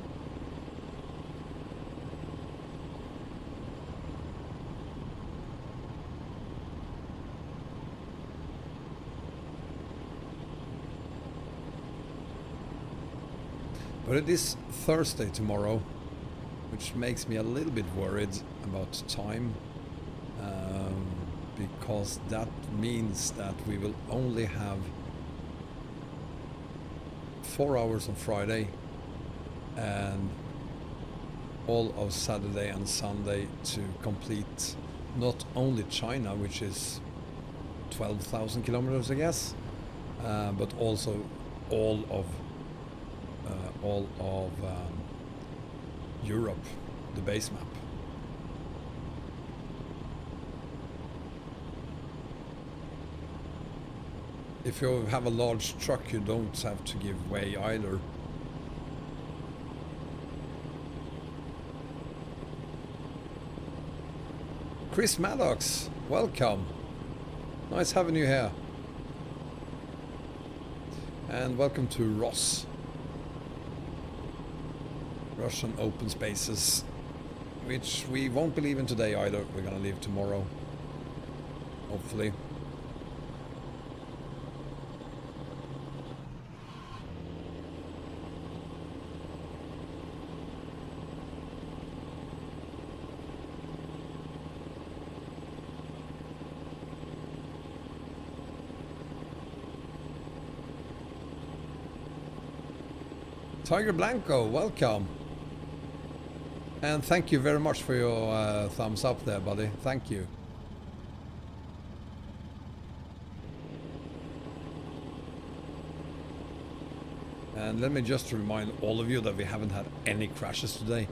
Speaker 1: But it is Thursday tomorrow, which makes me a little bit worried about time, because that means that we will only have 4 hours on Friday and all of Saturday and Sunday to complete not only China, which is 12,000 kilometers, I guess, but also all of Europe, the base map. If you have a large truck, you don't have to give way either. Chris Maddox, welcome. Nice having you here. And welcome to ROS. Russian open spaces, which we won't be leaving today either. We're gonna leave tomorrow, hopefully. Tiger Blanco, welcome. And thank you very much for your thumbs up there, buddy. Thank you. And let me just remind all of you that we haven't had any crashes today.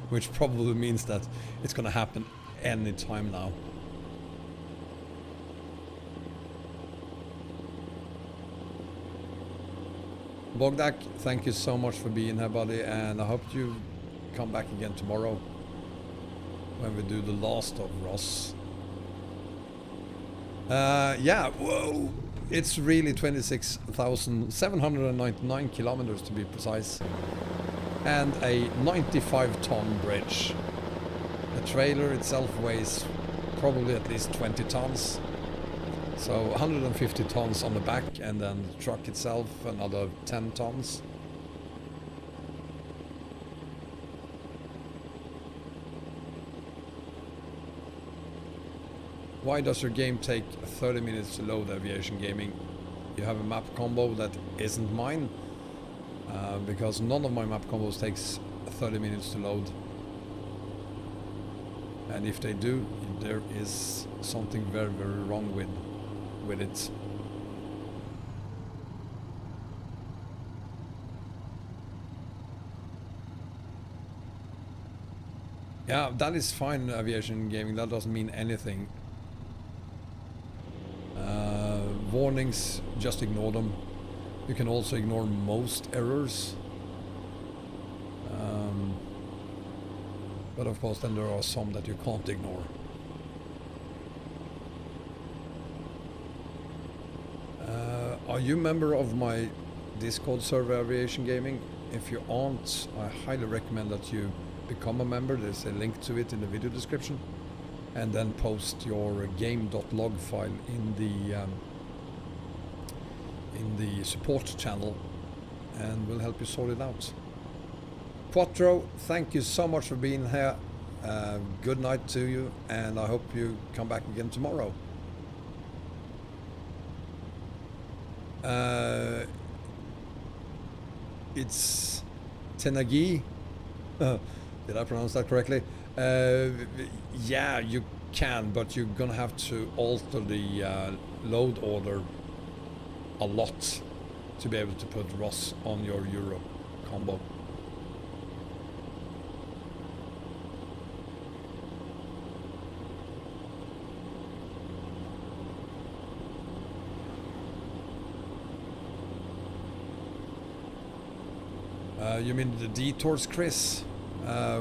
Speaker 1: Which probably means that it's gonna happen any time now. Bogdak, thank you so much for being here, buddy, and I hope you come back again tomorrow when we do the last of ROS. Yeah, whoa! It's really 26,799 kilometers to be precise, and a 95-ton bridge. The trailer itself weighs probably at least 20 tons. So 150 tons on the back, and then the truck itself another 10 tons. Why does your game take 30 minutes to load, Aviation Gaming? You have a map combo that isn't mine, because none of my map combos takes 30 minutes to load. And if they do, there is something very, very wrong with it. Yeah, that is fine, Aviation Gaming. That doesn't mean anything. Warnings, just ignore them. You can also ignore most errors. But of course, then there are some that you can't ignore. Are you a member of my Discord server, Aviation Gaming? If you aren't, I highly recommend that you become a member. There's a link to it in the video description. And then post your game.log file in the support channel, and we'll help you sort it out. Quattro, thank you so much for being here. Good night to you, and I hope you come back again tomorrow. It's Tenagi. Did I pronounce that correctly? Yeah, you can, but you're gonna have to alter the load order a lot to be able to put ROS on your Euro combo. You mean the detours, Chris?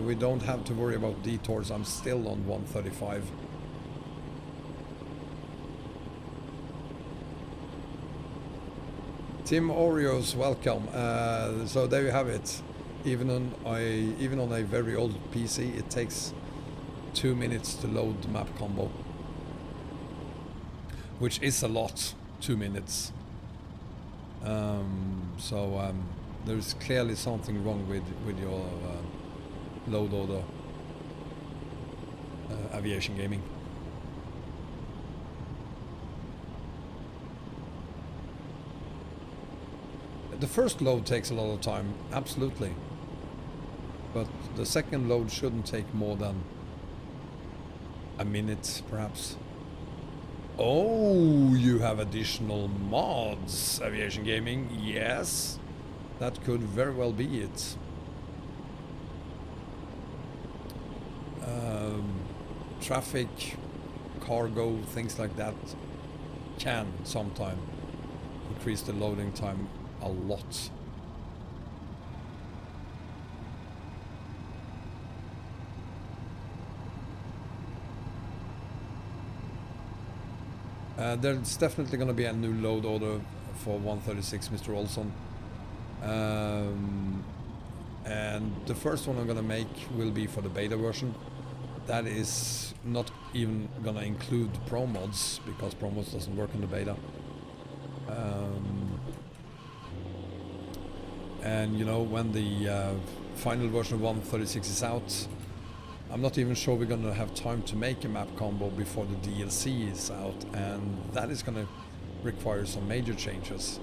Speaker 1: We don't have to worry about detours. I'm still on 135. Tim Oreos, welcome. So there you have it. Even on a very old PC, it takes 2 minutes to load the map combo, which is a lot. 2 minutes. There's clearly something wrong with your load order, Aviation Gaming. The first load takes a lot of time, absolutely. But the second load shouldn't take more than a minute, perhaps. Oh, you have additional mods, Aviation Gaming. Yes, that could very well be it. Traffic, cargo, things like that can sometimes increase the loading time a lot. There's definitely going to be a new load order for 136, Mr. Olson. And the first one I'm going to make will be for the beta version. That is not even going to include Pro mods, because Pro mods doesn't work in the beta. And you know, when the final version of 136 is out, I'm not even sure we're going to have time to make a map combo before the DLC is out, and that is going to require some major changes.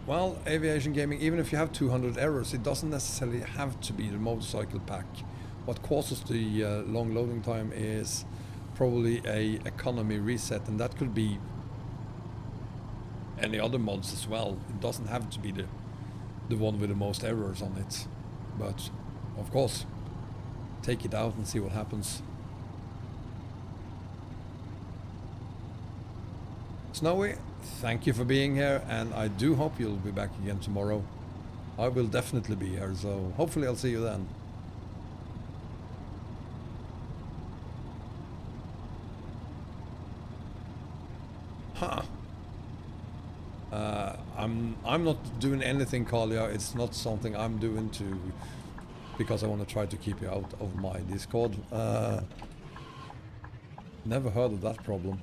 Speaker 1: Well, aviation gaming, even if you have 200 errors, it doesn't necessarily have to be the motorcycle pack. What causes the long loading time is probably a economy reset, and that could be any other mods as well. It doesn't have to be the one with the most errors on it. But of course, take it out and see what happens. Snowy, thank you for being here, and I do hope you'll be back again tomorrow. I will definitely be here, so hopefully I'll see you then. Huh. I'm not doing anything, Kalia. It's not something I'm doing because I want to try to keep you out of my Discord. Never heard of that problem.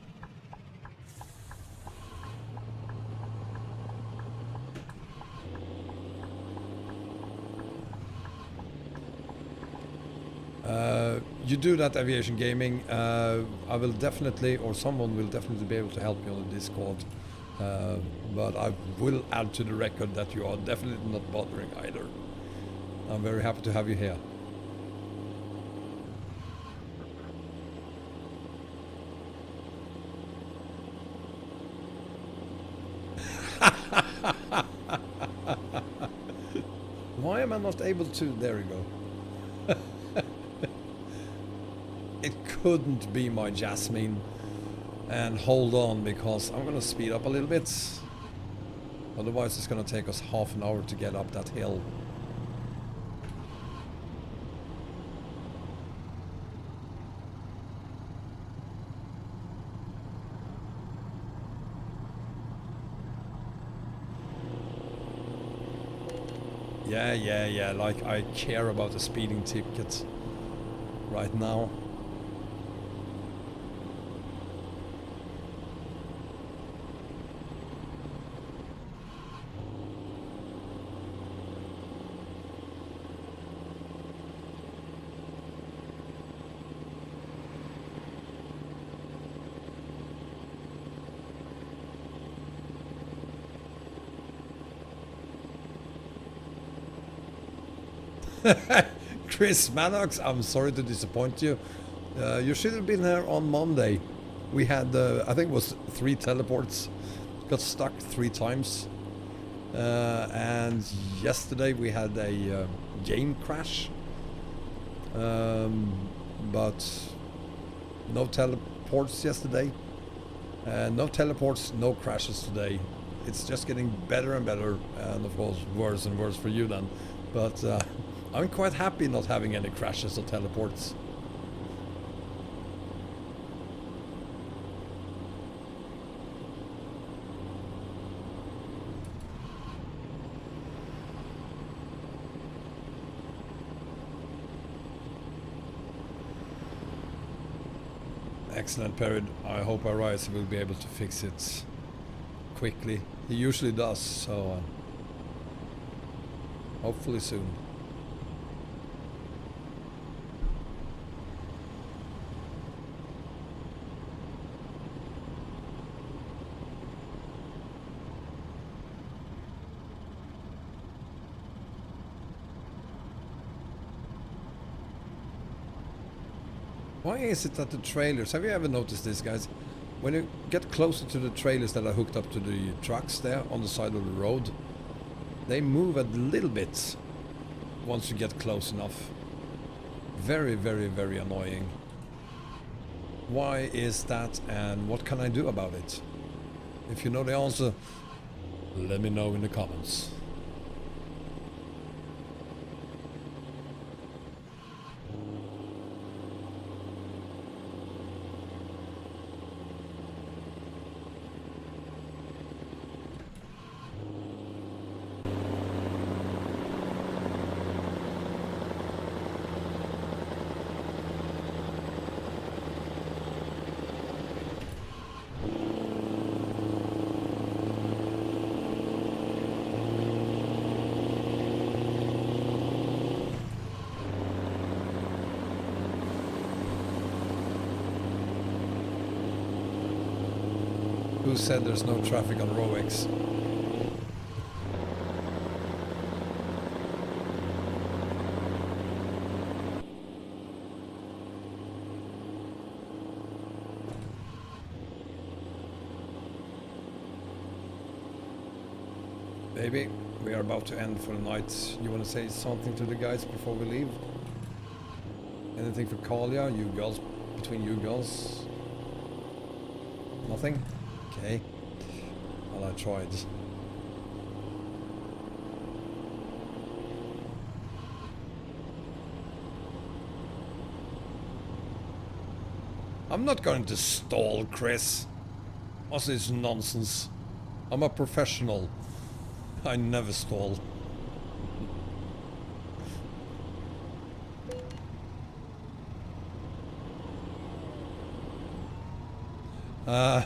Speaker 1: You do that, aviation gaming. I will definitely, or someone will definitely be able to help you on the Discord. But I will add to the record that you are definitely not bothering either. I'm very happy to have you here. Why am I not able to? There we go. It couldn't be my Jasmine. And hold on, because I'm gonna speed up a little bit. Otherwise it's gonna take us half an hour to get up that hill. Yeah, like I care about the speeding ticket right now. Chris Manox, I'm sorry to disappoint you. You should have been here on Monday. We had, I think it was 3 teleports. Got stuck 3 times. And yesterday we had a game crash. But no teleports yesterday. No teleports, no crashes today. It's just getting better and better, and of course worse and worse for you then. But I'm quite happy not having any crashes or teleports. Excellent, Period. I hope Arise will be able to fix it quickly. He usually does, so hopefully soon. Why is it that the trailers, have you ever noticed this, guys? When you get closer to the trailers that are hooked up to the trucks there on the side of the road, they move a little bit once you get close enough. Very, very, very annoying. Why is that, and what can I do about it? If you know the answer, let me know in the comments. Who said there's no traffic on ROX? Baby, we are about to end for the night. You want to say something to the guys before we leave? Anything for Kalia? You girls, between you girls? Nothing? Okay. Well, I tried. I'm not going to stall, Chris. What's this nonsense? I'm a professional. I never stall. Yeah,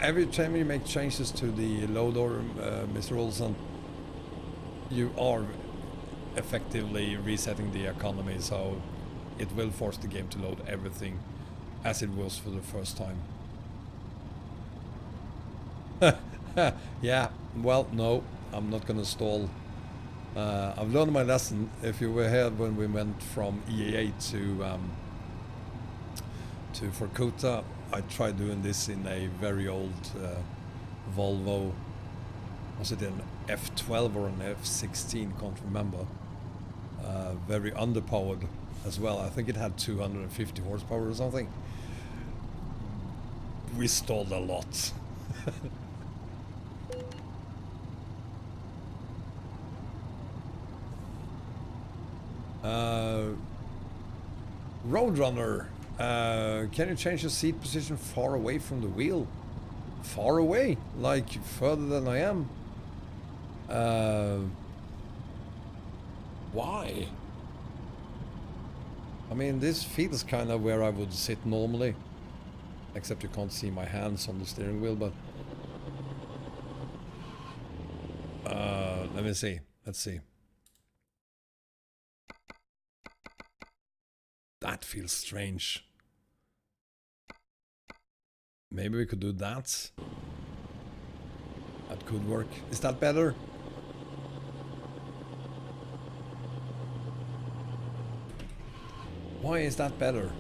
Speaker 1: every time you make changes to the loader, Mr. Olsen, you are effectively resetting the economy, so it will force the game to load everything as it was for the first time. Yeah, well, no, I'm not gonna stall. I've learned my lesson. If you were here when we went from EAA to Vorkuta, I tried doing this in a very old Volvo. Was it an F12 or an F16? Can't remember. Very underpowered as well. I think it had 250 horsepower or something. We stalled a lot. Roadrunner, can you change your seat position far away from the wheel? Far away? Like further than I am? Why? I mean, this feels kind of where I would sit normally. Except you can't see my hands on the steering wheel, but... let me see. Let's see. That feels strange. Maybe we could do that. That could work. Is that better? Why is that better?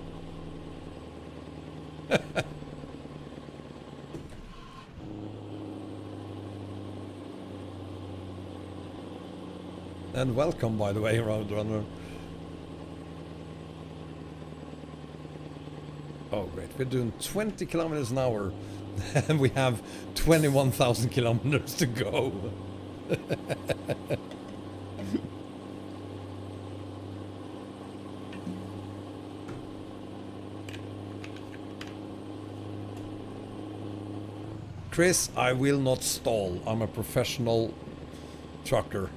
Speaker 1: And welcome, by the way, Roadrunner. Oh, great. We're doing 20 kilometers an hour. And we have 21,000 kilometers to go. Chris, I will not stall. I'm a professional trucker.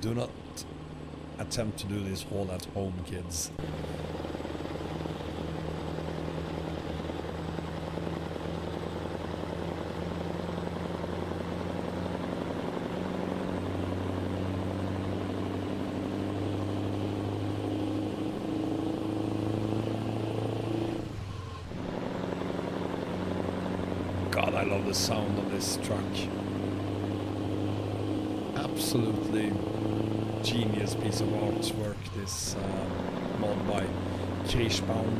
Speaker 1: Do not attempt to do this all at home, kids. God, I love the sound of this truck. Absolutely genius piece of artwork, this mod by Kirschbaum.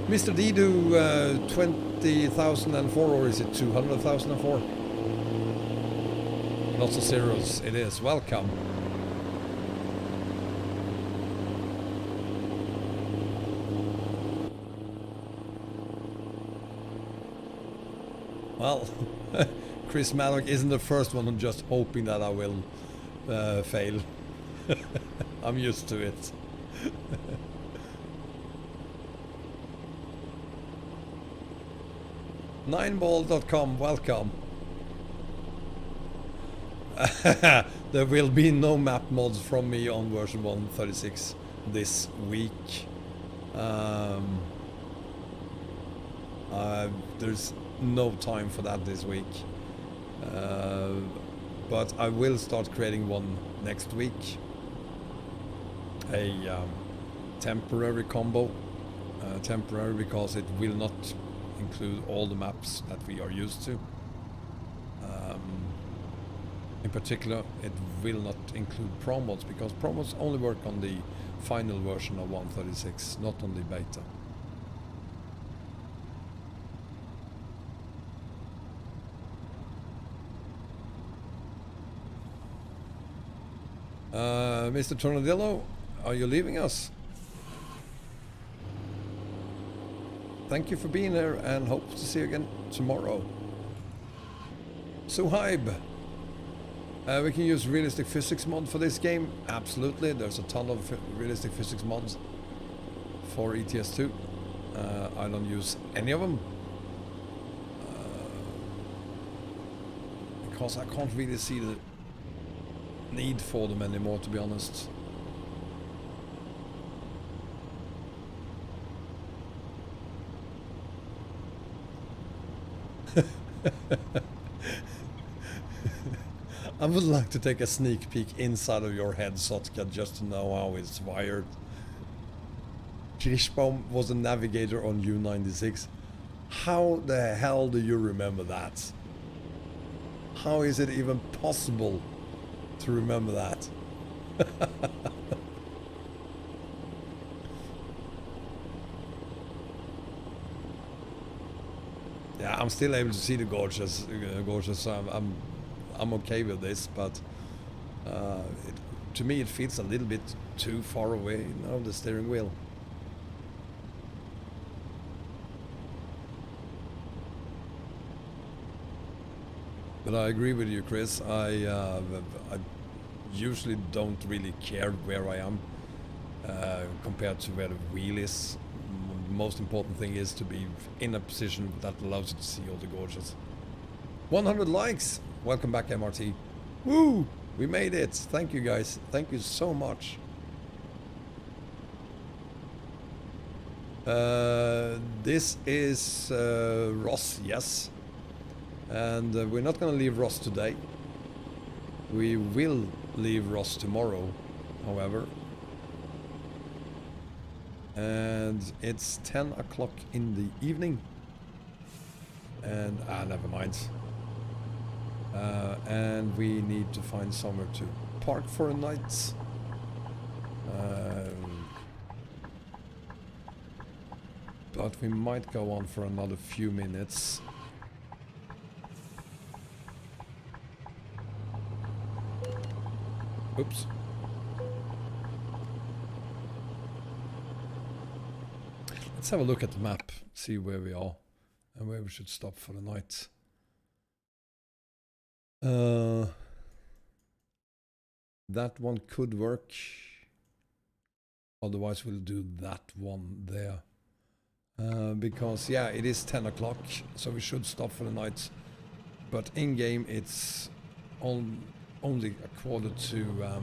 Speaker 1: Mr. Didu, 20,004, or is it 200,004? Lots of zeros, it is. Welcome. Well, Chris Malick isn't the first one. I'm just hoping that I will fail. I'm used to it. Nineball.com, welcome. There will be no map mods from me on version 1.36 this week. There's no time for that this week. But I will start creating one next week. A temporary combo. Temporary because it will not include all the maps that we are used to. In particular, it will not include Pro mods because Pro mods only work on the final version of 1.36, not on the beta. Mr. Tornadillo, are you leaving us? Thank you for being here and hope to see you again tomorrow. Suhaib, we can use realistic physics mod for this game. Absolutely, there's a ton of realistic physics mods for ETS2. I don't use any of them because I can't really see the need for them anymore, to be honest. I would like to take a sneak peek inside of your head, Sotka, just to know how it's wired. Kirschbaum was a navigator on U-96. How the hell do you remember that? How is it even possible to remember that? Yeah, I'm still able to see the gorges, so I'm okay with this, but to me it feels a little bit too far away, you know, the steering wheel. But I agree with you, Chris. I usually don't really care where I am compared to where the wheel is. The most important thing is to be in a position that allows you to see all the gorges. 100 likes! Welcome back, MRT. Woo! We made it! Thank you, guys. Thank you so much. This is ROS, yes. And we're not going to leave ROS today. We will leave ROS tomorrow, however. And it's 10 o'clock in the evening. And, never mind. And we need to find somewhere to park for a night. But we might go on for another few minutes. Oops. Let's have a look at the map, see where we are and where we should stop for the night. That one could work. Otherwise we'll do that one there. Because yeah, it is 10 o'clock, so we should stop for the night. But in game it's only a quarter to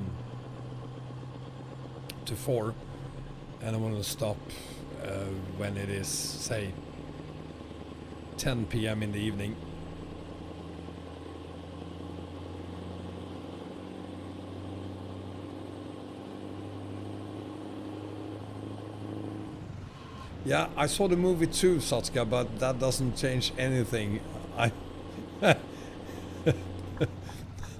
Speaker 1: 4, and I want to stop when it is, say, 10 p.m. in the evening. Yeah, I saw the movie too, Satska, but that doesn't change anything.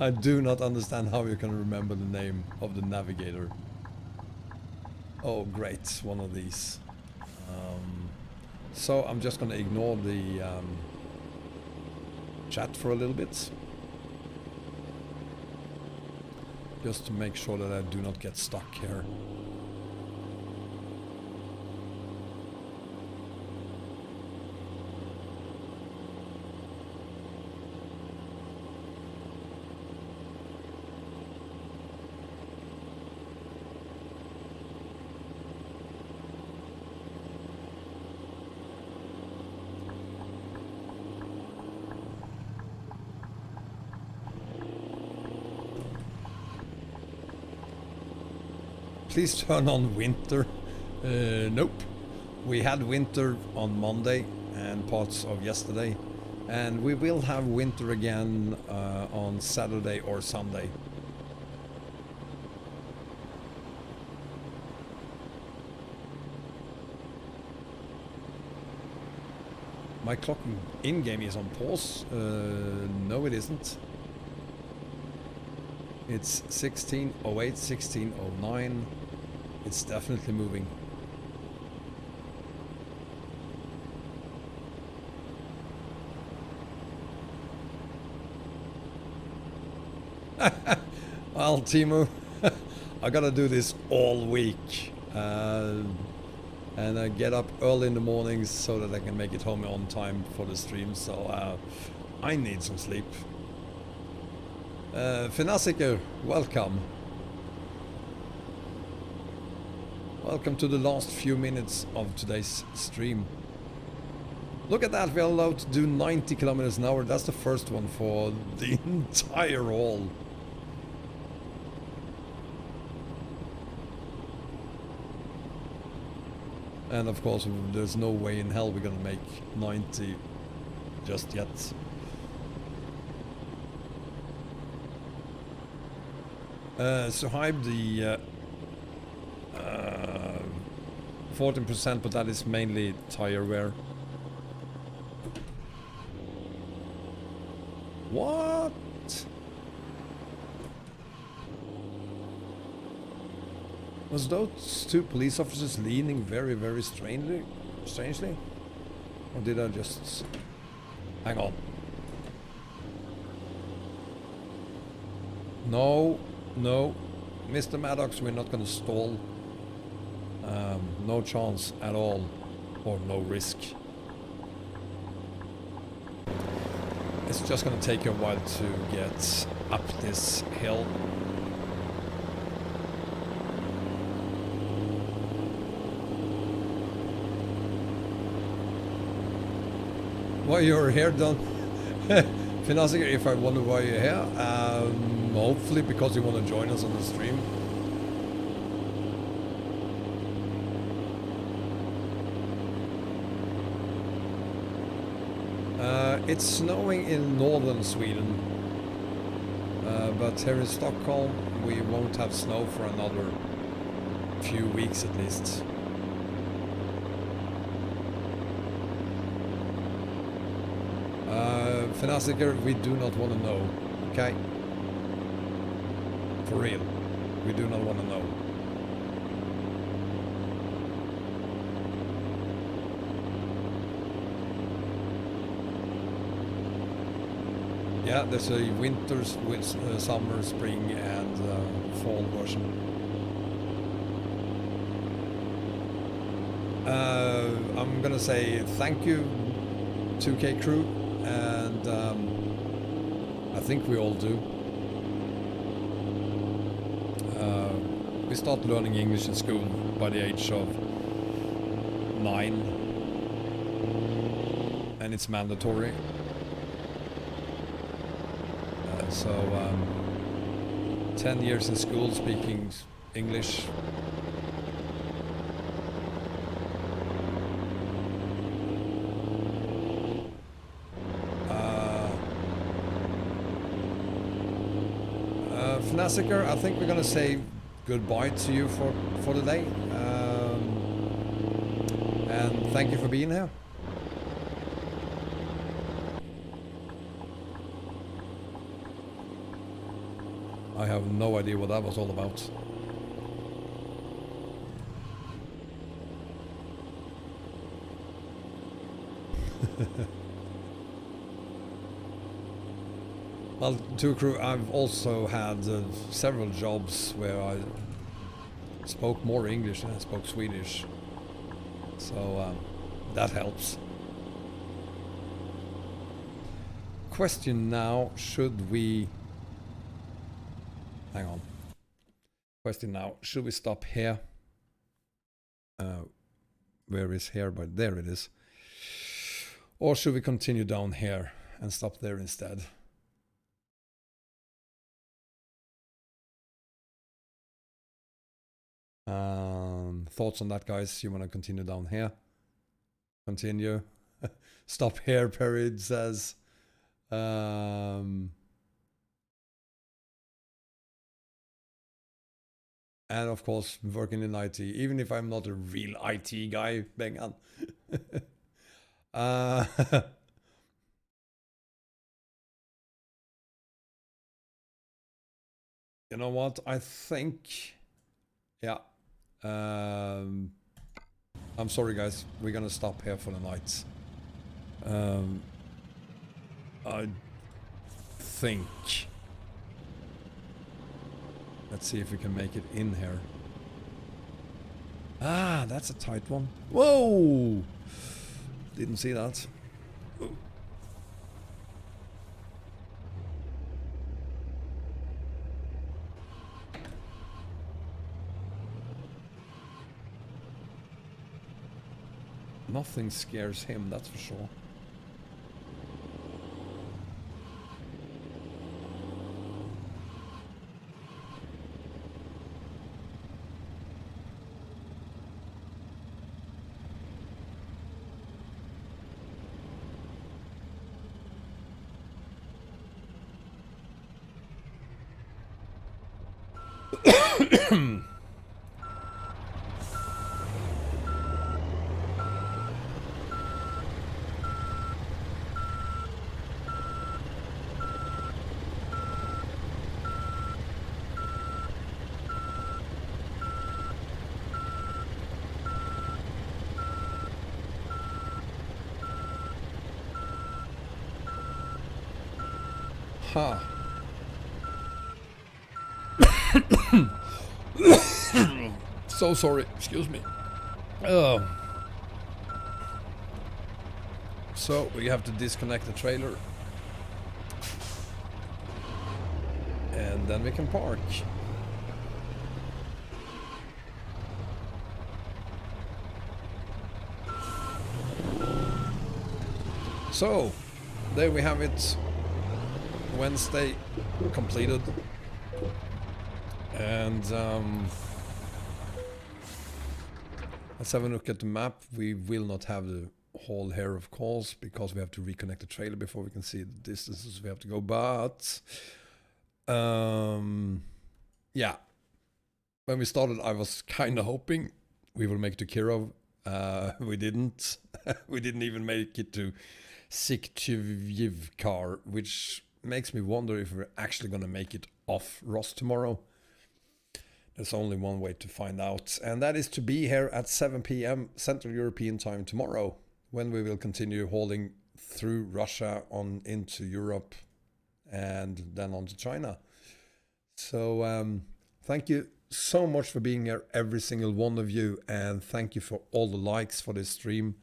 Speaker 1: I do not understand how you can remember the name of the navigator. Oh, great, one of these. So I'm just going to ignore the chat for a little bit. Just to make sure that I do not get stuck here. Please turn on winter. Nope. We had winter on Monday and parts of yesterday, and we will have winter again on Saturday or Sunday. My clock in game is on pause. No, it isn't. It's 1608, 1609. It's definitely moving. Well, Timo, I gotta do this all week. And I get up early in the mornings so that I can make it home on time for the stream. So I need some sleep. Finasiker, welcome. Welcome to the last few minutes of today's stream. Look at that, we're allowed to do 90 kilometers an hour. That's the first one for the entire haul. And of course, there's no way in hell we're gonna make 90 just yet. Suhaib, the 14%, but that is mainly tire wear. What? Was those two police officers leaning very, very strangely? Or did I just... Hang on. No, no. Mr. Maddox, we're not gonna stall. No chance at all. Or no risk. It's just gonna take you a while to get up this hill. Why you're here, Don? Finasiker, if I wonder why you're here, hopefully because you want to join us on the stream. It's snowing in northern Sweden, but here in Stockholm we won't have snow for another few weeks at least. Finasiker, we do not want to know, okay? For real, we do not want to know. Yeah, there's a winter, summer, spring and fall version. I'm gonna say thank you 2K crew, and I think we all do. We start learning English in school by the age of 9, and it's mandatory. So 10 years in school speaking English. Finasiker, I think we're gonna say goodbye to you for the day, and thank you for being here. I have no idea what that was all about. Well, to crew, I've also had several jobs where I spoke more English than I spoke Swedish, so that helps. Question now, should we... Hang on. Question now, should we stop here? Where is here? But there it is. Or should we continue down here and stop there instead? Thoughts on that, guys? You want to continue down here? Continue. Stop here, Perry says. And of course, working in IT, even if I'm not a real IT guy, Bengan. You know what? I think, yeah. I'm sorry, guys. We're gonna stop here for the night. I think. Let's see if we can make it in here. Ah, that's a tight one. Whoa! Didn't see that. Nothing scares him, that's for sure. Ha. So sorry, excuse me. So we have to disconnect the trailer. And then we can park. So, there we have it. Wednesday completed. And let's have a look at the map. We will not have the whole here, of course, because we have to reconnect the trailer before we can see the distances we have to go. But yeah, when we started, I was kind of hoping we will make it to Kirov. We didn't. We didn't even make it to Syktyvkar, which makes me wonder if we're actually going to make it off ROS tomorrow. There's only one way to find out, and that is to be here at 7 p.m. Central European time tomorrow, when we will continue hauling through Russia on into Europe and then on to China. So thank you so much for being here, every single one of you, and thank you for all the likes for this stream.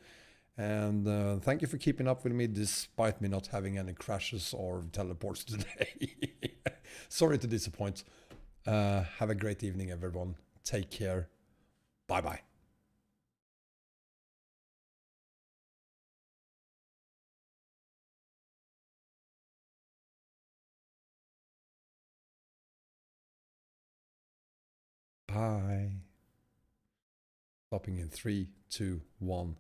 Speaker 1: And thank you for keeping up with me despite me not having any crashes or teleports today. Sorry to disappoint. Have a great evening, everyone. Take care. Bye-bye. Bye. Stopping in 3, 2, 1.